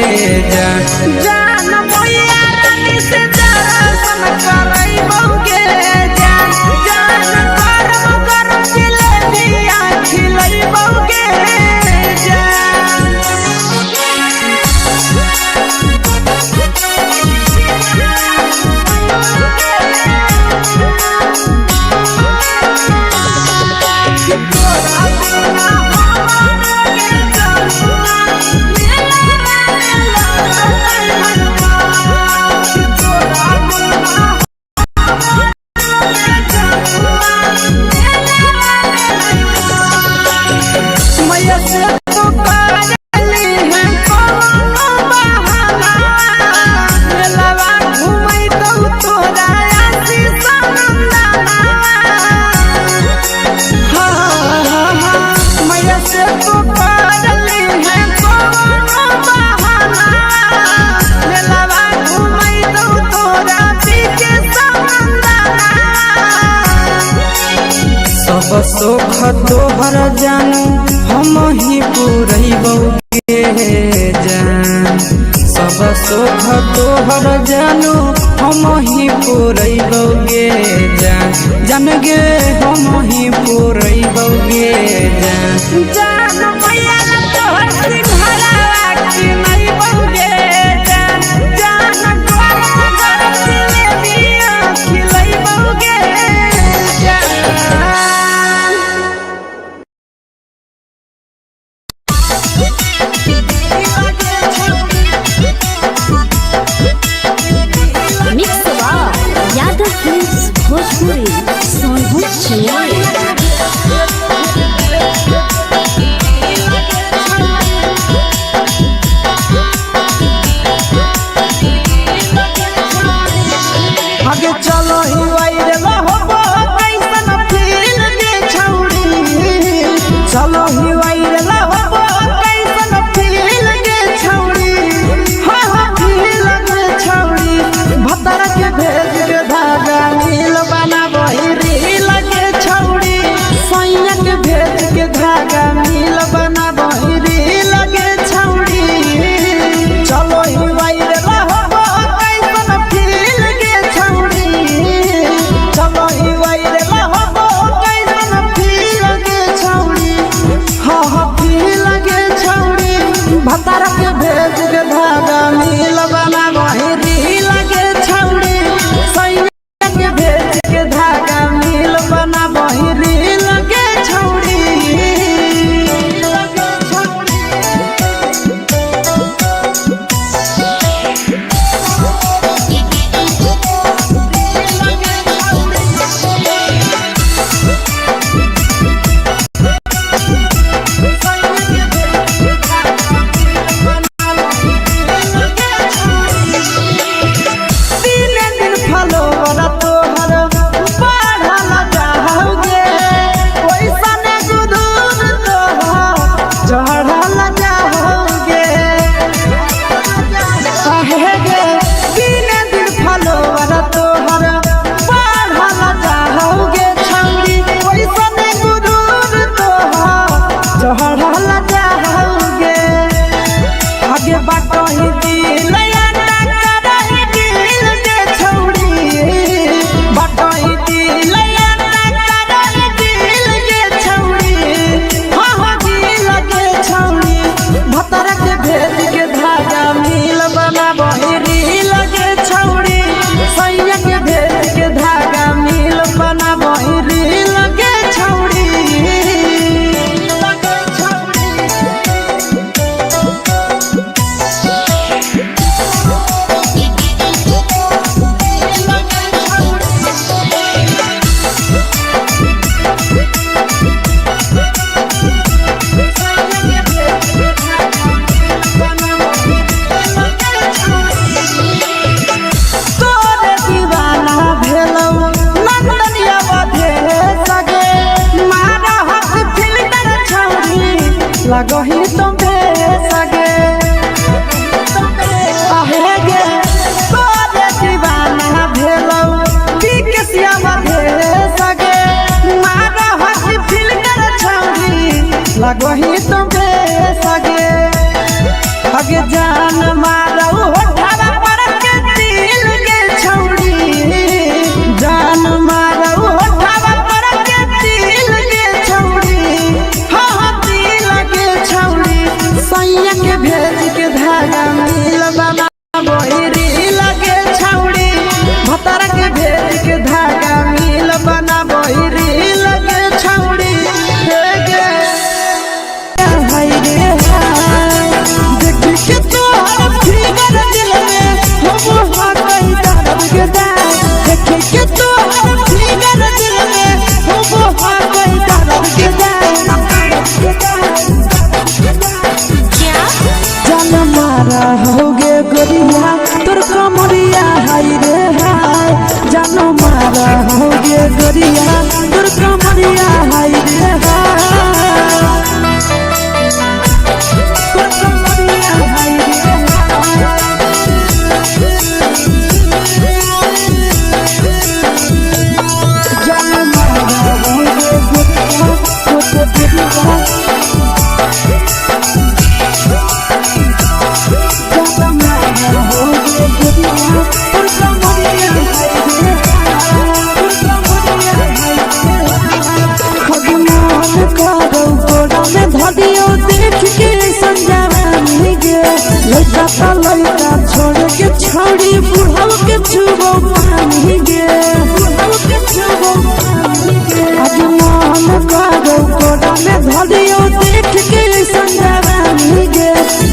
जान जान मैया रानी से दर्शन करैबो गे जान गरम गरम जिलेबिया खिलैबो गे जान सब सुख तोहर जानू हम ही पुरैबो गे जान सब सुख तोहर जानू हम ही पुरैबो गे जान जान गे हम ही पुरैबो गे जान जान मैया तोहर सिंघरावा खिलैबो गे जान गरम गरम जिलेबिया खिलैबो गे जान मिक्स यादव फिल्म्स भोजपुरी सोनू चले लगही तुम्हे सगे आहे गे तोरे दीवाना भेलौ की केसिया बधे सगे मारा हसी फिल कर छौरी लगही तुम्हे सगे अगे जान मारौ होठवा पर के दिल के छौरी जान मारौ होठवा पर के दिल के छौरी हाँ दिल के छौरी सैया के भेज के धागा मिल बना बहिरी लगे छौरी भतर के भेज के धागा मिल बना बहिरी लगे छौरी हे गे हाय रे हाय देख के तोहर फिगर दिल में हो हा कई दर्द के दाग देख के तोहर फिगर दिल में हो हा कई दर्द के जान मारा होगे गोरिया तोर कमरिया हाय रे हाय जान मारा होगे गोरिया तोर कमरिया हाय रे हाय तोर कमरिया हाय रे जान मारा होगे गोरिया तोर कमरिया देख के संजानी गे लड़का ता लड़का छोड़ के छौड़ी बुढ़ाव के छुबो पानी गे बुढ़ाव के छुबो पानी गे आज मन कागो कोडा में धदियो देख के संजानी गे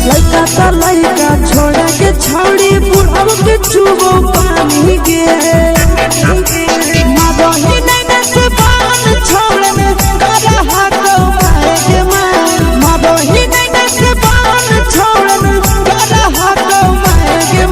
लड़का ता लड़का छोड़ के छौड़ी बुढ़ाव के छुबो पानी गे मादही नैना से बान छोड़ में करा हाथों पाए के मादही नैना से बान छोड़ में करा हाथों पाए के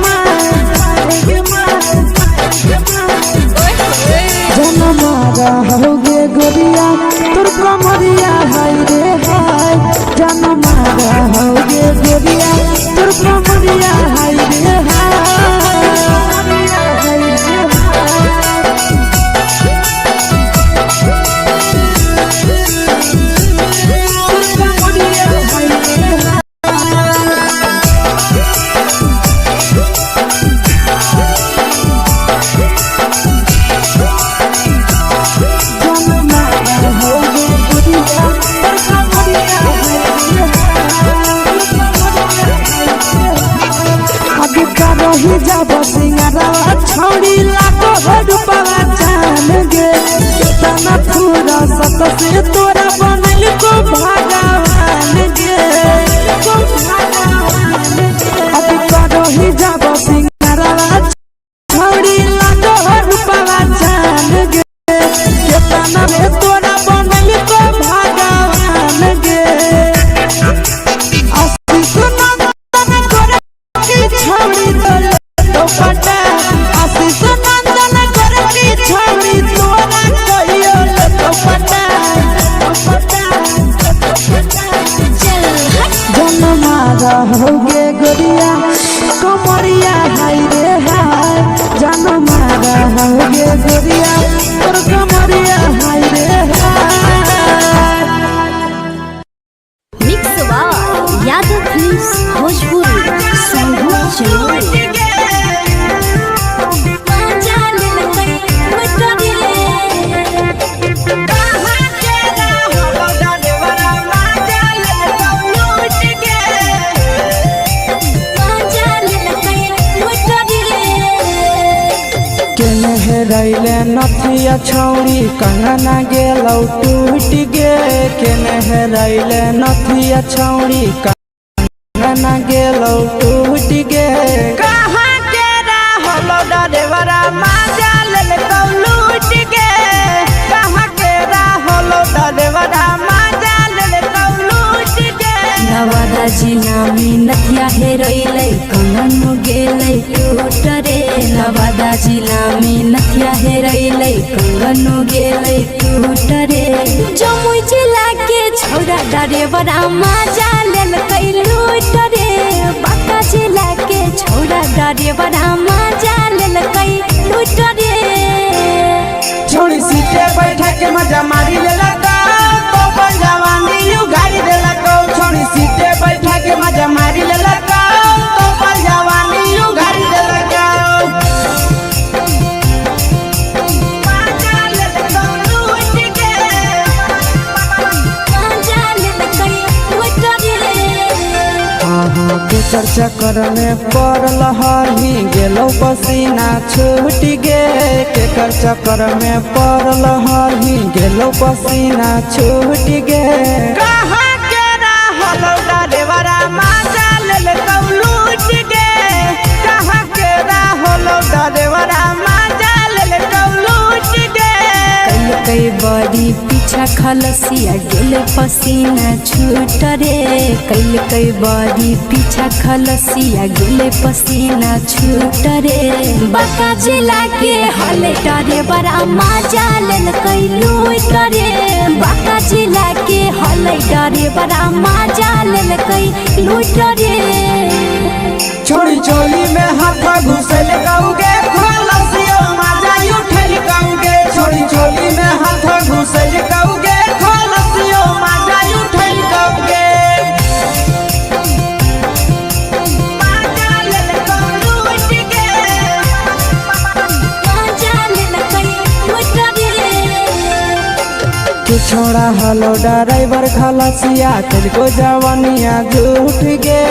जन मारा होगे गोरिया तोर कमरिया हाय रे हाय जन मारा होगे गोरिया तोर कमरिया हाय रे हाय ही जब सिंगारवा छौड़ी लागो रूपवा जान गे कितना पूरा सत से तोरा बनल को भगवान गे अभी करो ही जब सिंगारवा छौड़ी लागो रूपवा जान गे कितना में तोरा बनल को भगवान गे अस्सी सुना छौड़ी पटा आशीष नंदन कर की छौड़ी तोरा कहियो तो पटा जन मारा होगे गोरिया कमरिया हाय रे हाय जन मारा होगे गोरिया तोर कमरिया हाय रे हाय मिक्स वाह यादव फिल्म्स भोजपुरी संगीत चलो रैले नथिया छौड़ी कंगना गेलौ टूट गे केने रैले नथिया छौड़ी कंगना गेलौ टूट गे कहाँ के रहलो डरेवरा माजा लेलकौ लूट गे कहाँ के रहलो डरेवरा माजा लेलकौ लूट गे नवादा जिला में नथिया हेरैलै कंगन गेलै टूट रे नवादा जिला में नथिया हेरैलै कंगन गेलै टूट रे जमुई जिला के छौड़ा ड्राइवरा मजा लेल कई लूट रे बाका जिला के छोड़ा ड्राइवरा मजा लेल कई लूट रे छोड़ी सीटे बैठा के मजा मारी लेला तो अपन जवानी यू गाड़ी देला को छोड़ी सीटे बैठा के मजा मारी लेला तो अपन जवानी यू गाड़ी देला को मजा लेल कई लूट रे के चर्चा कर में पड़ल हरही गेलो पसीना छूट गे के चर्चा कर में पड़ल हरही गेलो पसीना छूट गे कहाँ के रहल ड्राइवरा मजा लेल तो लूट गे कहाँ के रहल ड्राइवरा मजा लेल तो लूट गे कई बड़ी पीछा खलसिया गेल पसीना छूट रे कई बड़ी पीछा खलसिया गेल पसीना छूट रे बाका जिला के हले डरे बड़ा मजा लेल कई लूट रे बाका जिला के हले डरे बड़ा मजा लेल कई लूट रे छोड़ी चोली में हाथ घुसल कौगे खलसियो मजा उठल कौगे छोड़ी चोली में हाथ घुसल कौगे खलसियो मजा उठल कौगे मजा लेल तो लूट गे मजा लेल कई लूट रे के छोड़ा हलो ड्राइवर खलसिया तेलको जवानिया झूठ गे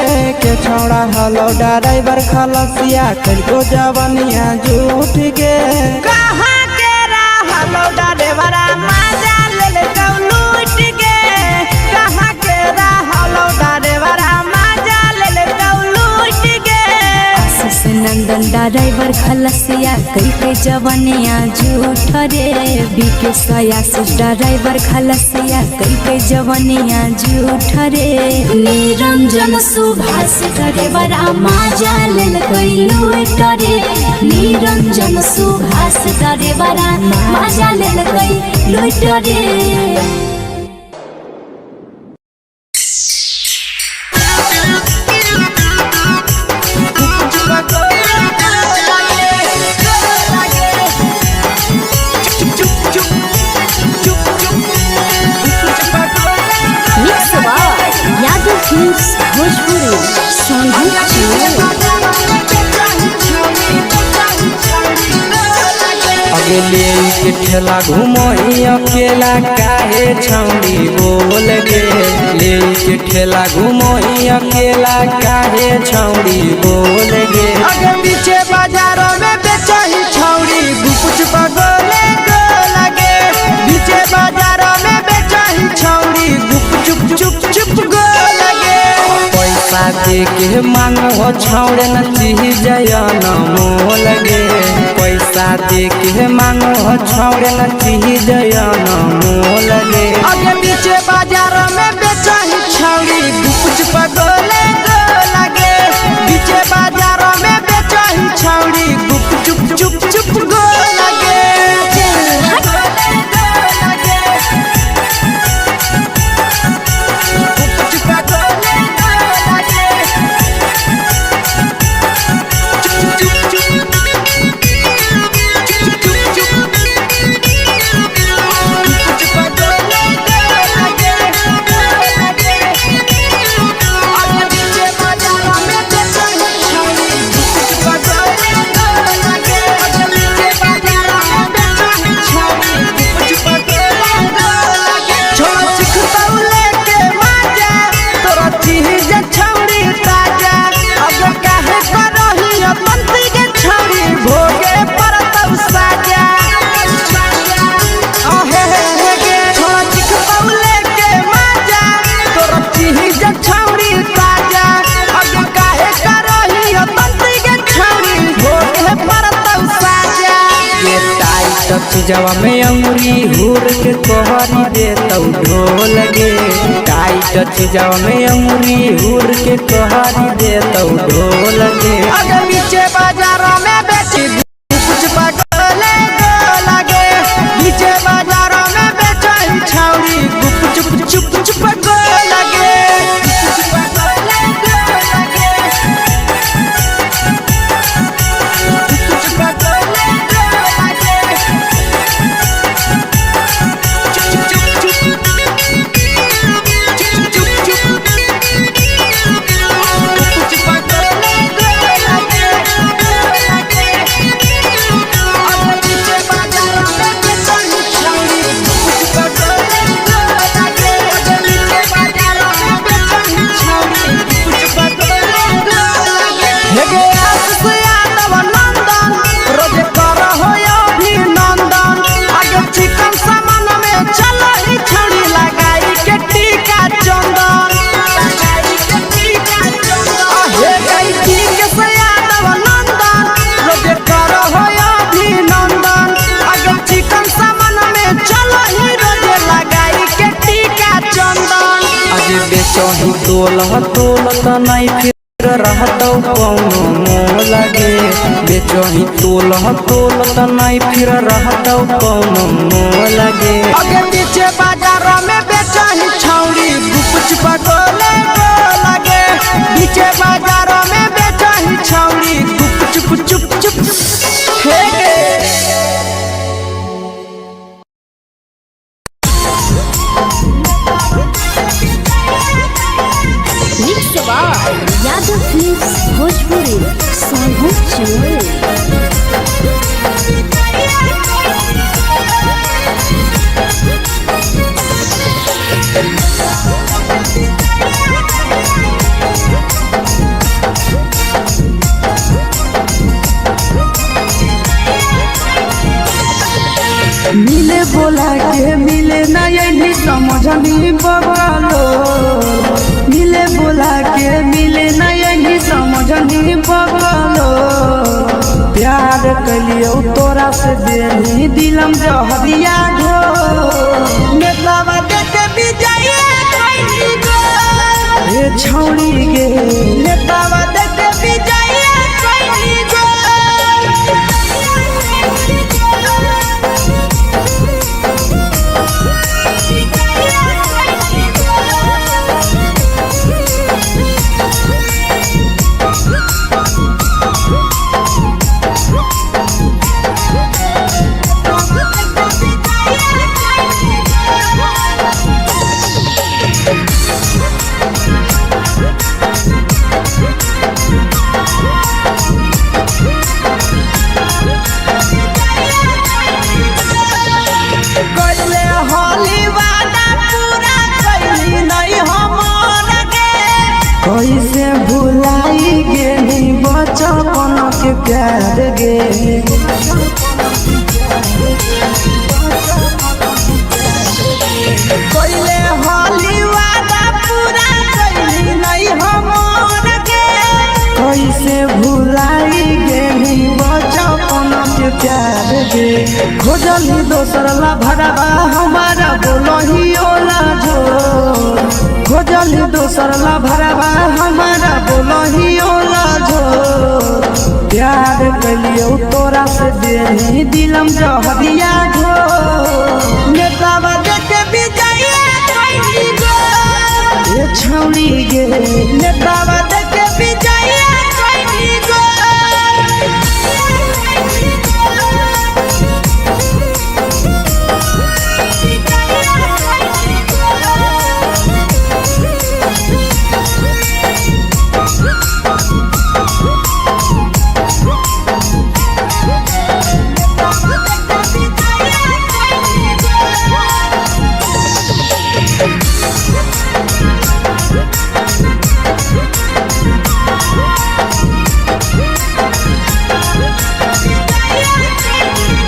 के छोड़ा हलो ड्राइवर खलसिया तेलको जवानिया झूठ गे कहाँ के रहल ड्राइवरा मजा लेल तो लूट गे कहाँ के रहल ड्राइवरा मजा लेल तो लूट गे आशीष नंदन ड्राइवर खलसिया कई जवनिया झूठ रे बीके आशीष ड्राइवर खलसिया कई जवनिया झूठ रे निरंजन सुभाष ड्राइवरा मजा लेल कई लूट रे निरंजन सुभाष ड्राइवरा मजा लेल कई लूट रे यादव फिल्म्स भोजपुरी अगले के ठेला घुमई अकेला काहे छौड़ी बोल गे ले के ठेला घुमई अकेला काहे छौड़ी बोल गे अगे पीछे बाजारों में बेचही छौड़ी गुपुच पगोले गो लगे पीछे बाजारों में बेचही छौड़ी गुप चुप चुप चुप गो लगे पैसा दे के मांग हो छौड़े न चीज जयन मोल गे पैसा दे के मांग हो छौड़े न चीज जयन मोल गे अगे पीछे बाजारों में बेचही छौड़ी गुपुच पगोले गो लगे पीछे बाजारों में बेचही छौड़ी गुप चुप चुप चुप गो लगे चीजवा में अंगुरी हुर के कोहरी दे तो ढोल गे टाइट चीजवा में अंगुरी हुर के कोहरी दे तो ढोल गे अगे पीछे बाजारों में बेची कुछ पगले गो लगे पीछे बाजारों में बेचही छौड़ी गुप चुप चुप चुप गो बेचही तोलत नहीं फिर रहतौ कौनो मोह लगे बेचही तोलत नहीं फिर रहतौ कौनो मोह लगे आगे पीछे बाजारों में बेचही छौड़ी गुपचुप गोले लगे पीछे बाजारों में बेचही छौड़ी गुपचुप चुप चुप फेंके यादव फिल्म्स भोजपुरी सोनू चमोली। मिले बोला के मिले ना यही समझनी बगलो मिले बोला के मिले ना यही समझनी बगलो प्यार कलियो तोरा से देनी दिलम जहरिया घो नेतावा देखे विजय खैनी गो ए छौड़ी गे नेतावा देखे विजय खैनी गो कैसे भुलाई गेली बचपन के प्यार गे पहले होली वादा पूरा कैली नहीं हमर के कैसे भुलाई गेली बचपन के प्यार गे खोजली दोसर ला भरवा हमारा बोलही ओला जो खोजली दोसर ला भरवा हमारा बोलही ओला जो प्यार कलियो तोरा से देनी दिलम जहरिया घो नेतावा देखे विजय खैनी गो ए छौड़ी गे नेतावा देखे विजय खैनी गो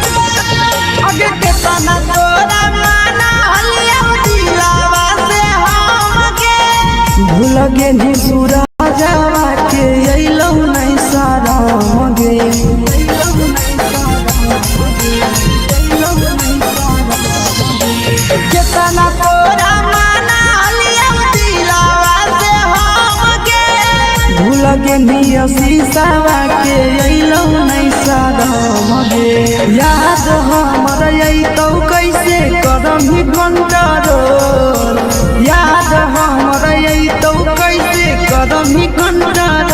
आगे के तना तोरा माना हलिया दिलावा से हमके भूल गेली सूरजवा के अइलौ नहीं साराम गे केतना तोरा माना हलिया दिलावा से हमके भूल गेली शीशावा के अइलौ नहीं साराम गे याद हमर अइतौ कैसे करही कंट्रोल याद हमर अइतौ कैसे करही कंट्रोल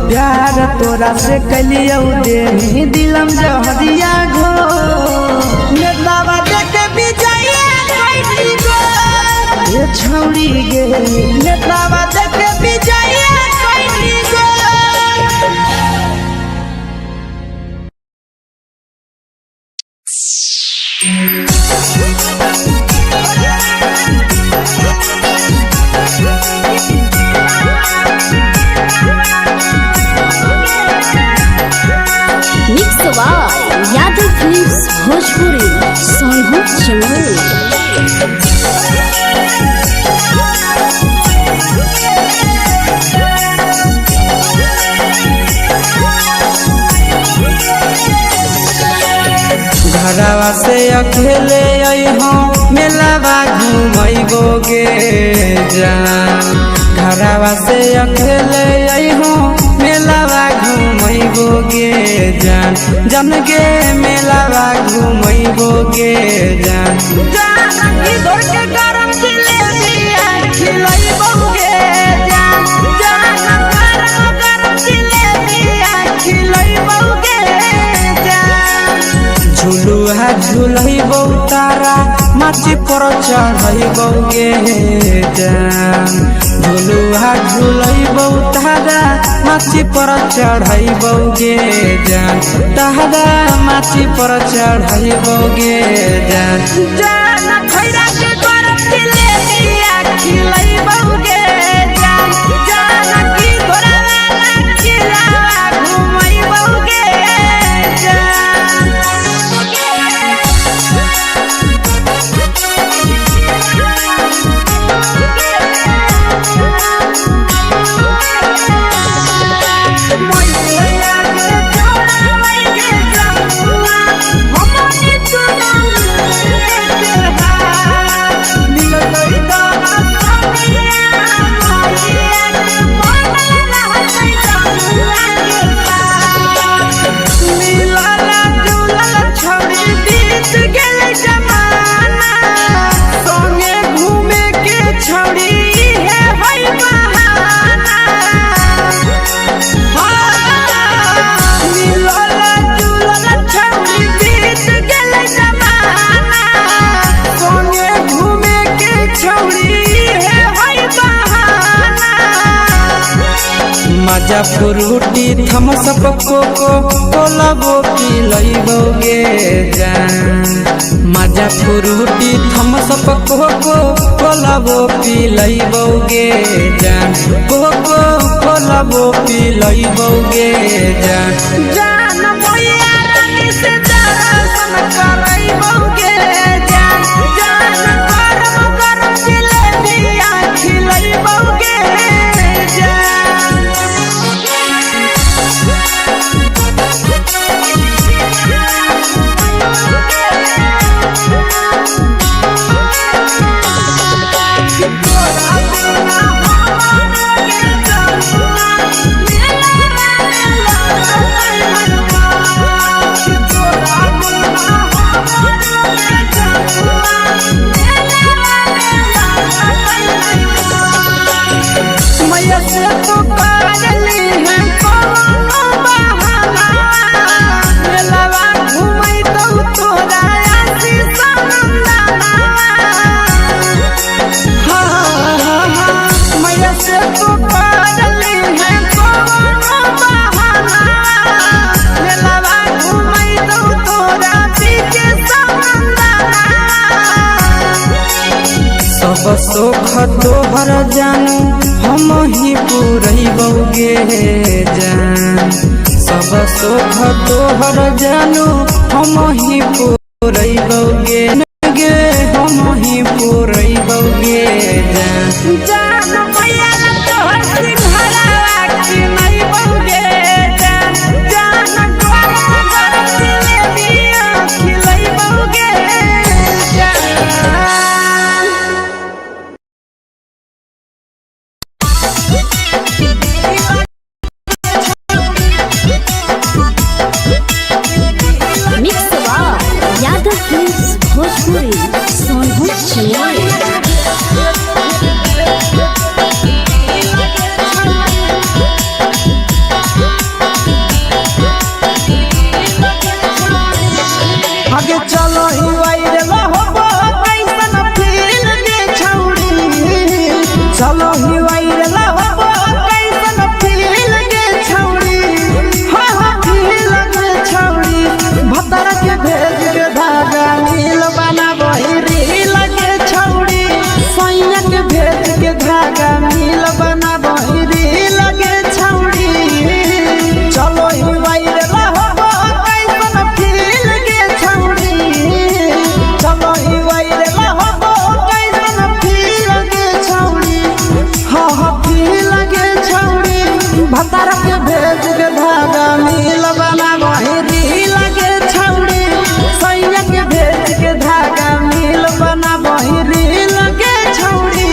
प्यार तोरा से कलियौ देनी दिलम जहरिया घो नेतावा देखे विजय खैनी गो ए छौड़ी गे नेतावा देखे विजय खैनी गो मिक्स यादव फिल्म्स भोजपुरी सोनू चमोली। घरवा से अकेले अइहो मेलावा घूमैबो गे जान घरवा से अकेले अइहो मेलावा घूमैबो गे जान जन गे मेलावा घूमैबो गे जान जान की दौड़ के गरम जिलेबिया खिलैबो गे जान जान गरम जिलेबिया खिलैबो गे जान झुलुहा झुलैबो तारा माची पर चढ़ैबो गे जान झुलुहा झुलैबो तारा माची पर चढ़ैबो गे जान तारा माची पर चढ़ैबो गे जान जान खैरा के गरम जिलेबिया खिलैबो गे जान जान की घोड़ावाला खिलावा घुमैबो गे जान मजा फ्रूटी थम्स अप कोको कोला वो पिलैबो गे जान मजा फ्रूटी थम्स अप कोको कोला वो पिलैबो गे जान कोको कोला वो पिलैबो गे जान जान मोया रानी से दर्शन करैबो गे जान जान गरम गरम जिलेबिया खिलैबो गे जान मैया से तो पागली है कोनो बहाना मेलावा घूमै तो तोरा आसी सनंदना मैया से तो पागली है कोनो बहाना मेलावा घूमै तो तोरा पीछे सनंदना सब सुख तोहर जानू हम ही पुरैबो गे जान सब सुख तोहर जानू हम ही पुरैबो गे हम ही पुरैबो गे जान जान मैया तोहर सिंघरावा खिलैबो गे जान जान गरम गरम जिलेबिया खिलैबो गे जान मिक्स यादव फिल्म्स भोजपुरी सोनू चिड़िया आगे चलो ही वायरल होबो कैसन फील के छौड़ी चलो ही वायरल होबो कैसन फील के छौड़ी हाँ फील के छौड़ी भतर के भेज के धागा नील बना बहिरी लगे छौड़ी सैया के भेज के धागा नील बना बहिरी लगे छौड़ी चलो ही वायरल होबो कैसन फील के छौड़ी चलो ही वायरल होबो कैसन फील के छौड़ी हाँ फील के छौड़ी भतर के भेज के धागा नील बना बहिरी लगे छौड़ी सैया के भेज के धागा नील बना बहिरी लगे छौड़ी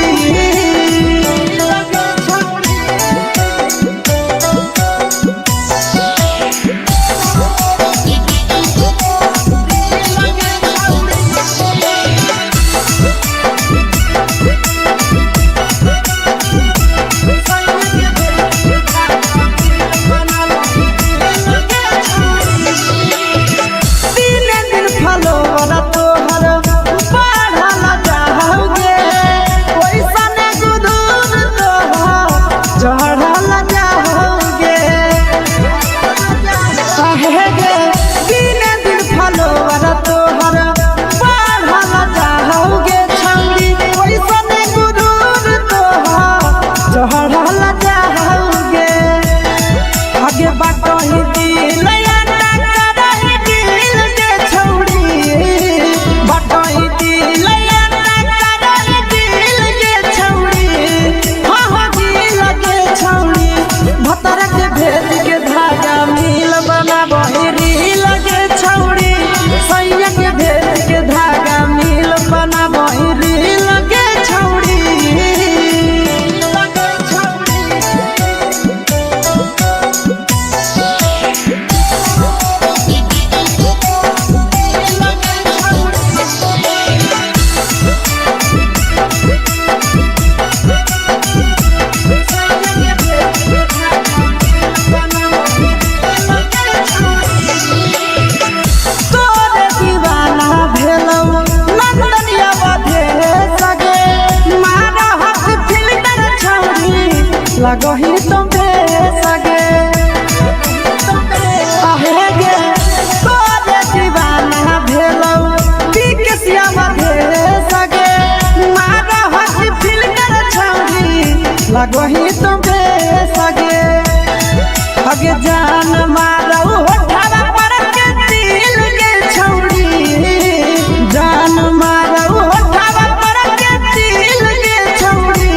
लागो ही तुम सगे अगे जान मारो होठावा पर के दिल के छौड़ी जान मारो होठावा पर के दिल के छौड़ी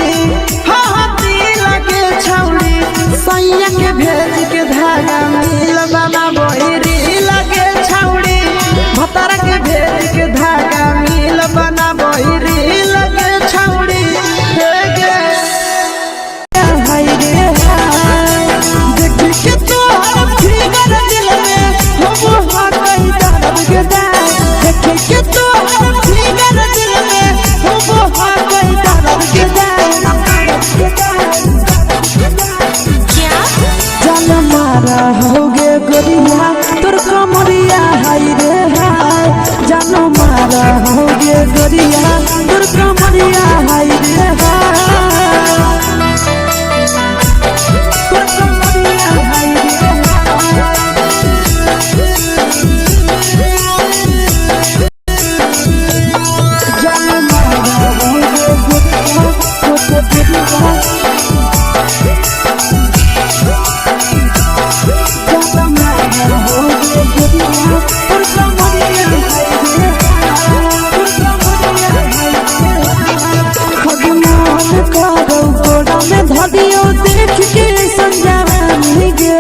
हाँ दिल के छौड़ी सैया के भेज के धागा मिल बाबा बोरी लगे छौड़ी भतार के भेज के धागा मिल बना बोरी लगे छौड़ी गोरिया तोर कमरिया हाय रे हाय जानो मारा होगे गोरिया तोर कमरिया हाय रे हाय तोर कमरिया हाय रे जानो मारा होगे गोरिया तोर कमरिया देख के समझावानी गे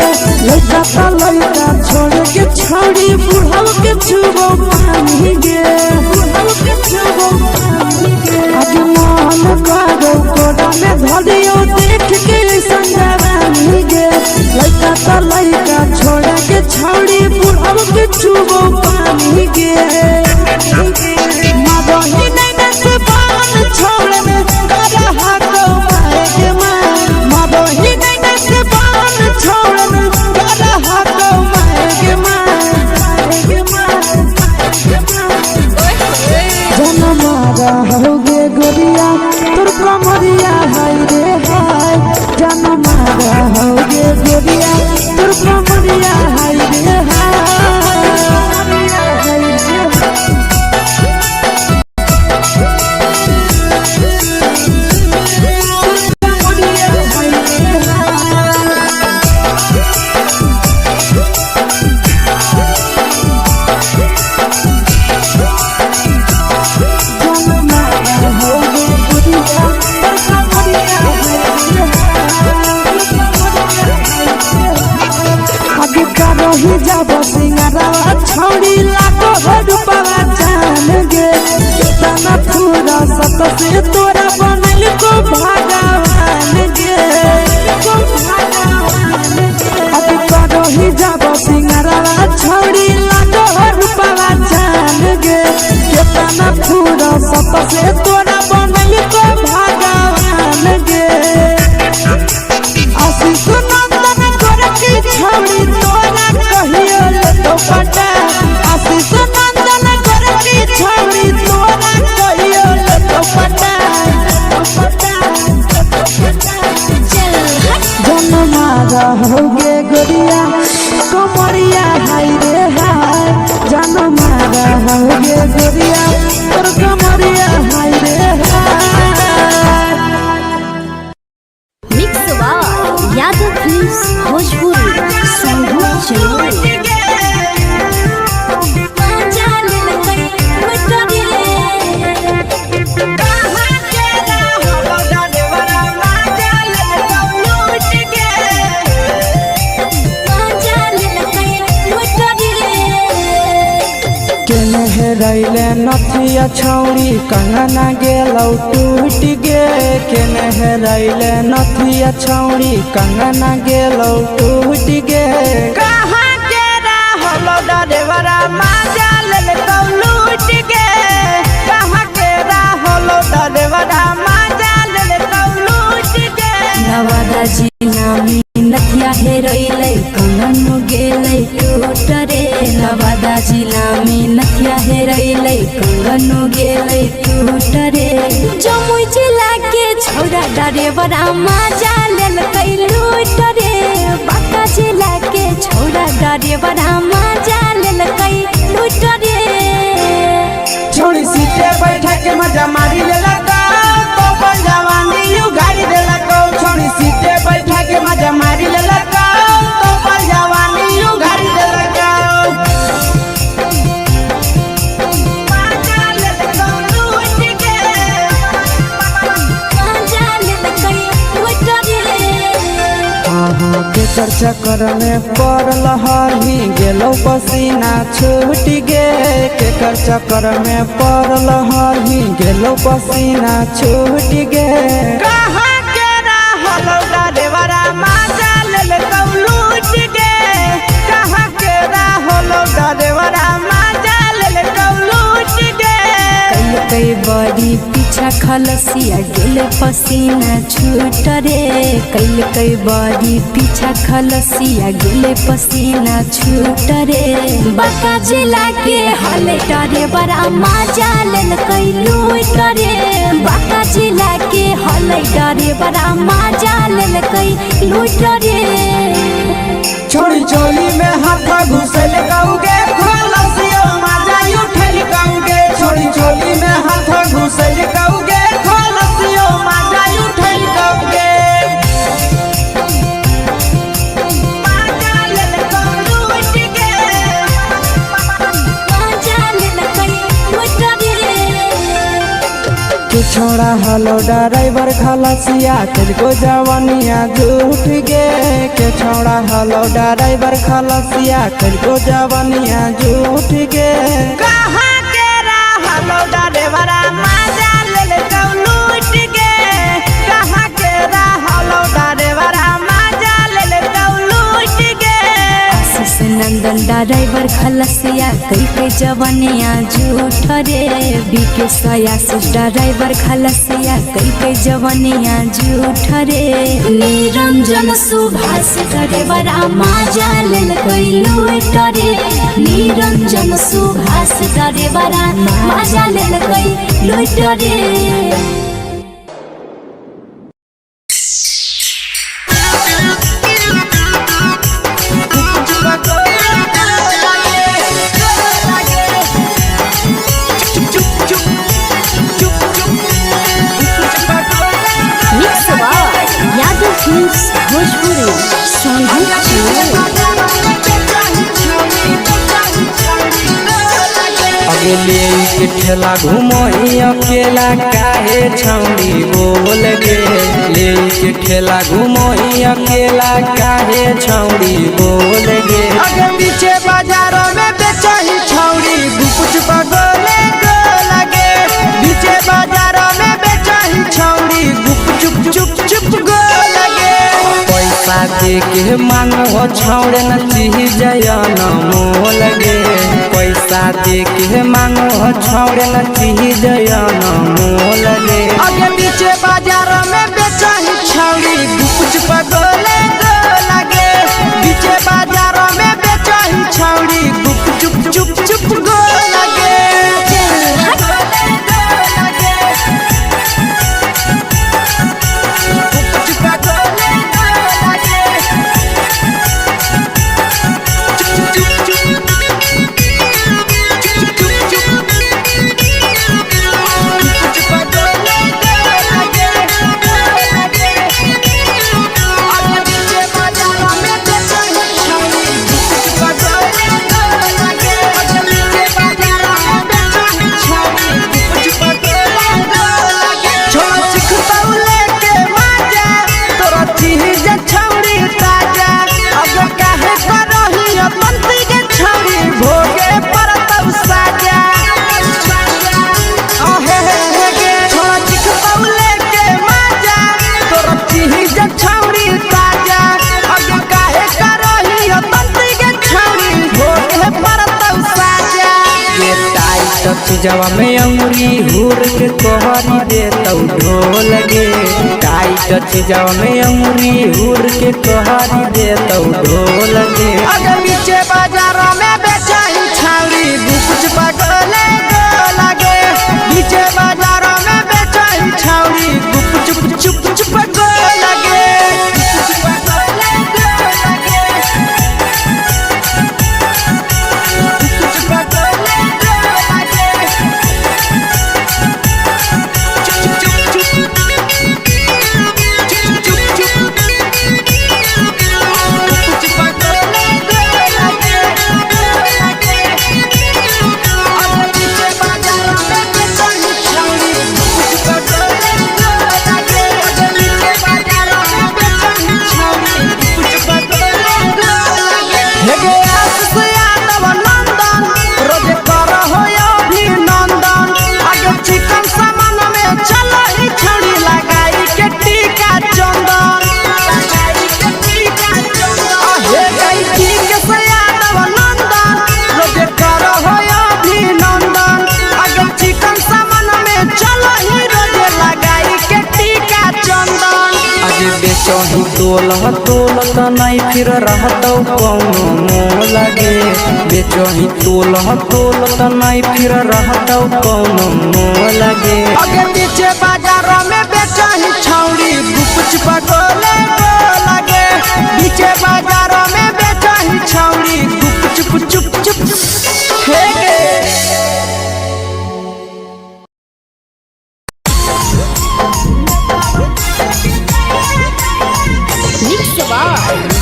लड़का ता लड़का छोड़ के छौड़ी बुढ़ाव के छुबो पानी गे बुढ़ाव के छुबो पानी गे आज मन कागो कोड़ा में धरियो देख के समझावानी गे लड़का ता लड़का छोड़ के छौड़ी बुढ़ाव के छुबो पानी गे मादही नहीं नसे पान छोड़ में करा हाको माए के मादही नहीं नसे पान छोड़ में करा हाको माए के जन मारा होगे गोरिया तोर कमरिया हाय रे हाय जन मारा होगे गोरिया तोर कमरिया हाय रे हाय जब सिंगारा छौड़ी लागो रुपवा जान गे कितना पूरा सत से तोरा बनल को भगवान गे अब करो ही जब सिंगारा छौड़ी लागो रुपवा जान गे कितना पूरा सत से तोरा बनल को भगवान गे आशीष नंदन कर की छौड़ी तोरा पटा आशीष नंदन कर की छौड़ी तोरा कहियो तो पटा जन मारा होगे गोरिया कमरिया हाय रे हाय जन मारा होगे गोरिया तोर कमरिया हाय रे हाय mix by Yadav films Bhojpuri Sangeet चलो रैले नथिया छौड़ी कंगना गेलौ टूट गे केने रैले नथिया छौड़ी कंगना गेलौ टूट गे कहाँ के रहलो डरेवरा माजा लेलकौ लूट गे कहाँ के रहलो डरेवरा माजा लेलकौ लूट गे नवादा जिला में नथिया हेरैले कंगन गेलै टूट रे नवादा जिला में नथिया हेरैले कंगन गेलै टूट रे जमुई जिला के छौड़ा डरेवरा माजा लेलकै लूट रे बांका जिला के छौड़ा डरेवरा माजा लेलकै लूट रे छोड़ी सीटे बैठा के मजा मारी लेलकौ तो जवानी यू गाड़ी देलकौ छोड़ी केकर चक्कर में पड़ल हरही गेलो पसीना छूट गे केकर चक्कर में पड़ल हरही गेलो पसीना छूट गे कहाँ के रहलो डरेवरा माजा लेल कौलूट गे कहाँ के रहलो डरेवरा माजा लेल कौलूट गे कई बड़ी पीछा खलसिया गेल पसीना छूट रे कई बड़ी पीछा खलसिया गेल पसीना छूट रे बाका जिला के हले डरे बड़ा मजा लेल कई लूट रे बाका जिला के हले डरे बड़ा मजा लेल कई लूट रे छोड़ी चोली में हाथ घुसल गाऊगे खलसिया माजा उठल गाऊगे छोड़ी चोली में हाथ घुसल गाऊगे खलसिया माजा उठल गाऊगे माजा लेल कौलूट गे मजा लेल कई लूट रे तू छोड़ा हलो ड्राइवर खलसिया तुझको जवानिया झूठ गे के छोड़ा हलो ड्राइवर खलसिया तुझको जवानिया झूठ गे कहाँ के रहलो डरेवरा माजा लेल कौलूट गे कहाँ के रहलो डरेवरा माजा लेल कौलूट गे आशीष नंदन ड्राइवर खलसिया कई जवनिया झूठ रे बीके आशीष ड्राइवर खलसिया कई जवनिया झूठ रे निरंजन सुभाष ड्राइवर मजा लेल कई लूट रे निरंजन सुभाष ड्राइवर मजा लेल कई लूट रे यादव फिल्म्स भोजपुरी अगले के ठेला घुमई अकेला काहे छौड़ी बोल गे ले के ठेला घुमई अकेला काहे छौड़ी बोल गे अगे पीछे बाजारों में बेचही छौड़ी गुपुच पगोले गो लगे पीछे बाजारों में बेचही छौड़ी गुप चुप चुप चुप गो लगे पैसा दे के मांगो छौड़े न चीज जयन मोल गे पैसा दे के मांगो छौड़े न चीज जयन मोल गे अगे पीछे बाजारों में बेचही छौड़ी गुपुच पगोले गो लगे पीछे बाजारों में बेचही छौड़ी गुप चुप चुप चुप गो लगे चीजवा में अंगुरी हुर के कहरी दे तौ ढोल गे टाइट चीजवा में अंगुरी हुर के कहरी दे तौ ढोल गे अगे पीछे बाजारों में बेचही छौड़ी गुपुच पगोले गो लगे पीछे बाजारों में बेचही छौड़ी गुप चुप चुप चुप गो लगे बेचही तोलत नहीं फिर रहतौ कौनो मोह लगे। बेचही तोलत नहीं फिर रहतौ कौनो मोह लगे। आगे पीछे बाजारों में बेचही छौड़ी गुप चुप गोले लगे। पीछे बाजारों में बेचही छौड़ी गुप चुप चुप चुप फेंके।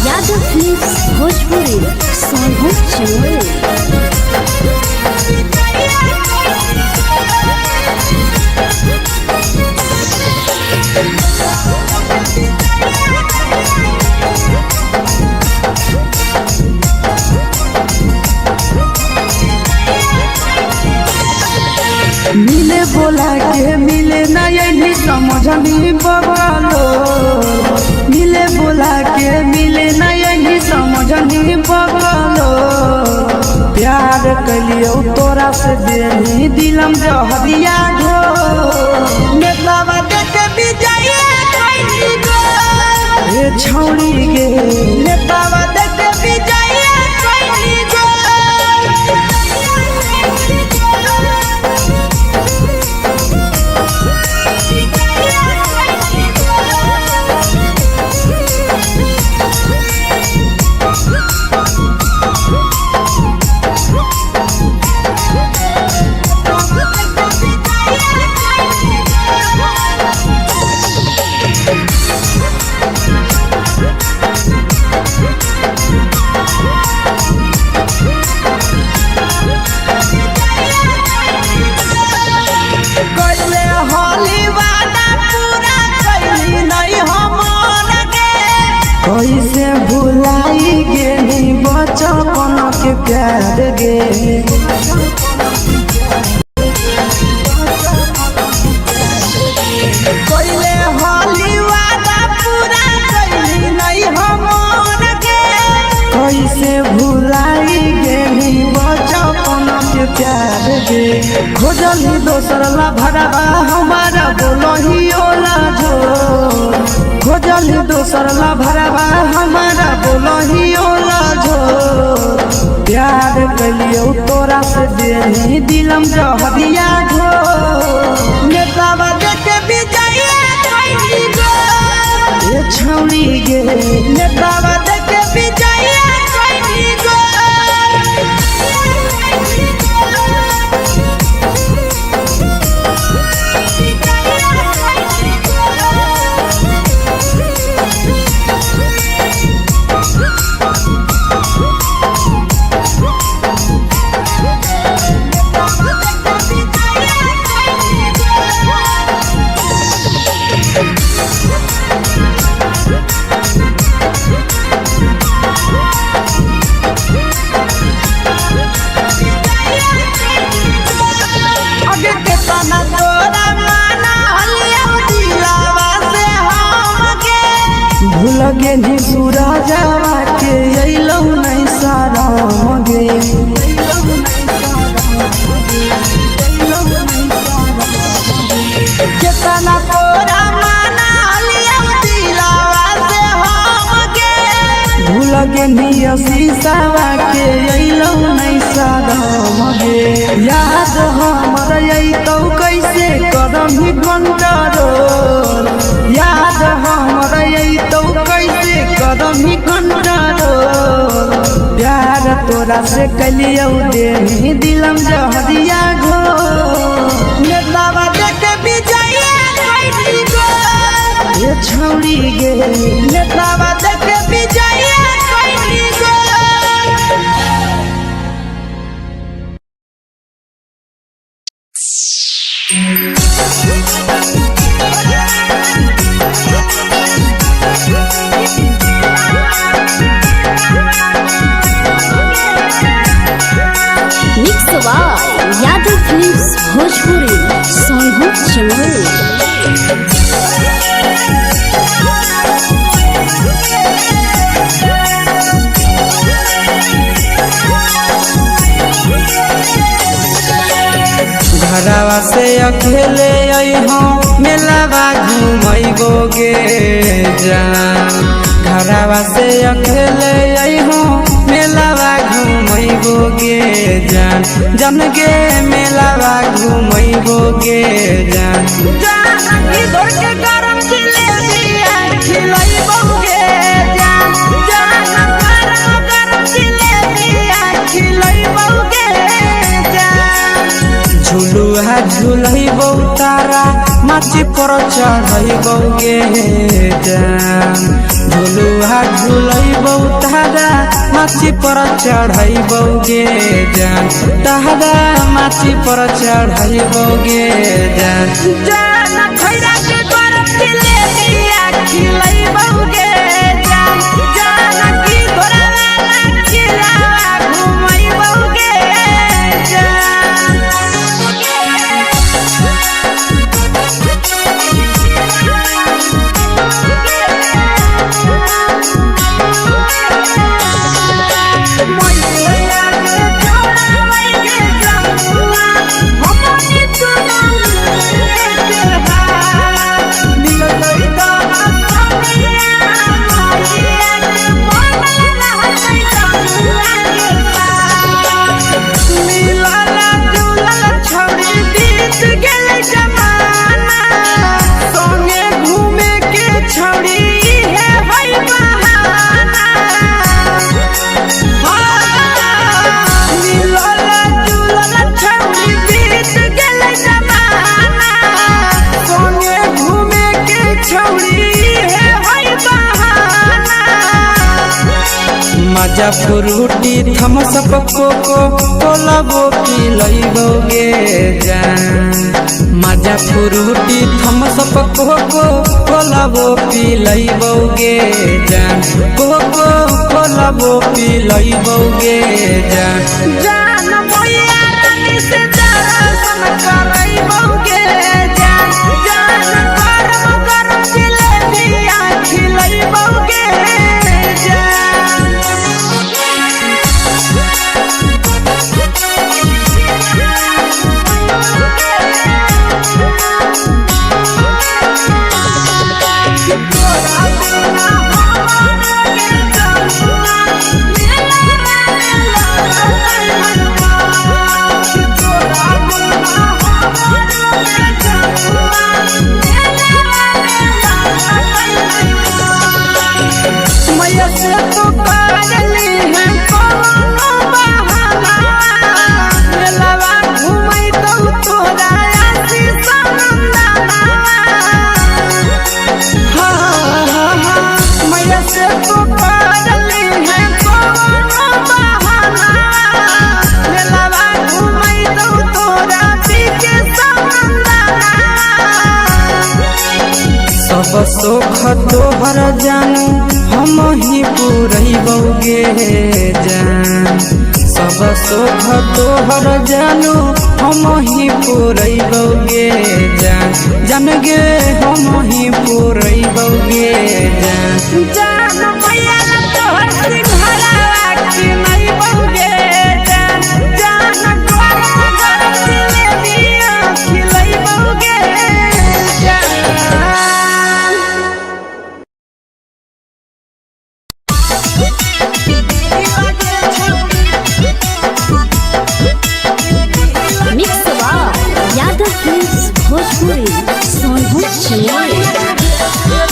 यादव फिल्म्स भोजपुरी सोनू चमोली। मिले बोला के मिले ना यही समझनी बगलो। मिले बोला के मिले ना यही समझनी बगलो। प्यार कलियो तोरा से देनी दिलम जहरिया घो। नेतलावा देखे बिजाइए खैनी गो। ए छौड़ी गे नेतलावा देखे बिजाइए खैनी गो। कैसे भुलाई गेली बचपन के प्यार गे। कोइले होली वादा पूरा कैली नहीं हमर के। कैसे भुलाई गेली बचपन के प्यार गे। खोजली दोसर ला भरवा हमारा बोलही ओला जो। खोजली दोसर ला भरवा हमारा बोलही ओला जो। प्यार कलियो तोरा से देनी दिलम जहरिया घो। नेतलावा देखे बिजाइए खैनी गो। ए छौड़ी गे नेतलावा देखे बिजाइए खैनी गो। भूल गेली सूरजवा के अइलौ नहीं साराम गे। केतना तोरा माना लिया दिलावा से हम गे। भूल गेली शीशावा के अइलौ नहीं साराम गे। याद हमर अइतौ कैसे करम कंट्रोल। याद हमर अइतौ कैसे करम कंट्रोल। प्यार तोरा से कलियो देनी दिलम जहरिया घो। नेतलावा देखे बिजाइए खैनी गो। ए छौड़ी गे नेतलावा देखे बिजाइए खैनी गो। यादव फिल्म्स भोजपुरी सोनू चमोली। घरवा से अकेले अइहो मेलावा घूमैबोगे जान घरवा से अकेले अइहो मेलावा घूमैबोगे जान जन गे मेलावा घूमैबोगे जान इधर के गरम जिलेबिया खिलैबोगे जान गरम जिलेबिया खिलैबोगे जान झुलुहा झुलैबौ तारा माची पर चढ़ैबोगे जान झुलुहा झुलैबौ तारा माची पर चढ़ैबोगे जान तारा माची पर चढ़ैबोगे जान खैरा के गरम जिलेबिया खिलैबोगे जान की घोड़ा वाला खिलावा घुमैबोगे मजा फ्रूटी थम्स अप कोको कोला वो पिलैबोगे जान मजा फ्रूटी थम्स अप कोको कोला वो पिलैबोगे जान कोको कोला वो पिलैबोगे जान मोया रानी से दर्शन करैबोगे जान गरम गरम जिलेबिया खिलैबोगे सब सुख तोहर जानू हम ही पुरैबोगे जान सब सुख तोहर जानू हम ही पुरैबोगे जान जन गे हम ही पुरैबोगे जान मैया तोहर सिंघरावा खिलैबोगे जान गरम गरम जिलेबिया खिलैबोगे भोजपुरी सोनू चले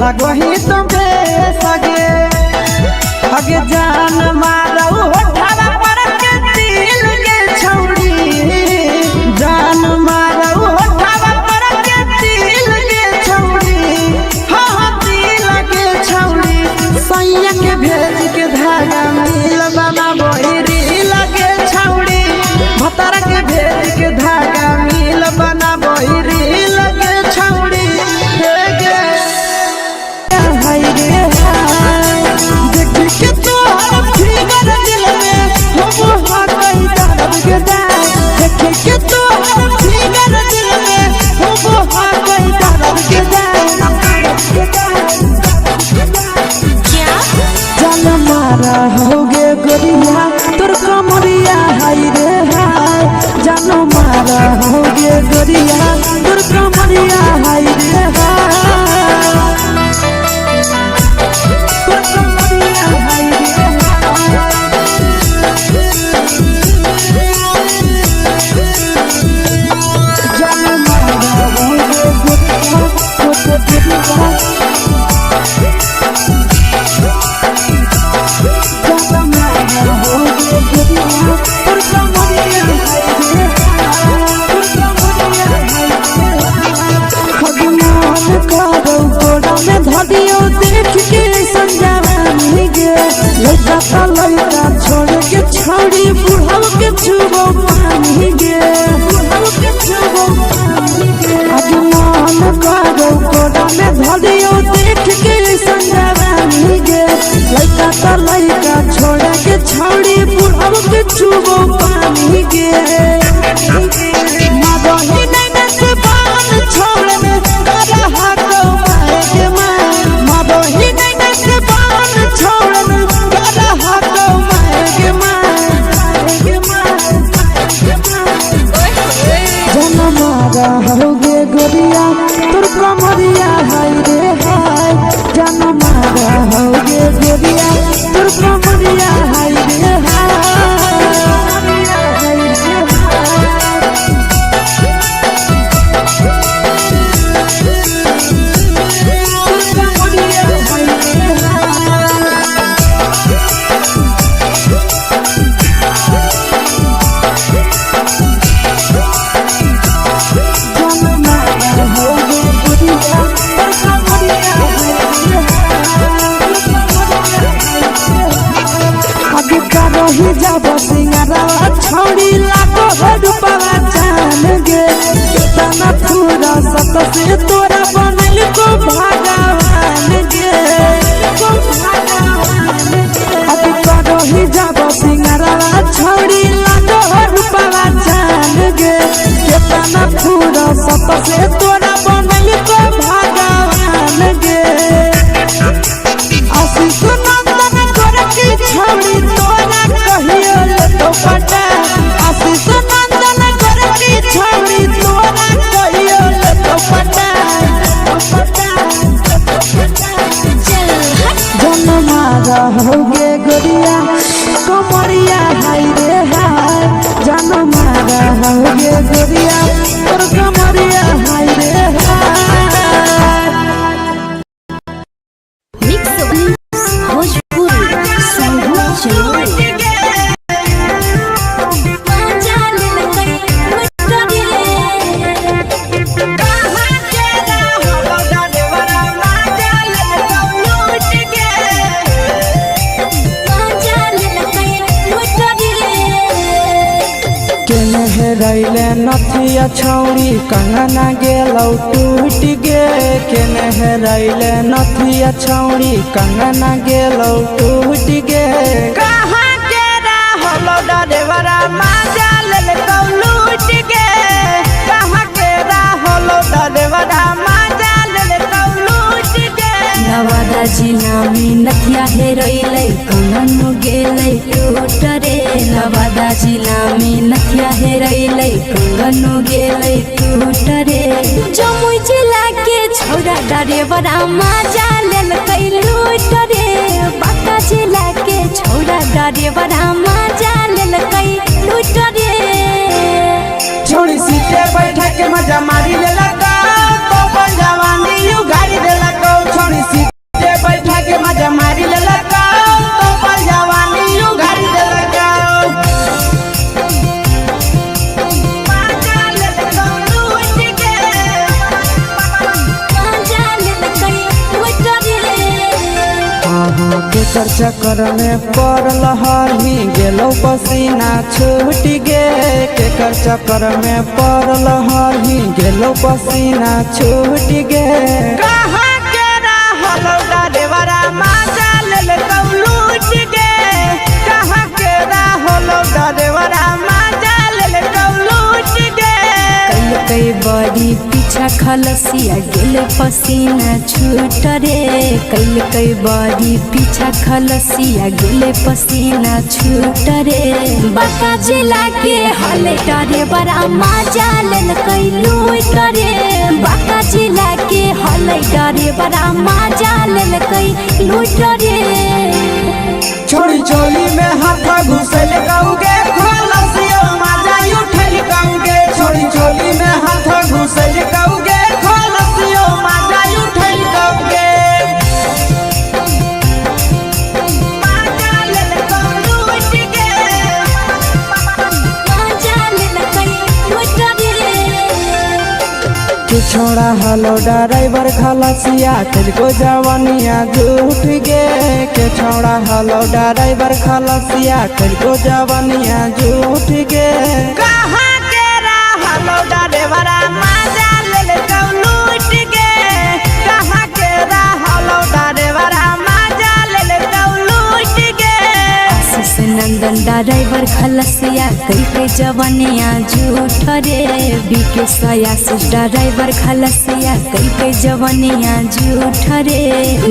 लगो ही तुम सगे अगे जान मारो होठवा पर के दिल के छौड़ी जान मारो होठवा पर के दिल के छौड़ी हाँ दिल के छौड़ी सैया के भेज के धागा मिल बना बोरी लगे छौड़ी भतर के भेज के धागा मिल बना बोरी लगे छौड़ी होगे गोरिया तोर कमरिया हाय रे हाय जानो मारा होगे गोरिया तोर कमरिया हाय रे हाय तोर कमरिया हाय रे जानो मारा होगे गोरिया तोर कमरिया देख के संजावानी गे लड़का का लड़का छोड़ के छौड़ी बुढ़ाव के छुबो पानी गे बुढ़ाव के छुबो पानी गे आज मन करो कोड़ा में धरियो देख के संजावानी गे लड़का का लड़का छोड़ के छौड़ी बुढ़ाव के छुबो पानी गे मादही नहीं से बाल छोड़ में करा हाथों होगे गोरिया तोर कमरिया हाय रे हाय जानो मारा होगे गोरिया तोर कमरिया हाय रे रही जब सिंगारा छौड़ी लाखों रुपया जान गे कितना पूरा सत से तोरा बनल को भगवान गे को भगवान गे रही जब सिंगारा छौड़ी लाखों रुपया जान गे कितना पूरा सत से तोरा बनल को भगवान गे आशीष नंदन कर की छौड़ी तोरा कहियो तो पटा आशीष नंदन कर की छौड़ी तोरा कहियो तो पटा जन मारा होगे गोरिया कमरिया हाय रे हाय जन मारा होगे गोरिया तोर कमरिया हाय रे हाय रैले नथिया छौड़ी कंगना गेलौ टूट गे केने रैले नथिया छौड़ी कंगना गेलौ टूट गे कहाँ के रहलो डरेवरा माजा लेलकौ लूट गे कहाँ के रहलो डरेवरा माजा लेलकौ लूट गे नवादा जिला में नथिया हेरैलै कंगन गेलै टूट रे नवादा जिला में नथिया हेरैलै कंगन गेलै टूट रे जमुई जिला के छौड़ा डरेवरा माजा लेलकै लूट रे बांका जिला के छौड़ा डरेवरा माजा लेलकै लूट रे छोड़ी सीटे बैठा के मजा मारी लेलकौ तो जवानी यू गाड़ी देलकौ छोड़ी केकर चक्कर में पड़ल हरही गेलो पसीना छूट गे केकर चक्कर में पड़ल हरही गेलो पसीना छूट गे कहाँ के रहलो डरेवरा माजा ले लूट गे कहाँ के रहलो डरेवरा माजा ले लूट गे कई बड़ी पीछा खलसिया गेल पसीना छूट रे कई बड़ी पीछा खलसिया गेल पसीना छूट रे बाका जिला के हले डरे बड़ा मजा लेल कई लूट रे बाका जिला के हले डरे बड़ा मजा लेल कई लूट रे छोड़ी चोली में हाथ घुसल गाऊंगे खलसिया माजा उठल गाऊंगे छोड़ी चोली में हाथ घुसल गाऊंगे खलसिया माजा उठल गाऊंगे माजा ले लूट गे मजा लेल कई लूट रे तू छोड़ा हलो ड्राइवर खलसिया तेरे जवानिया झूठ गे के छोड़ा हलो ड्राइवर खलसिया तेरे जवानिया झूठ गे कहाँ के रहलो डरेवरा माजा ले लूट गे कहाँ के रहलो डरेवरा माजा ले लूट गे आशीष नंदन ड्राइवर खलसिया कई जवानिया झूठ रे बीके आशीष ड्राइवर खलसिया कई जवानिया झूठ रे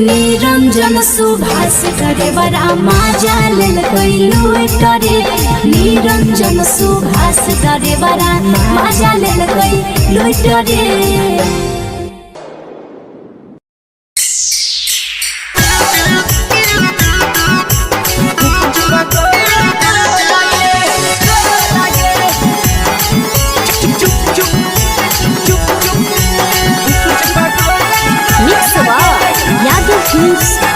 निरंजन सुभाष ड्राइवर मजा लेल कई लूट रे निरंजन सुभाष ड्राइवर मजा लेल कई लूट रे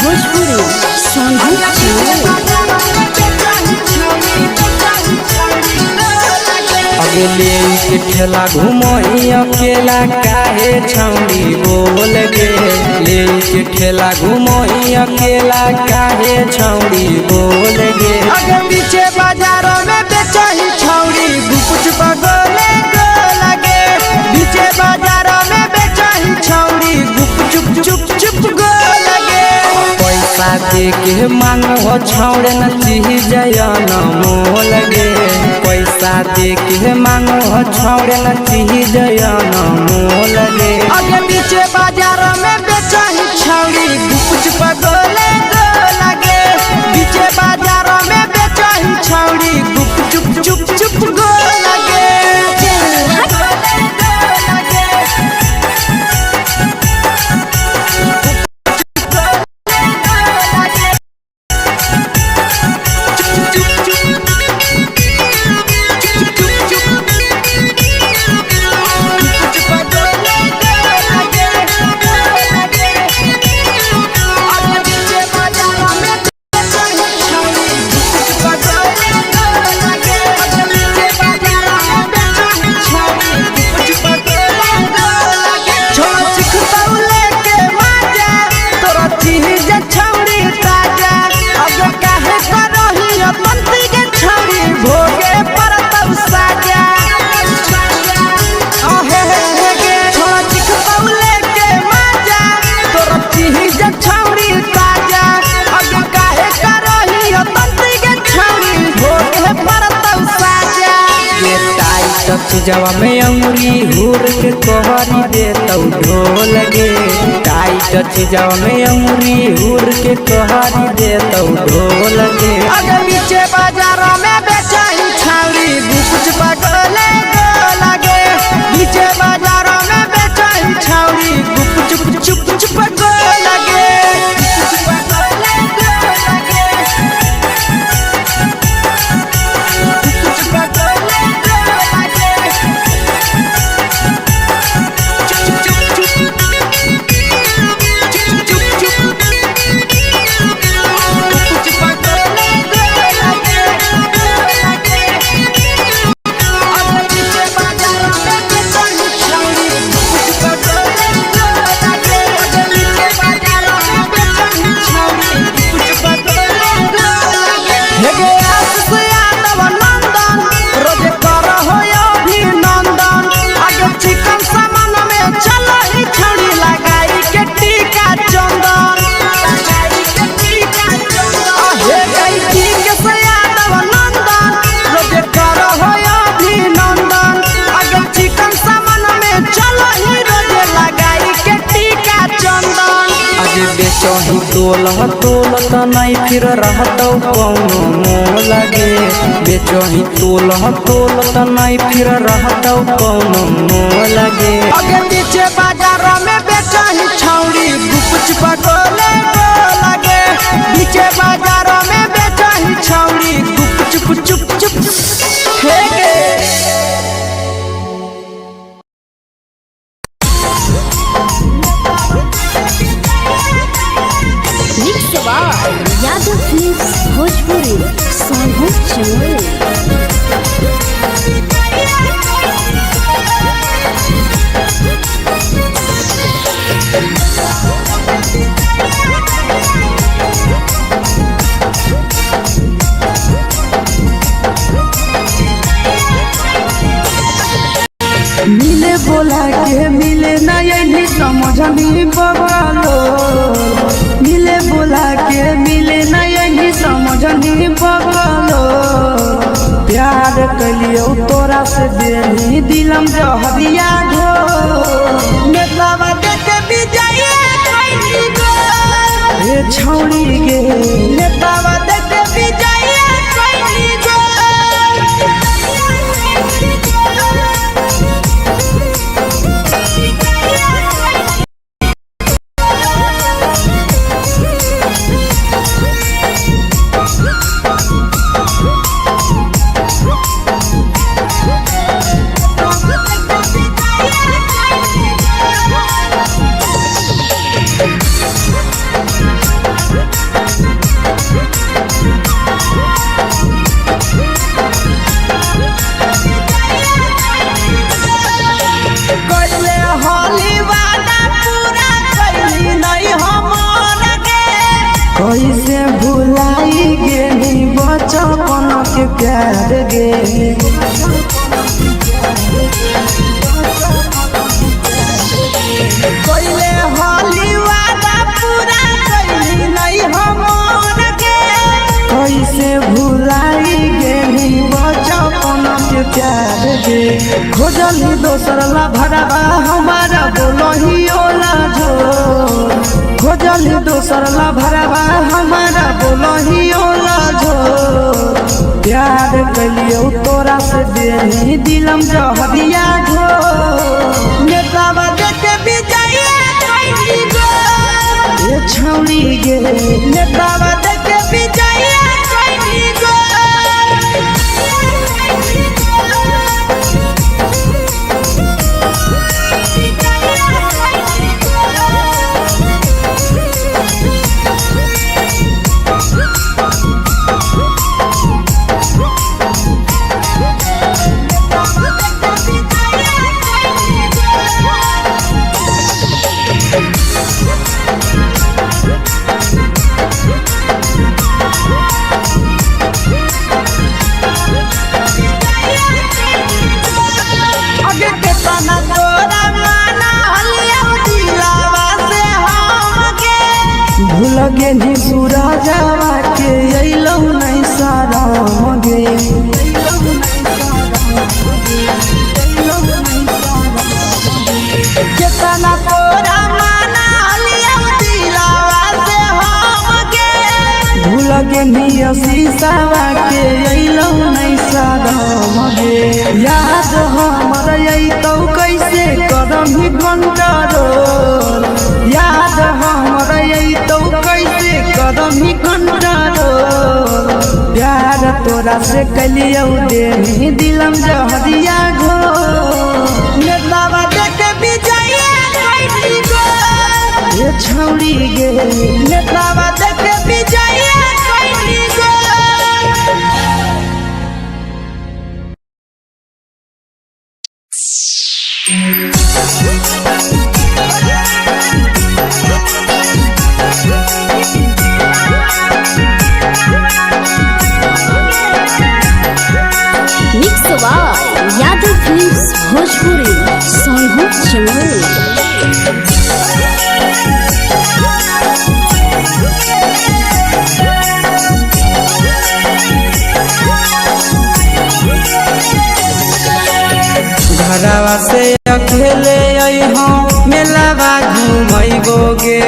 भोजपुरी अगले के ठेला घुमोई अकेला काहे छौड़ी बोल गे ले के ठेला घुमोई अकेला काहे छौड़ी बोल गे अगर पीछे बाजारों में बेचही छौड़ी गुपुच बगले गो लगे पीछे बाजारों में बेचही छौड़ी गुप चुप चुप चुप गो लगे पैसा दे के मांगो छौड़े न चीज न मोल गे पैसा दे के मांगो छौड़े न चीज न मोल गे अगर पीछे बाजारों में बेचही छौड़ी गुपुच बगले गो लगे पीछे बाजारों में बेचही छौड़ी गुप चुप चुप चुप गो लगे जवा में अंगुरी हुर के कोहरी दे तो ढोल गे टाइट चीजवा में अंगुरी हुर के कोहरी दे तो ढोल गे अगर पीछे बाजारों में बेचही छौड़ी गुपुच बगले गो लगे पीछे बाजारों में बेचही छौड़ी गुप चुप चुप चुप गो लगे बेचही तोलह तोलत नहीं फिर रहतौ कौनो मोह लगे बेचही तोलह तोलत नहीं फिर रहतौ कौनो मोह लगे आगे पीछे बाजार में बेचही छौड़ी गुपच पकोले लगे पीछे बाजार में बेचही छौड़ी गुपचुप चुप चुप फेंके यादव फिल्म्स भोजपुरी सोनू चमोली। मिले बोला के मिले नहीं समझनी बगलो मिले बोला के मिले नहीं समझनी बगलो प्यार कलियो तोरा से देनी दिलम जहरिया घो नेतावा देखे विजय ये छौड़ी गे नेतावा देखे विजय कैसे भुलाई गेली बचपन के प्यार गे कोइले होली वादा पूरा कैली नहीं हमर गे कैसे भुलाई गेली बचपन के प्यार गे खोजली दोसर ला भरवा हमारा बोलही ओला जो खोजली दोसर ला भरवा हमारा बोलही ओला जो प्यार कलियो तोरा से देनी दिलम जहरिया घो नेतावा देखे विजय ये छौड़ी गे नेतावा देखे विजय भूल गेली सूरजवा के अइलौ नहीं सारा गे केतना तोरा माना लिया दिलावा से हम गे भूल गेली शीशावा के अइलौ नहीं सारा गे याद हमर अइतौ कैसे करही कंट्रोल याद हमर अइतौ कैसे करही कंट्रोल प्यार तोरा से कलियौ देनी दिलम जहरिया घो नेतावा देखे विजय ये छौड़ी गे नेतावा देखे विजय यादव फिल्म्स भोजपुरी सोनू चमोली। घरवा से अकेले अइहो मेलावा घुमैबो गे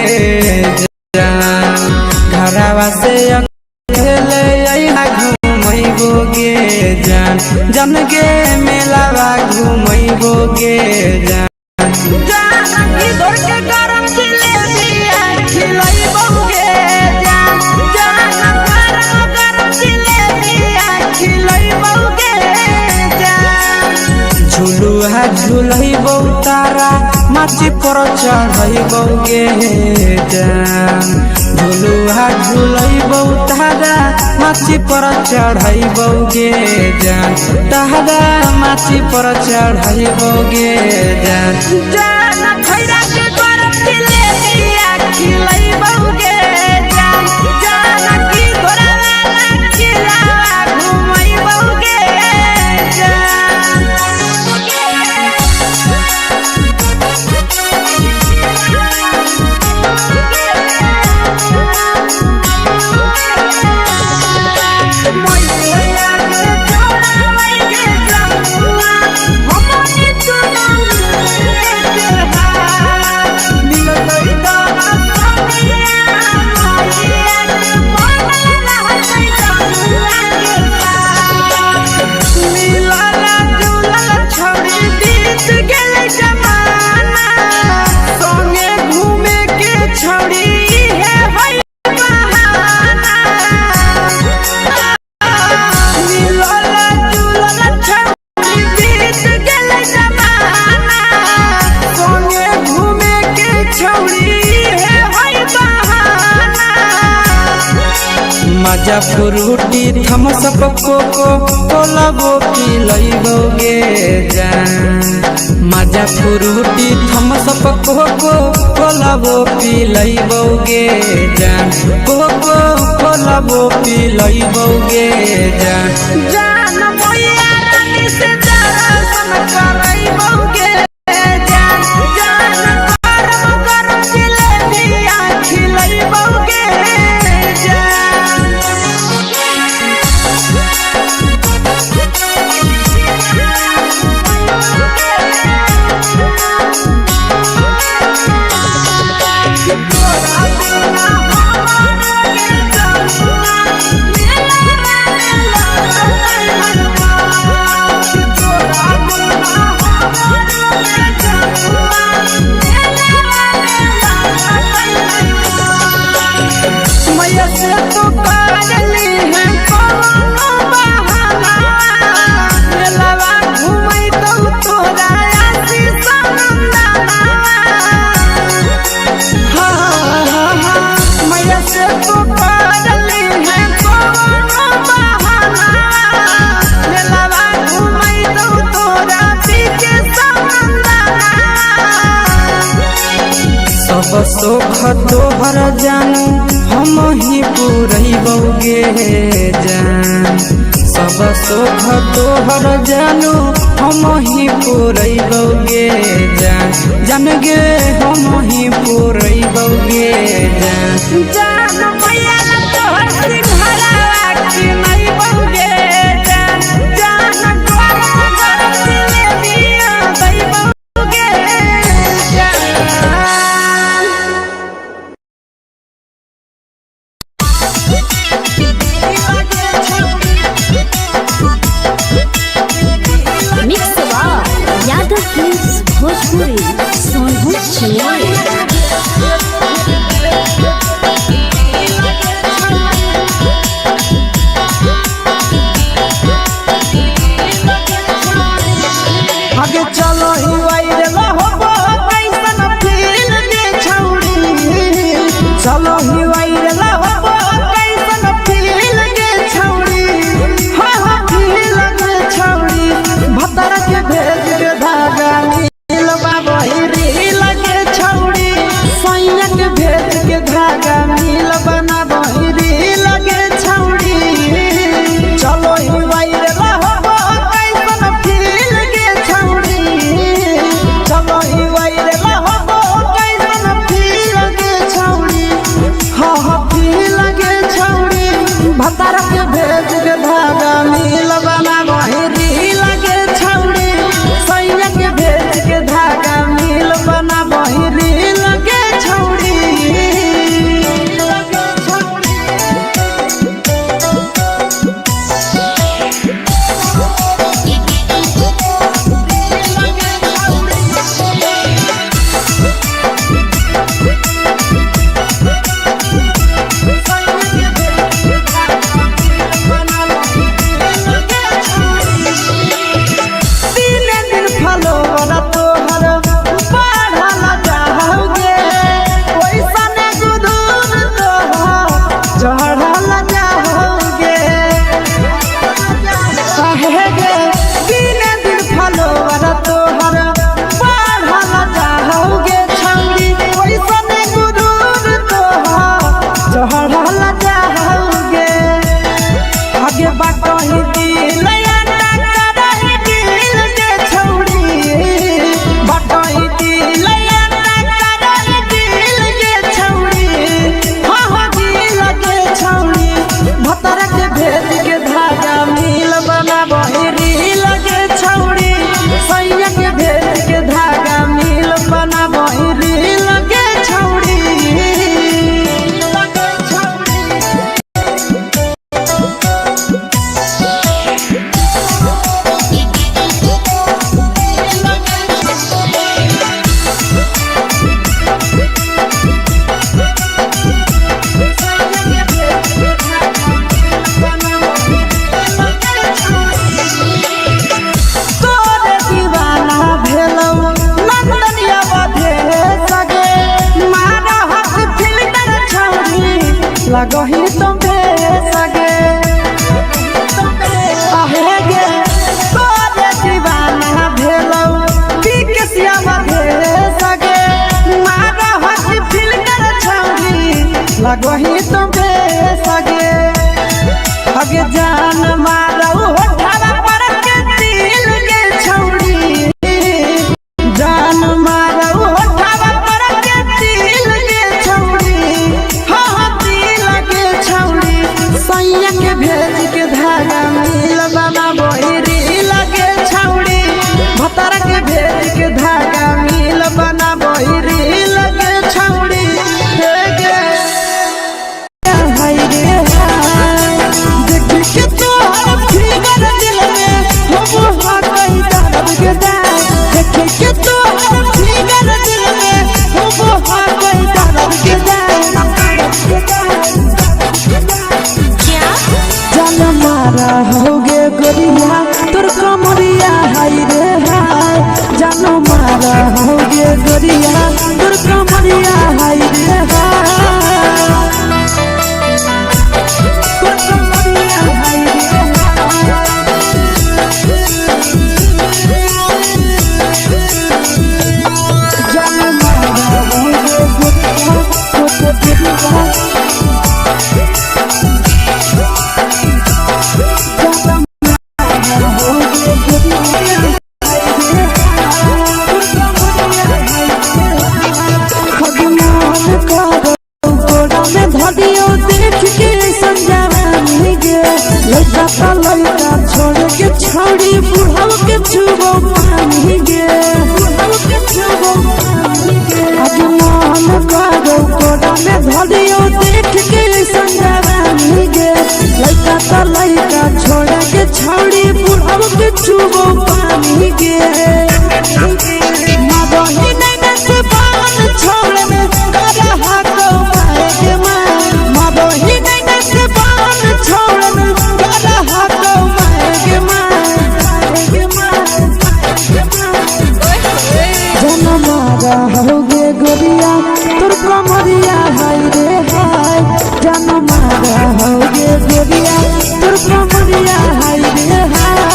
घरवा से अकेले अइहा घुमैबो गे जान जन गे मेलावा घुमैबो गे जान जानकी दौड़ के गरम जिलेबिया खिलैबो गे जान गरम जिलेबिया खिलैबो गे जान झुलुहा झुलैबो तारा माची पर चढ़ैबो गे जान झुलुहा झुलैबो तारा माची पर चढ़ैबो गे जान तारा माची पर चढ़ैबो गे जान जान खैरा के गरम जिलेबिया खिलैबो गे जान जानकी घोड़ावाला खिलावा घुमैबो गे जान मजा फ्रूटी थम्स अप कोको कोलाबो पिलैबो गे जान मजा फ्रूटी थम्स अप कोको कोलाबो पिलैबो गे जान कोको कोलाबो पिलैबो गे जान जान मैया रानी से दर्शन करैबो गे जान गरम जिलेबिया खिलैबो गे जान सब सुख तोहर जानू हम ही पुरैबो गे जान सब सुख तोहर जानू हम ही पुरैबो गे जान जान गे हम ही पुरैबो गे जान जान मैया तोहर सिंघारा खिलैबो गे जान गरम जिलेबिया दैबो गे जान मिक्स यादव फिल्म्स भोजपुरी सोनू चिड़िया आगे चलो ही वायरल होबो कैसन फील दे छौड़ी चलो ही वायरल होबो कैसन फील दे छौड़ी हाँ फील दे छौड़ी भतर के भेज के धागा नील बाबा ही लगे छौड़ी सैया के भेज के धागा नील बना बहिरी लगे छौड़ी चलो ही वायरल होबो कैसन फील दे छौड़ी चलो ही वायरल होबो कैसन फील दे छौड़ी हाँ लगही तुम्हे सगे आहे गे तोरे दीवाना भेलौ पीके श्यामा भे सगे मारा हसी फिल कर छौरी लगही तुम्हे सगे अगे जान मारौ होठवा पर के दिल के छौरी जान मारौ होठवा पर के दिल के छौरी हाँ दिल के छौरी सैया के भेज के धागा मिल बना बोरी लगे छौरी भतर के भेज के धागा मिल बना बोरी लगे छौरी होगे गोरिया तोर कमरिया हाय रे हाय जानो मारा होगे गोरिया तोर कमरिया हाय रे हाय तोर कमरिया हाय रे जानो मारा होगे गोरिया तोर कमरिया छोड़ के छौड़ी बुढ़ाव के छुबो पानी गे आज मन करो कोड़ा में धरियो देख के संजवानी गे लइका त लइका छोड़ के छौड़ी बुढ़ाव के छुबो पानी गे मदही नहीं से बान छोड़ में करा हाको माए के मां मदही नहीं से बान छोड़ में करा हाको माए के मां जनमारा होगे गोरिया तोर कमरिया हाय रे हाय जनमारा होगे गोरिया तोर कमरिया हाय रे हाय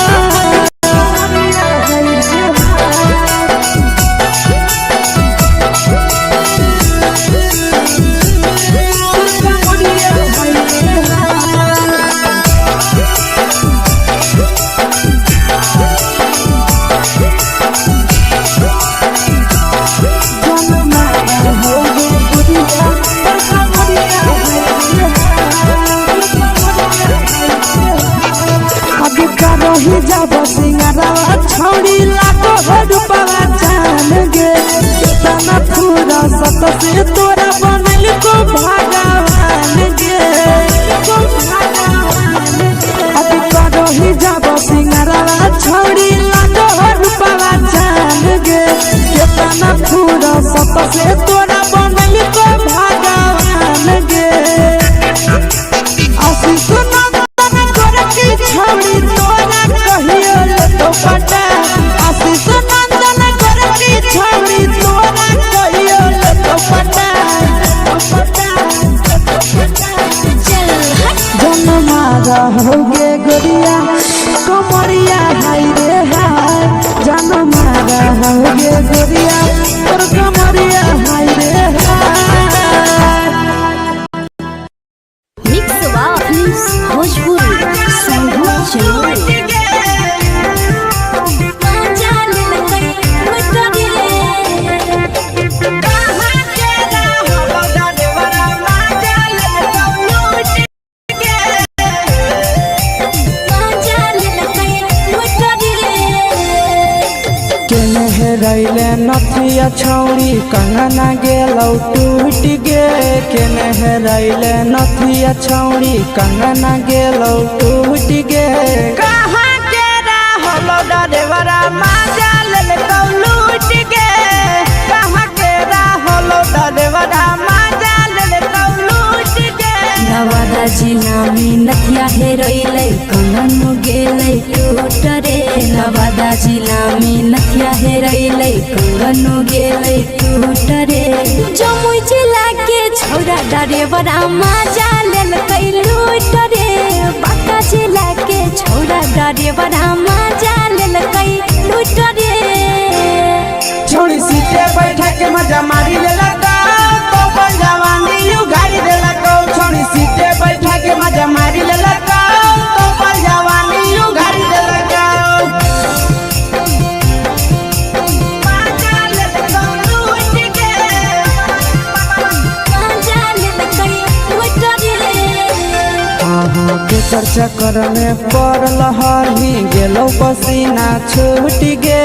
रही जब सिंगारवा छौड़ी लाखो रुपवा जान गे कितना पूरा सत से तोरा बनल को भगवान गे अभी रही जब सिंगारवा छौड़ी लाखो रुपवा जान गे कितना पूरा सत से तोरा बनल को भगवान गे आशीष नंदन गोरखी छौड़ी तोरा कहियो तो पटा आशीष नंदन गोरखी छौड़ी तोरा कहियो तो पटा जनमारा होगे गोरिया कमरिया हाय रे हाय जनमारा होगे गोरिया तोर कमरिया हाय रे हाय मिक्स वाइस भोजपुरी संगीत रैले नथिया छौड़ी कंगना गेलौ टूट गे केने रैले नथिया छौड़ी कंगना गेलौ टूट गे कहाँ के रहलो डरेवरा माजा लेलकौ लूट गे कहाँ के रहलो डरेवरा माजा लेलकौ लूट गे नवादा जिला में नथिया हेरोइले कंगन गेलै टूट रे नवादा जिला में नथिया हेरोइले कंगन गेलै टूट रे जमुई जिला के छौरा डरेबरा मजा लेल कई लूट रे बाका जिला के छौरा डरेबरा मजा लेल कई लूट रे छोड़ी सीटे बैठा के मजा मारी लेला तो अपन जवानी यू गाड़ी देला को छोड़ी सीटे बैठा के मजा मारी लेला तो अपन जवानी यू गाड़ी देला को केकर चक्कर में पड़ल हरही गेलो पसीना छूट गे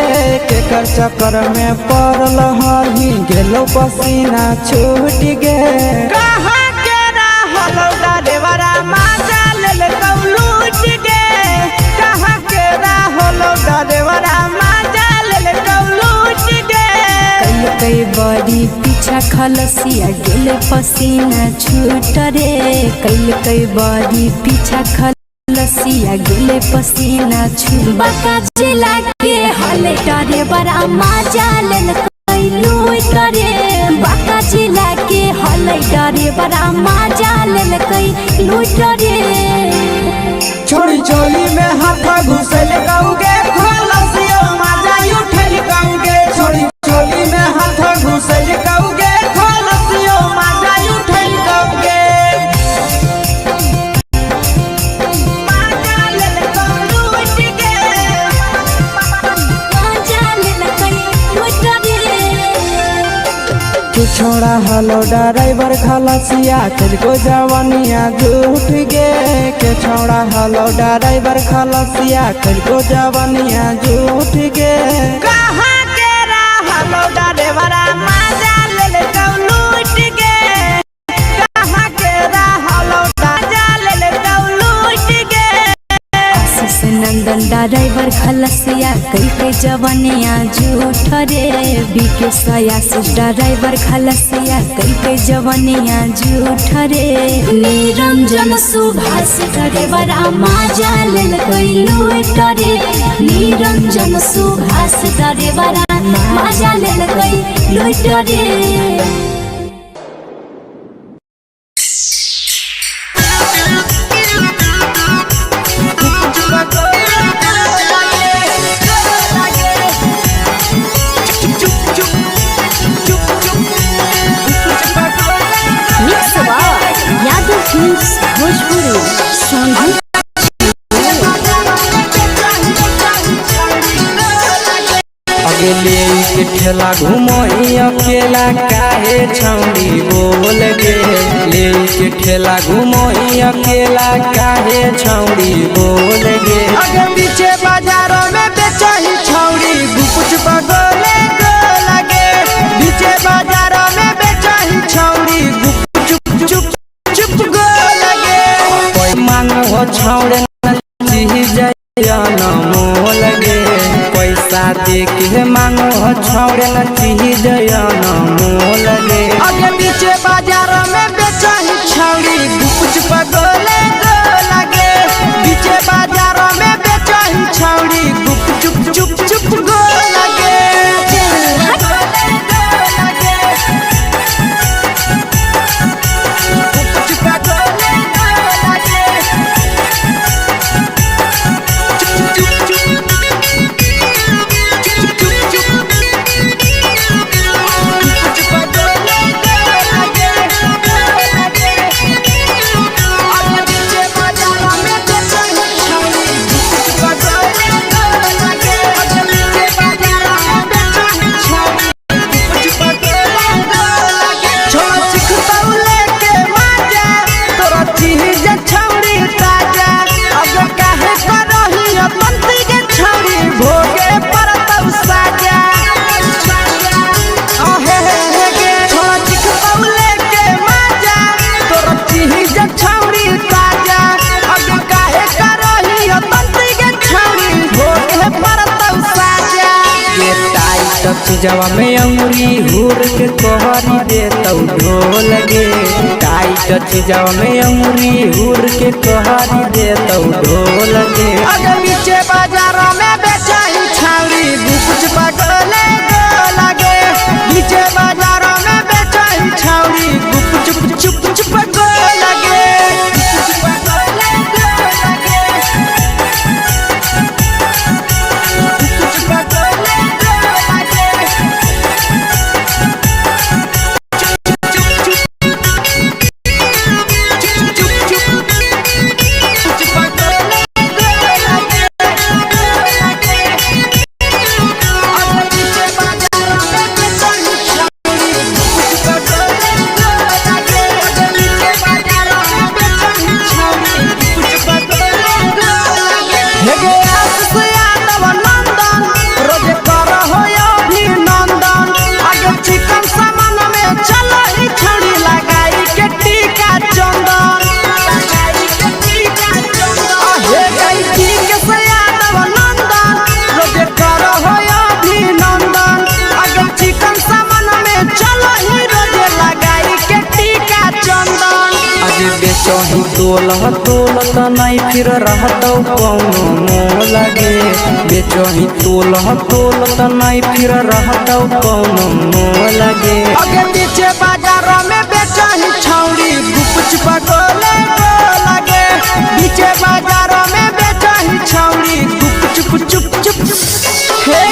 केकर चक्कर में पड़ल हरही गेलो पसीना छूट गे कहां के रहलो डरेबरा मजा लेल कौ लूट गे कहां के रहलो डरेबरा मजा लेल कौ लूट गे कई बड़ी पीछा खलसिया गेले पसीना छूट रे कई बड़ी पीछा खलसिया गेले पसीना छूट बाका जिला के हले डरेबरा मजा लेल कई लूट रे बाका जिला के हले डरेबरा मजा लेल कई लूट रे छोड़ी चोली में हाथ घुसल गौगे खलसियो मजा उठल गौगे छोड़ी चोली में हाथ घुसल गौगे खलसियो मजा उठल गौगे मजा लेल कौ लूट गे मजा लेल कई लूट रे तू छोड़ा हलो ड्राइवर खलसिया तेरे जवानिया झूठ गे के छोड़ा हलो ड्राइवर खलसिया तेरे जवानिया झूठ गे कहां के रहलो डरेबरा मजा लेल कौ लूट गे कहां के रहलो मजा लेल कौ लूट गे आशीष नंदन ड्राइवर खलसिया कई के जवानिया झूठ रे बीके आशीष ड्राइवर खलसिया कई के जवानिया झूठ रे निरंजन सुभाष ड्राइवरा मजा लेल कई लूट रे निरंजन सुभाष ड्राइवरा मजा लेल कई लूट रे यादव फिल्म्स भोजपुरी संगीत अगले के ठेला घूमो अकेला काहे छौड़ी बोल गे ले के ठेला घूमो अकेला काहे छौड़ी बोल गे अगे पीछे बाजारों में बेचही छौड़ी गुपुच बगले गो लगे पीछे बाजारों में बेचही छौड़ी गुपुच चुप चुप गो लगे कोई मांग हो छौड़े चीज न मोल गे पैसा दे के मांग हो छौड़े न चीज न मोल गे अगे पीछे बाजारों में बेचही छौड़ी गुपुच बगले गो लगे पीछे बाजारों में बेचही छौड़ी गुपुच चुप चुप गो लगे जवा में अंगुरी हुर के कोहरी दे तौ ढोल गे टाइट जवा में अंगुरी हुर के कोहरी दे तौ ढोल गे अगे पीछे बाजारों में बेचही छौड़ी गुपुच बगले गो लगे पीछे बाजारों में बेचही छौड़ी गुपुच चुप बेचही तोलत नहीं फिर रहतौ कौनो मोह लगे बेचही तोलत नहीं फिर रहतौ कौनो मोह लगे आगे पीछे बाजारों में बेचही छौड़ी गुपचुप गोले लगे पीछे बाजारों में बेचही छौड़ी गुपचुप चुप चुप हे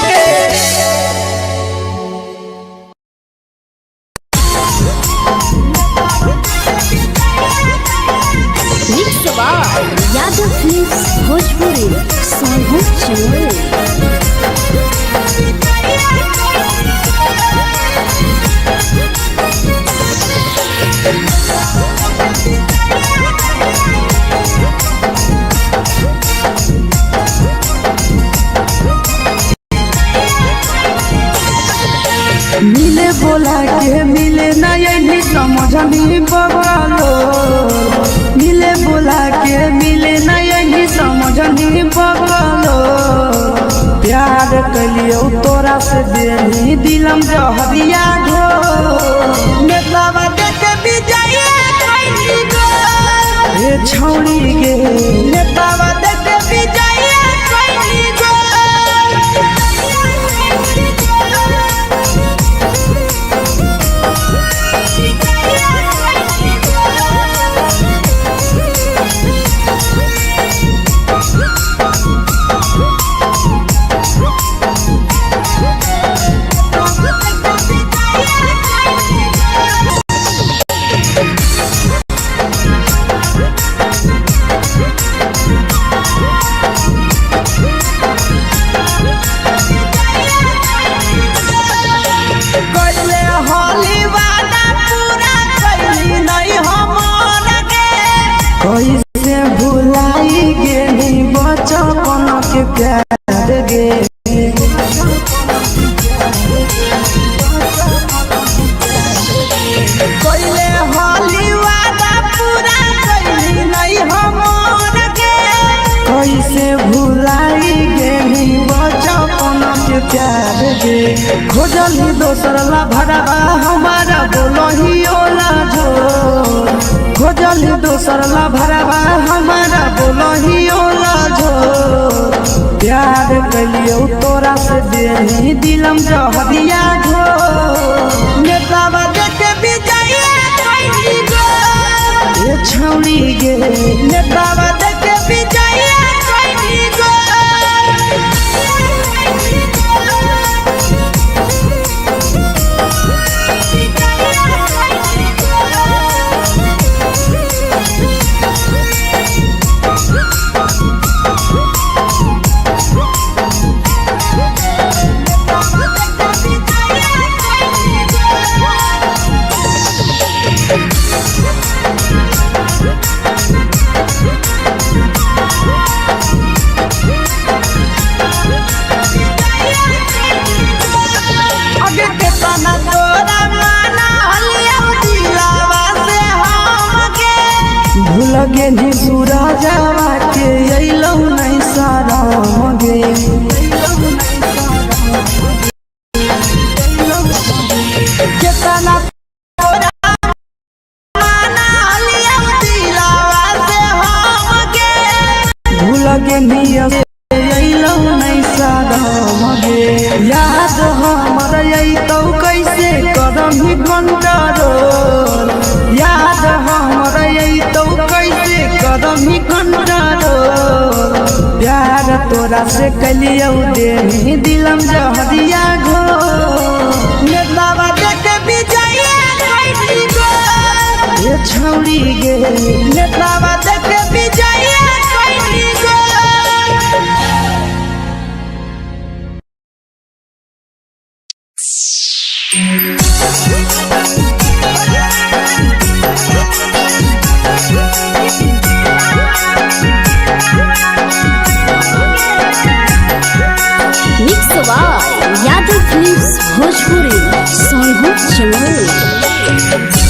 यादव फिल्म्स भोजपुरी सोनू चमोली। मिले बोला के मिले ना यही समझनी बगलो मिले बोला के मिले ना यही समझनी बगलो प्यार कलियो तोरा से देनी दिलम जहरिया घो नेतावा देखे विजय कैली गो हे छौड़ी गे नेतावा देखे विजय कैली गो कैसे भुलाई गेली बचपन के प्यार गे कोइले होली वादा पूरा कैली नहीं हमर के कैसे भुलाई गेली बचपन के प्यार गे खोजली दोसर ला भरवा हमारा बोलही ओला जो खोजली दोसर ला भरवा हमारा बोलही ओला जो प्यार कलियो तोरा से देनी दिलम जहरिया घो नेतावा देखे विजय कैली गो ये छौड़ी गे नेतावा देखे विजय कैली गो आगे के तना तोरा माना हलिया दिलावा से हमके भूल गेली सूरजवा के अइलौ नहीं सारा मगे केतना तोरा माना हलिया दिलावा से हमके भूल गेली अइलौ नहीं सारा मगे याद हमर अइतौ कैसे करमी कंट्रोल याद हमर अइतौ कैसे करमी कंट्रोल प्यार तोरा से कलियो देनी दिलम जहरिया घो नेतावा देखे विजय कैली गो ये छौड़ी गे नेतावा देखे विजय कैली गो मिक्स यादव फिल्म्स भोजपुरी सोनू चमोली।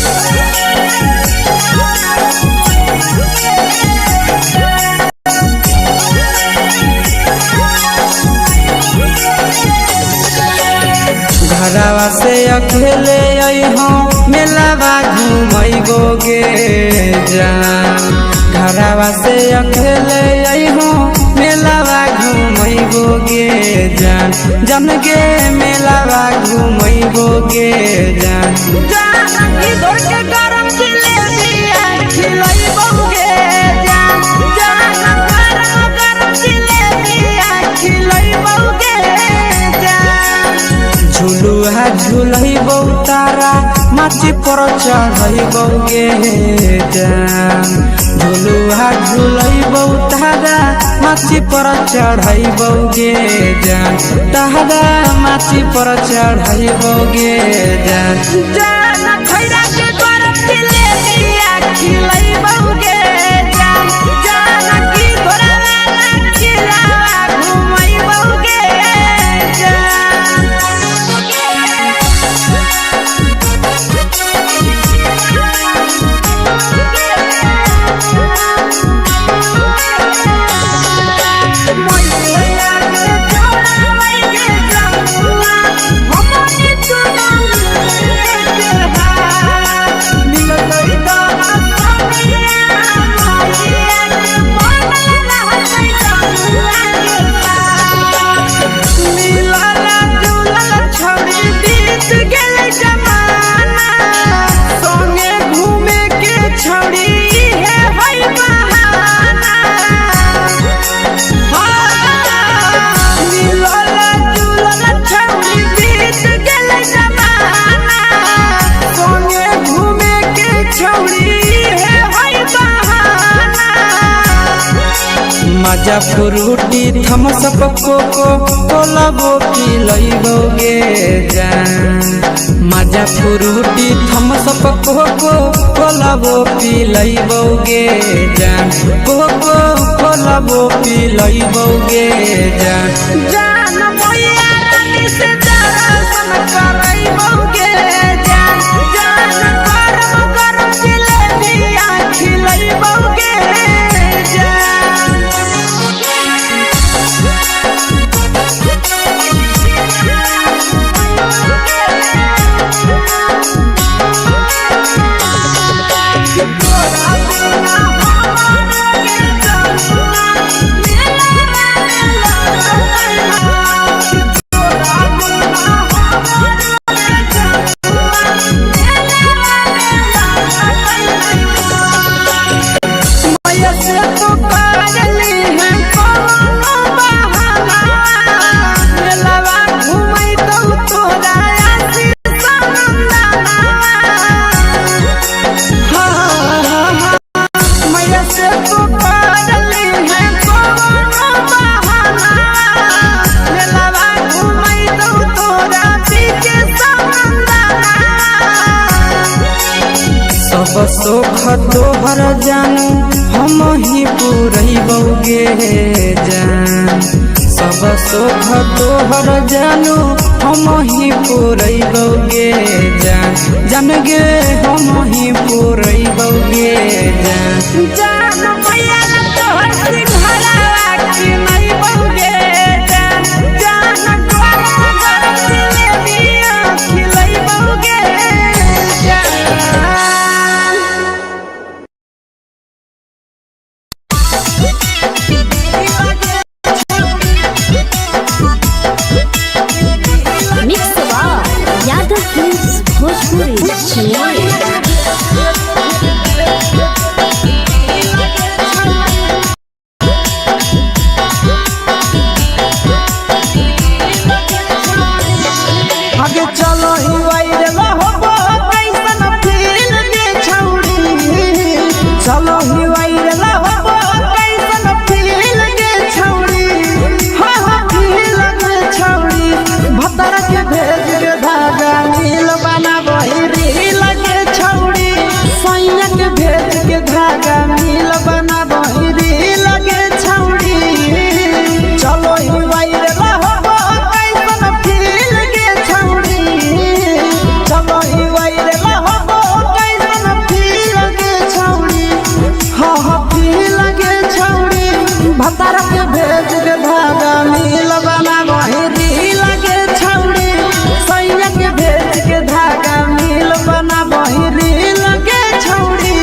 घरवा से अकेले अइहो मेलावा घूमई गोगे जान घरवा से अकेले अइहो मेलावा घूमैबो गे जान जन गे मेलावा घूमैबो गे जान इधर के गरम जिलेबिया खिलैबो गे जान गरम जिलेबिया खिलैबो गे जान झुलुहा झुलैबो तारा माची पर चढ़ैबो गे जान झुलुहा झुलैबो तारा माची पर चढ़ैबो गे जान तारा माची पर चढ़ैबो गे जान खैरा के गरम जिलेबिया खिलैबो गे जान की घोड़ा खिलावा घुमैबो गे मजा फ्रूटी थम्सअप कोको कोलाबो पिलैबो गे जान मजा फ्रूटी थम्सअप कोको कोलाबो पिलैबो गे जान कोको कोलाबो पिलैबो गे जान मैया रानी से दर्शन करैबो गे जान गरम जिलेबिया खिलैबो गे सब सुख तोहर जानू हम ही पूरैबो गे जान सब सुख तोहर जानू हम ही पूरैबो गे जान जन गे हम ही पूरैबो गे जान मैया तोहर सिंघरावा खिलैबो गे जान गरम जिलेबिया खिलैबो गे मिक्स यादव फिल्म्स भोजपुरी आगे चलो ही वायरल होबो कैसन फील के छौड़ी चलो ही वायरल होबो कैसन फील के छौड़ी हाँ फील के छौड़ी भतर के भेज के धागा नील बना बहिरी लगे छौड़ी सैया के भेज के धागा नील बना बहिरी लगे छौड़ी चलो ही वायरल होबो कैसन फील के छौड़ी चलो ही वायरल होबो कैसन फील के छौड़ी हाँ फील के छौड़ी भतर के भेज के धागा नील बना बहिरी लगे छौड़ी सैया के भेज के धागा नील बना बहिरी लगे छौड़ी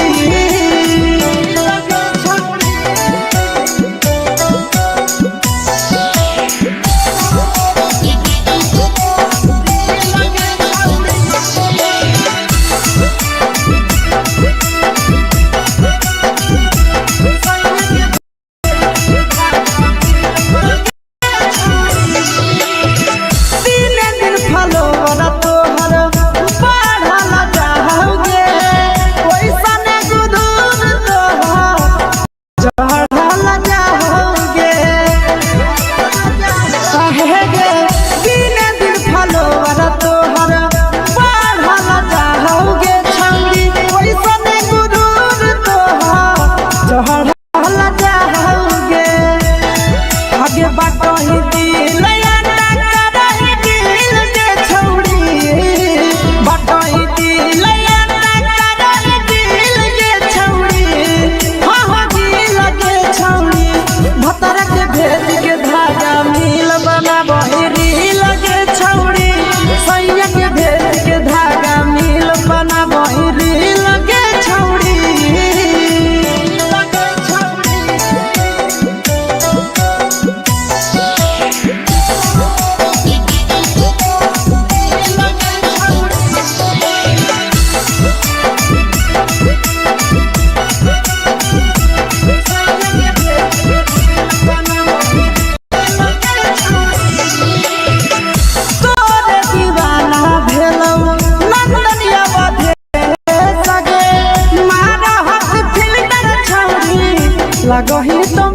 लगही तुम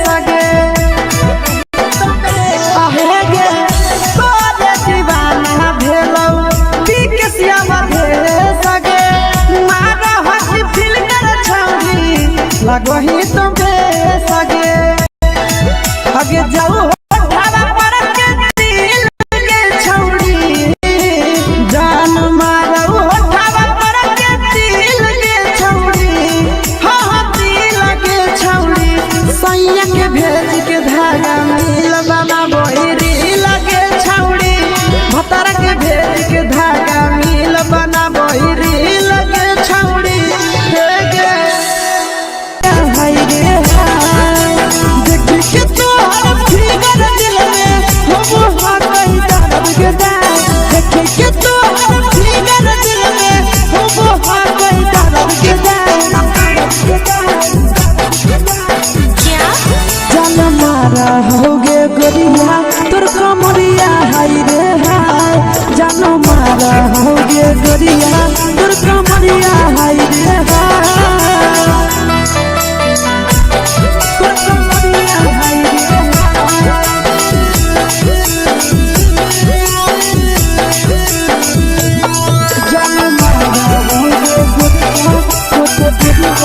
सगे आहे गे तोरे दीवाना भेलौ बिकसिया भेल सगे मारा हसी फिल्टर छौरी लगही तुम सगे आगे जाऊ ढाबा पर के दिल के छौरी जान मारऊ ढाबा पर के दिल के छौरी हाँ दिल के छौरी सैया के भेज के धागा मिल बना बोहिरी लगे छौरी भतार के भेज के धागा मिल बना बोहिरी लगे छौरी हे गे हाय रे देख के तोहर फिगर दिल में हो हाथ कहीं दर्द के दाग देख के तोहर फिगर दिल में हो हाथ कहीं दर्द के जान मारा होगे गोरिया तोर कमरिया हाय रे हाय जान मारा होगे गोरिया तोर कमरिया हाय रे हाय तोर कमरिया हाय रे जान मारा होगे गोरिया तोर कमरिया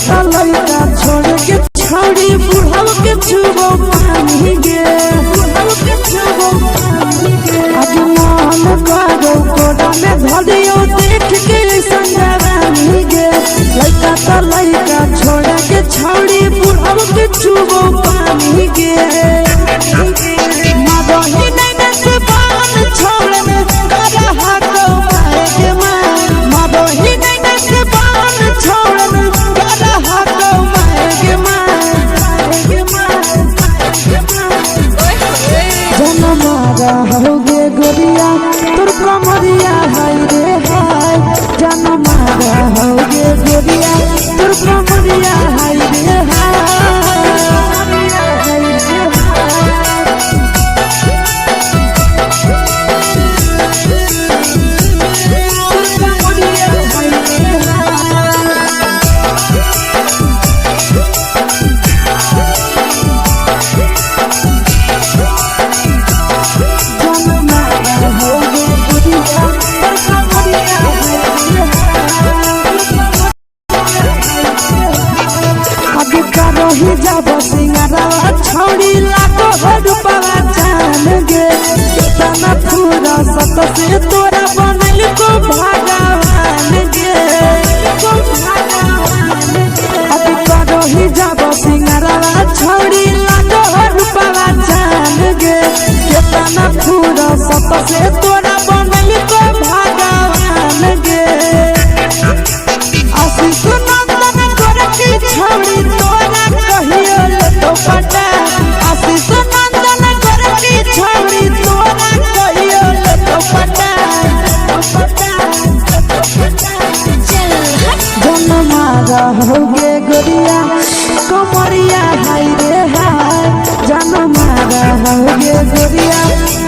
छोड़ के छौड़ी बुढ़ाव के छुबो पानी गे आज मन करो कोड़ा में धरियो देख के संजवानी गे लइका त लइका छोड़ के छौड़ी बुढ़ाव के छुबो पानी गे मादही नहीं से बान छोड़ में करा हाथो पाए के मां मादही नहीं से बान छोड़ में करा हाथो पाए के मां जन मारा होगे गोरिया तोर कमरिया हाय रे हाय जन मारा होगे गोरिया तोर कमरिया हाय रे ही जब सिंगारवा छौड़ी लाखो रुपवा जान गे कितना पूरा सत से तोरा बनल को भगवान गे अभी करो ही जब सिंगारवा छौड़ी लाखो रुपवा जान गे कितना पूरा सत से तोरा बनल को भगवान गे आशीष नंदन गोरखी छौड़ी तोरा कहियो तो पटा आशीष नंदन गोरखी छौड़ी तोरा कहियो तो पटा जन मारा होगे गोरिया कमरिया हाय रे हाय जन मारा होगे गोरिया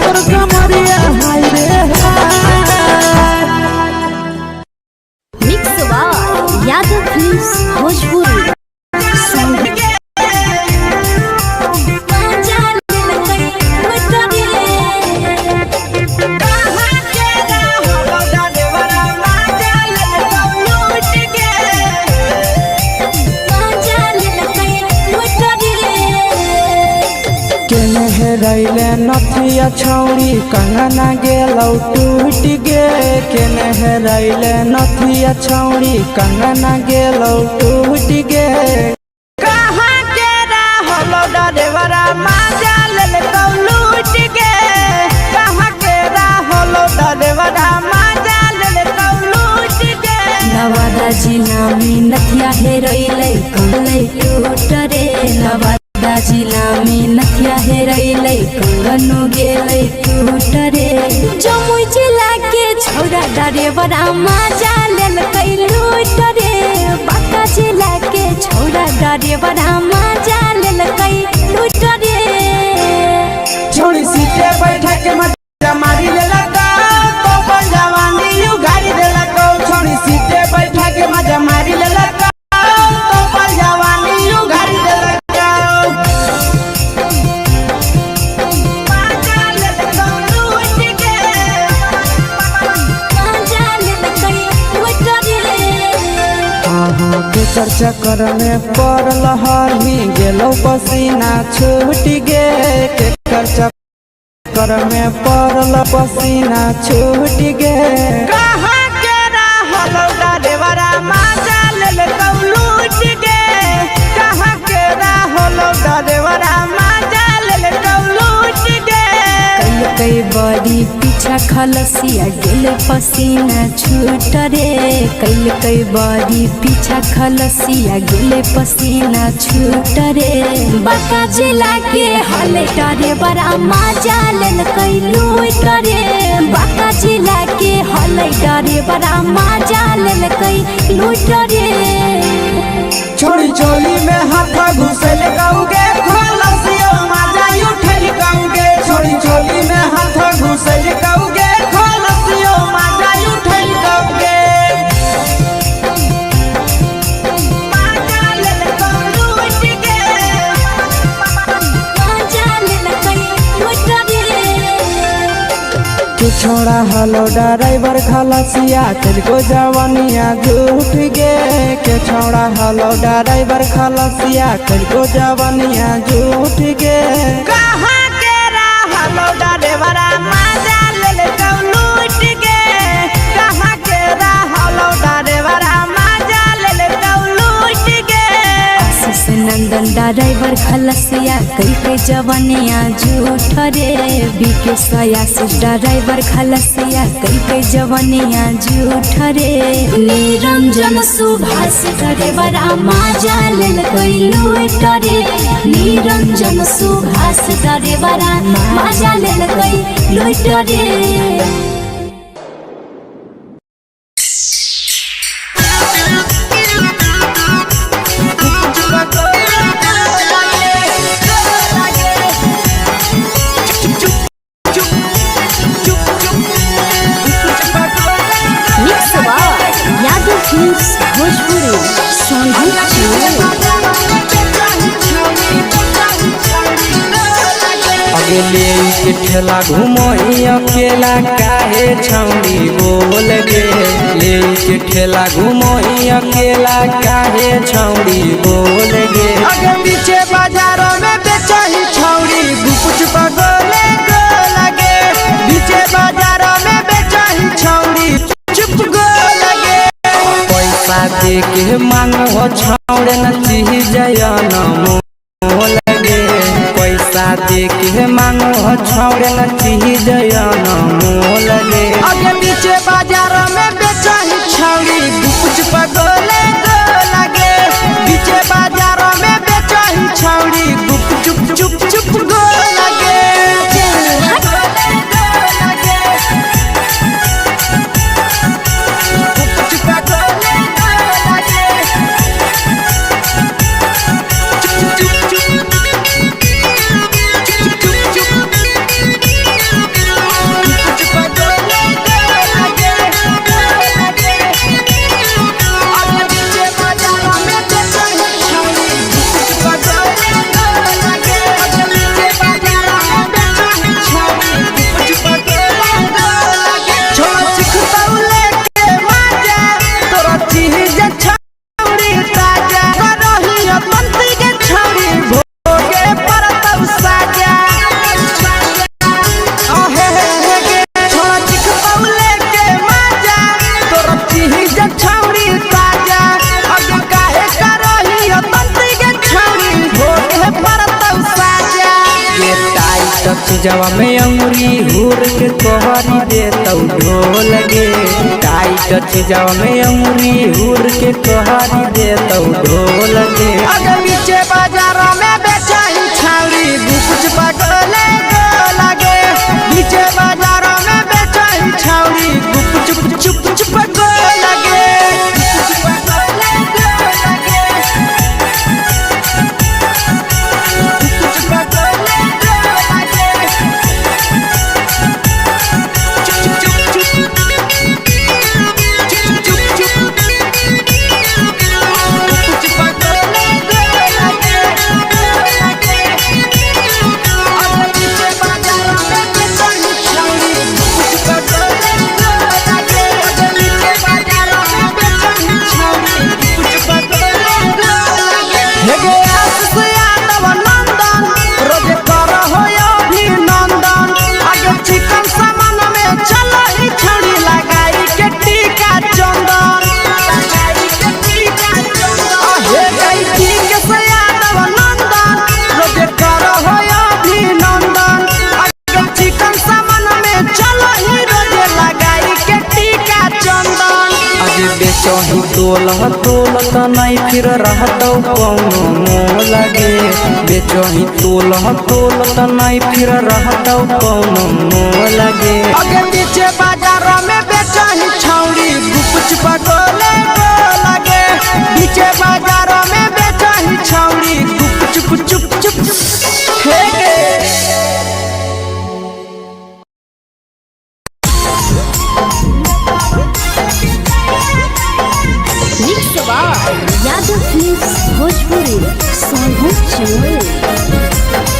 तोर कमरिया हाय रे हाय मिक्स वार यादव फिल्म्स भोजपुरी रैले नथिया छौड़ी कंगना गेलौ टूट गे केने रैले नथिया छौड़ी कंगना गेलौ टूट गे कहाँ के रहलो डरेवरा माजा ले तो लूट गे कहाँ के रहलो डरेवरा माजा ले तो लूट गे नवादा जिला में नथिया हेरैलै कंगलै टूट रे नवादा जिला में नथिया हेरैलै कंगनो गेलै टूट रे जमुई जिला के छौड़ा डरेवरा माजा लेल कैलू लूट रे बाका जिला के छौड़ा डरे बड़ा मजा लेलकै लूट रे छोड़ी सीटे बैठा के मजा मारी लेलका तो अपन जवानी उगाड़ी देलका छोड़ी सीटे बैठा के मजा मारी लेलका तो अपन जवानी उगाड़ी देलका केकर चक्कर में पड़ल हरही गेलो पसीना छूट गे केकर चक्कर में पड़ल पसीना छूट गे कहाँ के रहलो डरेवरा मजा लेलका लूट गे कहाँ के रहलो डरेवरा मजा लेलका लूट गे कई बड़ी पीछा खलसिया गेल पसीना छूट रे कई बड़ी पीछा खलसिया गेल पसीना छूट रे बाका जिला के हले डरे बड़ा मजा लेलकै लूट रे बाका जिला के हले डरे बड़ा मजा लेलकै लूट रे छोड़ी चोली में हाथ घुसल गाऊंगे खलसियो मजा उठल गाऊंगे छोड़ी चोली में हाथ घुसल गाऊंगे खलसियो मजा उठल गाऊंगे मजा लेलका लूट गे मजा लेलकै लूट रे तू छोड़ा हलो ड्राइवर खलसिया तेलको जवानिया झूठ गे के छोड़ा हलो ड्राइवर खलसिया तेलको जवानिया झूठ गे कहाँ के रहलो डरेवरा मजा लेलका लूट गे कहाँ के रहलो डरेवरा मजा लेलका लूट गे आशीष नंदन ड्राइवर खलसिया कई जवानिया झूठ रे बीके आशीष ड्राइवर खलसिया कई जवानिया झूठ रे निरंजन सुभाष ड्राइवर मजा लेलकै लूट रे निरंजन सुभाष ड्राइवर मजा लेलकै लूट रे भोजपुरी अगले के ठेला घुमोई अकेला काहे छौड़ी बोल गे ले के ठेला घुमोई अकेला काहे छौड़ी बोल गे अगे पीछे बाजारों में बेचही छौड़ी गुपुच पगोले गो लगे पीछे बाजारों में बेचही छौड़ी चुप गो लगे पैसा दे के मांगो छौड़े न चीज मोल गे पैसा दे के मांगो छौड़े न चीज मोल गे अगे पीछे बाजारों में बेचही छौड़ी गुपुच पगोले गो लगे पीछे बाजारों में बेचही छौड़ी गुप चुप चुप चुप गो लगे जवा में अंगुरी हुर के कोहरी दे तौ ढोल गे टाइट जवा में अंगुरी हुर के कोहरी दे तौ ढोल गे अगर पीछे बाजारों में बेचही छौड़ी गुपुच पगोले गो लगे पीछे बाजारों में बेचही छौड़ी गुप चुप चुप चुप गो लगे बेचही तोलत नहीं फिर रहतौ कौनो मोह लगे बेचही तोलत नहीं फिर रहतौ कौनो मोह लगे आगे पीछे बाजारों में बेचही छौड़ी गुपचुप गोले लगे पीछे बाजारों में बेचही छौड़ी गुपचुप चुप चुप फेंके यादव फिल्म्स भोजपुरी सोनू चमोली।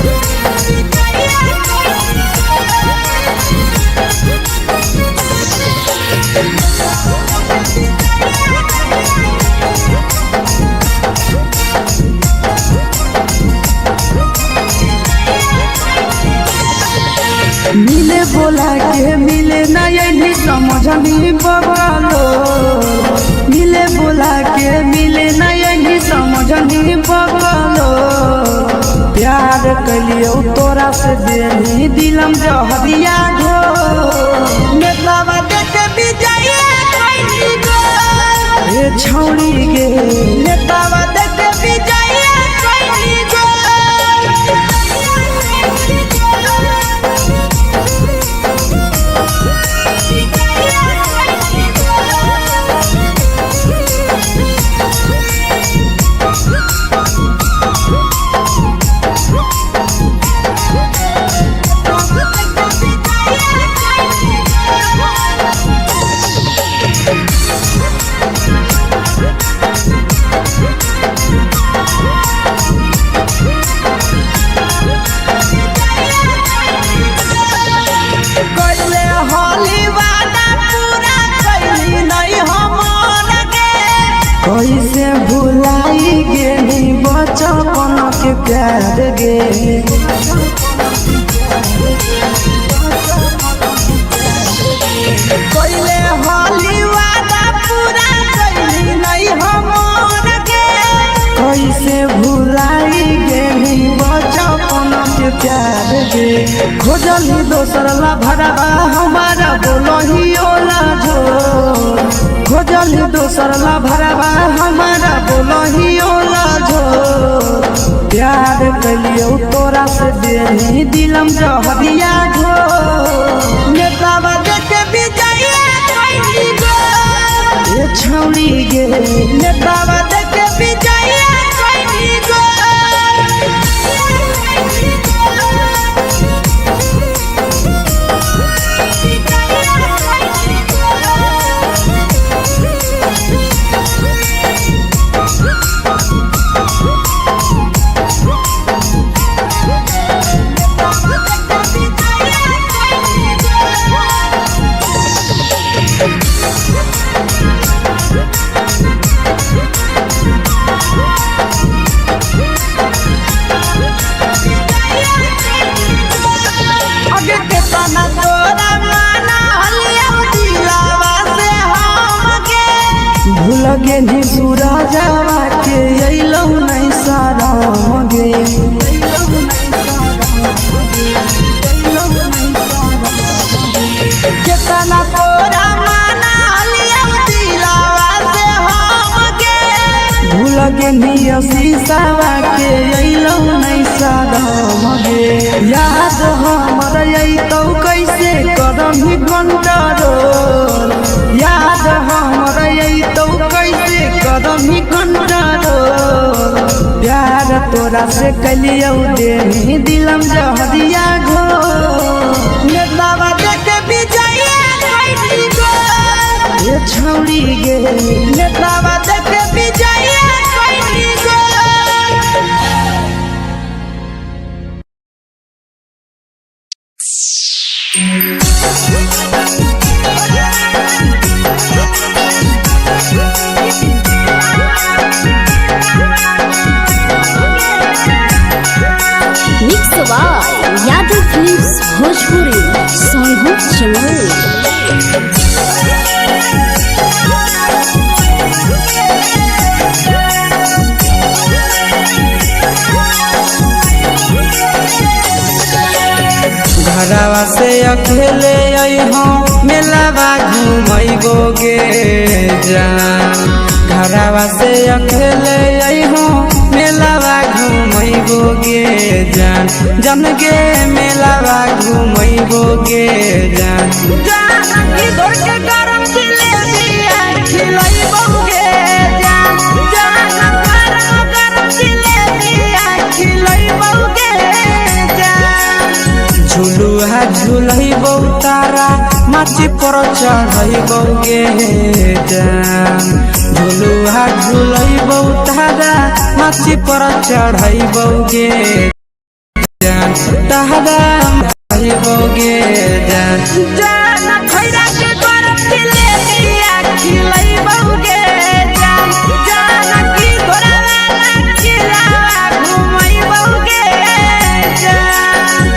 मिले बोला के मिले नहीं समझनी बगलो मिले बोला के मिले नहीं समझनी बगलो प्यार कलियो तोरा से देनी दिलम जहरिया घो नेतावा देख विजय खैनी गो ए छौड़ी गे नेतावा देख विजय खैनी गो कैसे भुलाई गेली बचपन के प्यार गे कोइले होली वादा पूरा कैली नहीं हमर के कैसे भुलाई गेली बचपन के प्यार गे खोजली दोसर ला भरवा हमारा बोलही ओला झोर खोजली दोसर ला भरवा हमारा बोलही ओला झोर प्यार कलियो तोरा से देनी दिलम जहरिया घो नेतावा देख विजय खैनी गो ये छौड़ी गे नेतावा देख विजय खैनी गो आगे के तना तोरा माना हलिया दिलावा से हम के भूल गे नी सूरजवा के अइलौ नहीं साराम गे केतना तोरा माना हलिया दिलावा से हम के भूल गे नी शीशावा के अइलौ नहीं साराम गे याद हमर अइतौ कैसे करही कंट्रोल याद हमर अइतौ कैसे करही कंट्रोल प्यार तोरा से कलियौ देनी दिलम जहरिया घो नेतावा देख विजय खैनी गो ये छौड़ी गे नेतावा देख विजय खैनी गो mix by Yadav films Bhojpuri Sonu Chamoli. घरवा से अकेले अइहो मेलावा घुमैबो गे जान अकेले अइहो मेलावा घुमैबो गे जान जन गे मेलावा घुमैबो गे जान जानकी दौड़ के गरम जिलेबिया खिलैबो गे जान गरम जिलेबिया खिलैबो गे जान झुलुहा झुलैबो तारा माची पर चढ़ैबो गे जान झुलुहा झुलैबो तारा माची पर चढ़ैबो गे जान तारा चढ़ैबो गे जान जान खैरा के गरम जिलेबिया खिलैबो गे जान जानकी दौड़ खिलावा घुमैबो गे जान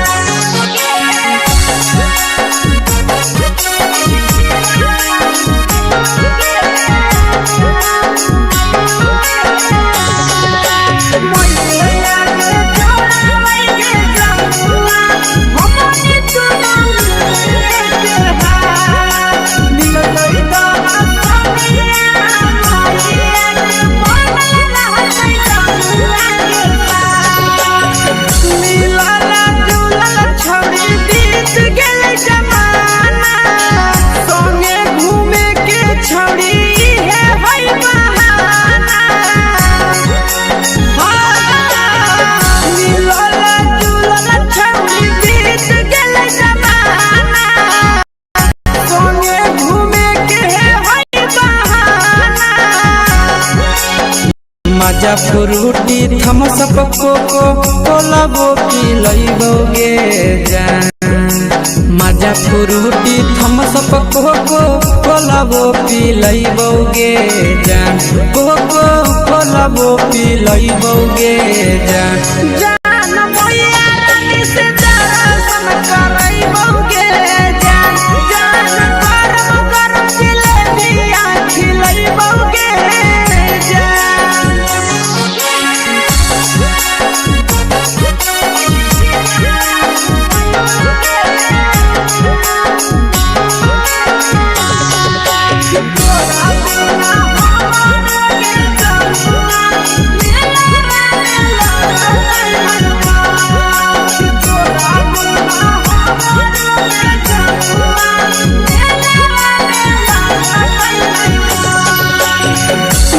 मजा फ्रूटी थम्स अप कोको कोला वो पिलैबो गे जान मजा फ्रूटी थम्स अप कोको कोला वो पिलैबो गे जान कोको कोला वो पिलैबो गे जान जान मोया रानी से दर्शन करैबो गे जान गरम जिलेबिया खिलैबो गे जान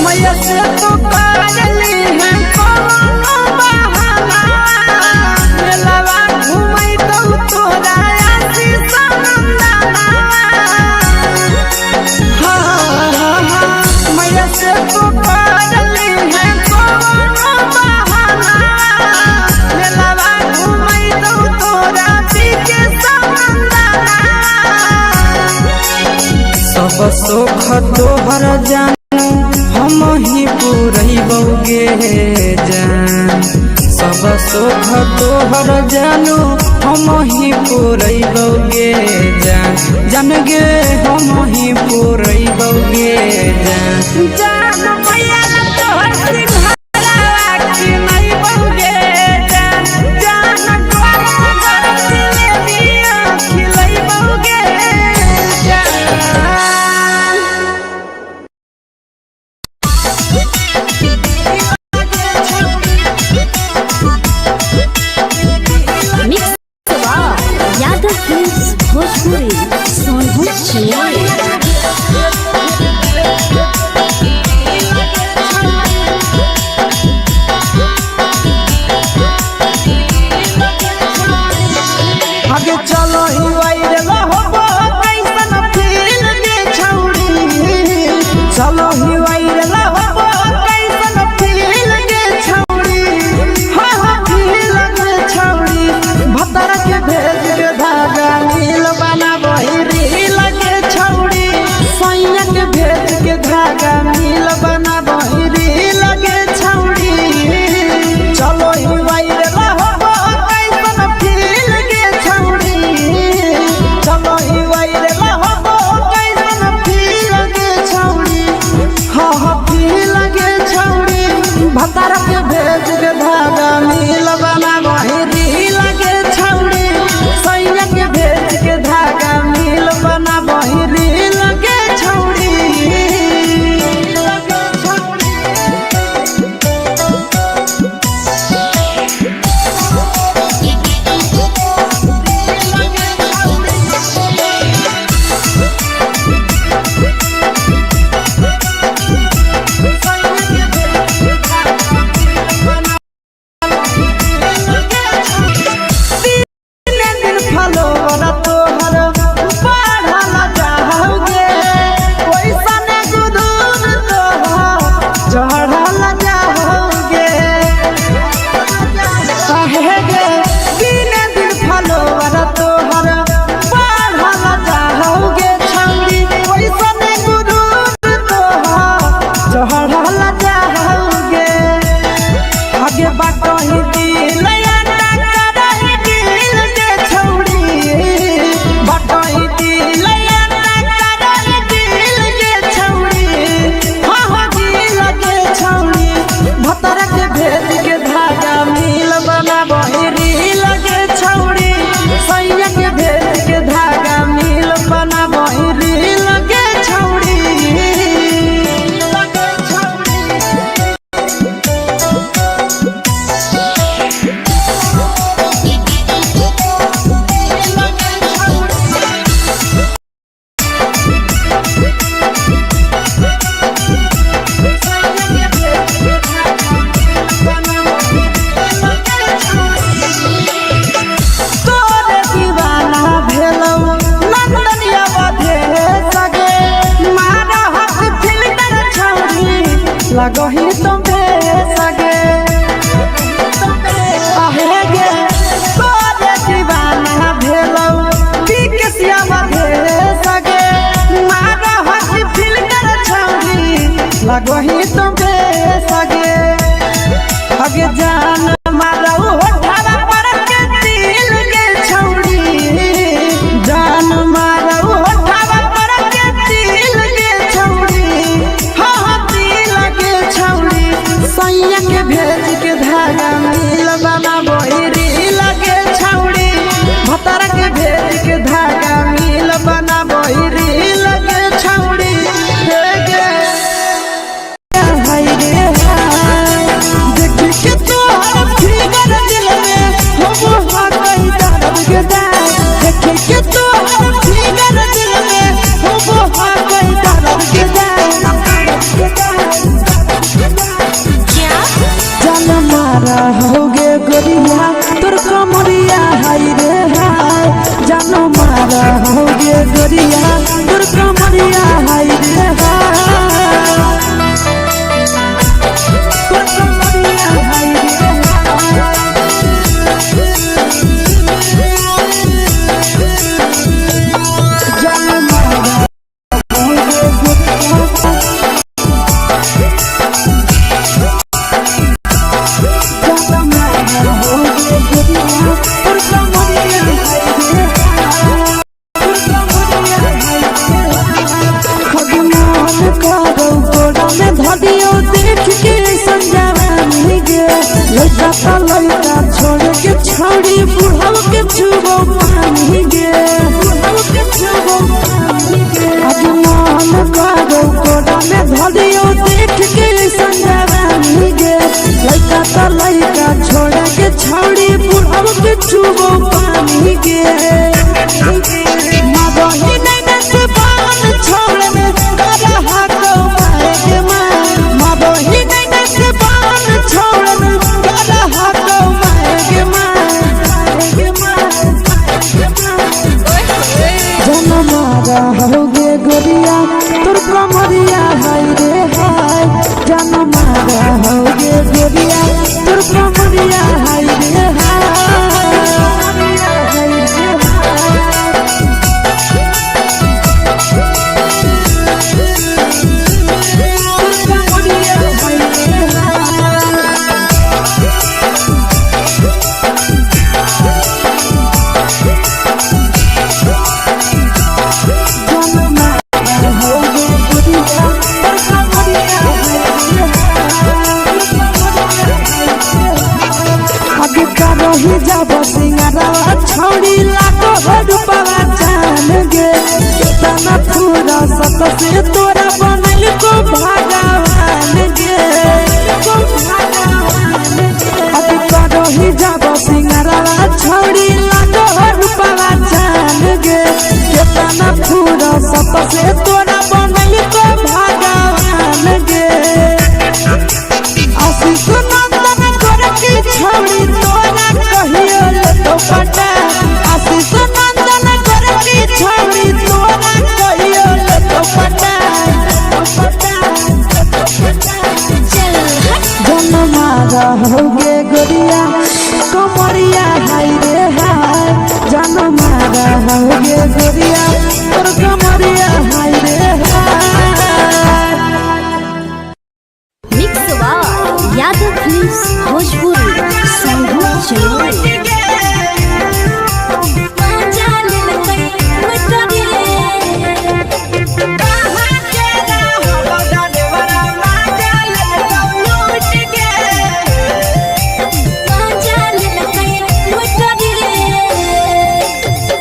मैया से तो पागली है कोनो बहाना मेलावा घुमै तो तोरा आसी सनंदना मैया से तो पागली है कोनो बहाना मेलावा घुमै तो तोरा पीके सनंदना सब सुख तोहर जान हम ही पुरैबो गे जान सब सुख तोहर जानू हम ही पुरैबो गे जान जान गे हम ही पुरैबो गे जान जान मैया तोहर सिंघाड़ा खिलैबो गे जान गरम जिलेबिया खिलैबो गे जान यादव फिल्म्स भोजपुरी सोनभद्र चिड़िया आगे चलो ही वायरल होबो कैसन फील के छौड़ी चलो ही वायरल होबो कैसन फील के छौड़ी फील के छौड़ी भतर के भेज के धागा नील बना बहिरी लगे छौड़ी सैया के भेज के धागा नील बना बहिरी लगे छौड़ी चलो ही वायरल होबो कैसन फील के छौड़ी चलो ही वायरल होबो कैसन फील के छौड़ी फील के छौड़ी भतर के भेज के धागा नील बना बहिरी लगे छौड़ी सैया के भेज के धागा नील बना बहिरी लगे छौड़ी लगही तुम्हे सगे आहे गे तोरे दीवाना भेलौ बिकसिया बधे सगे मारा हसी फिल्टर छौरी लगही तुम्हे सगे अगे जान मारौ होठावा पर के दिल के छौरी जान मारौ होठावा पर के दिल के छौरी हाँ दिल के छौरी सैया के भेज के धागा मिल बना बोरी लगे छौरी भतर के भेज के धागा मिल बना बोरी लगे छौरी होगे गोरिया तोर कमरिया हाय रे हाय जानो मारा होगे गोरिया तोर कमरिया हाय रे हाय तोर कमरिया हाय रे जानो मारा होगे गोरिया लड़का छोड़ के छौड़ी बुढ़ाव के छुबो पानी गे आज मन करो कोड़ा में धरियो देख के संजवानी गे लड़का छोड़ के छौड़ी बुढ़ाव के छुबो पानी गे माबही नहीं से बान छोड़ में करा हाथो मारे के माबही नहीं से बान छोड़ में करा हाथो मारे के जन मारा होगे गोरिया तोर कमरिया हाय रे हाय जन मारा होगे गोरिया तोर कमरिया हाय रे रही जब सिंगरवा छौड़ी लाखो रुपवा जान गे कितना पूरा सत से तोरा बनल को भगवान गे अभी रही जब सिंगरवा छौड़ी लाखो रुपवा जान गे कितना पूरा सत से तोरा बनल को भगवान गे आशीष नंदन गोरखी छौड़ी तोरा कहियो तो पटा आशीष नंदन गोरखी छौड़ी तोरा कहियो तो पटा जन मारा होगे गोरिया कमरिया हाय रे हाय जन मारा होगे गोरिया तोर कमरिया हाय रे हाय mix by Yadav films Bhojpuri Sangeet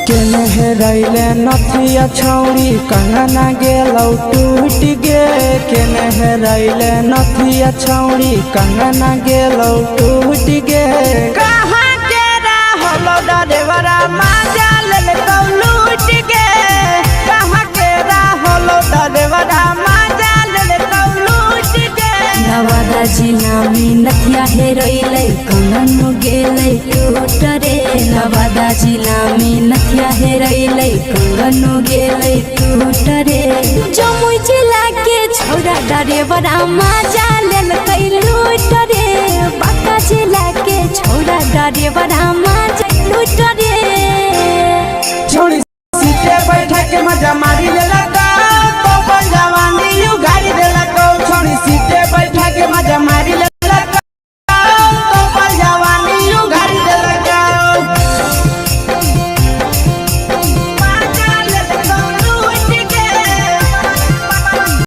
चलो रैले नथिया छौड़ी कंगना गेलौ टूट गे केने हेरैले नथिया छौड़ी कंगना गेलौ टूट गे कहाँ के रहलो डरेवरा माजा लेलौ लूट गे कहाँ के रहलो डरेवरा माजा लेलौ लूट गे नवादा जिला में नथिया हेरैले कंगन गेलै टूट रे नवादा जिला में नथिया हेरैले कंगन गेलै टूट रे जमुई जिला के छोड़ छौड़ा ड्राइवर मजा लेल कई लूट रे बाका जिला के छौड़ा ड्राइवर मजा लूट रे छोड़ी सीटे बैठा के मजा मारी लेला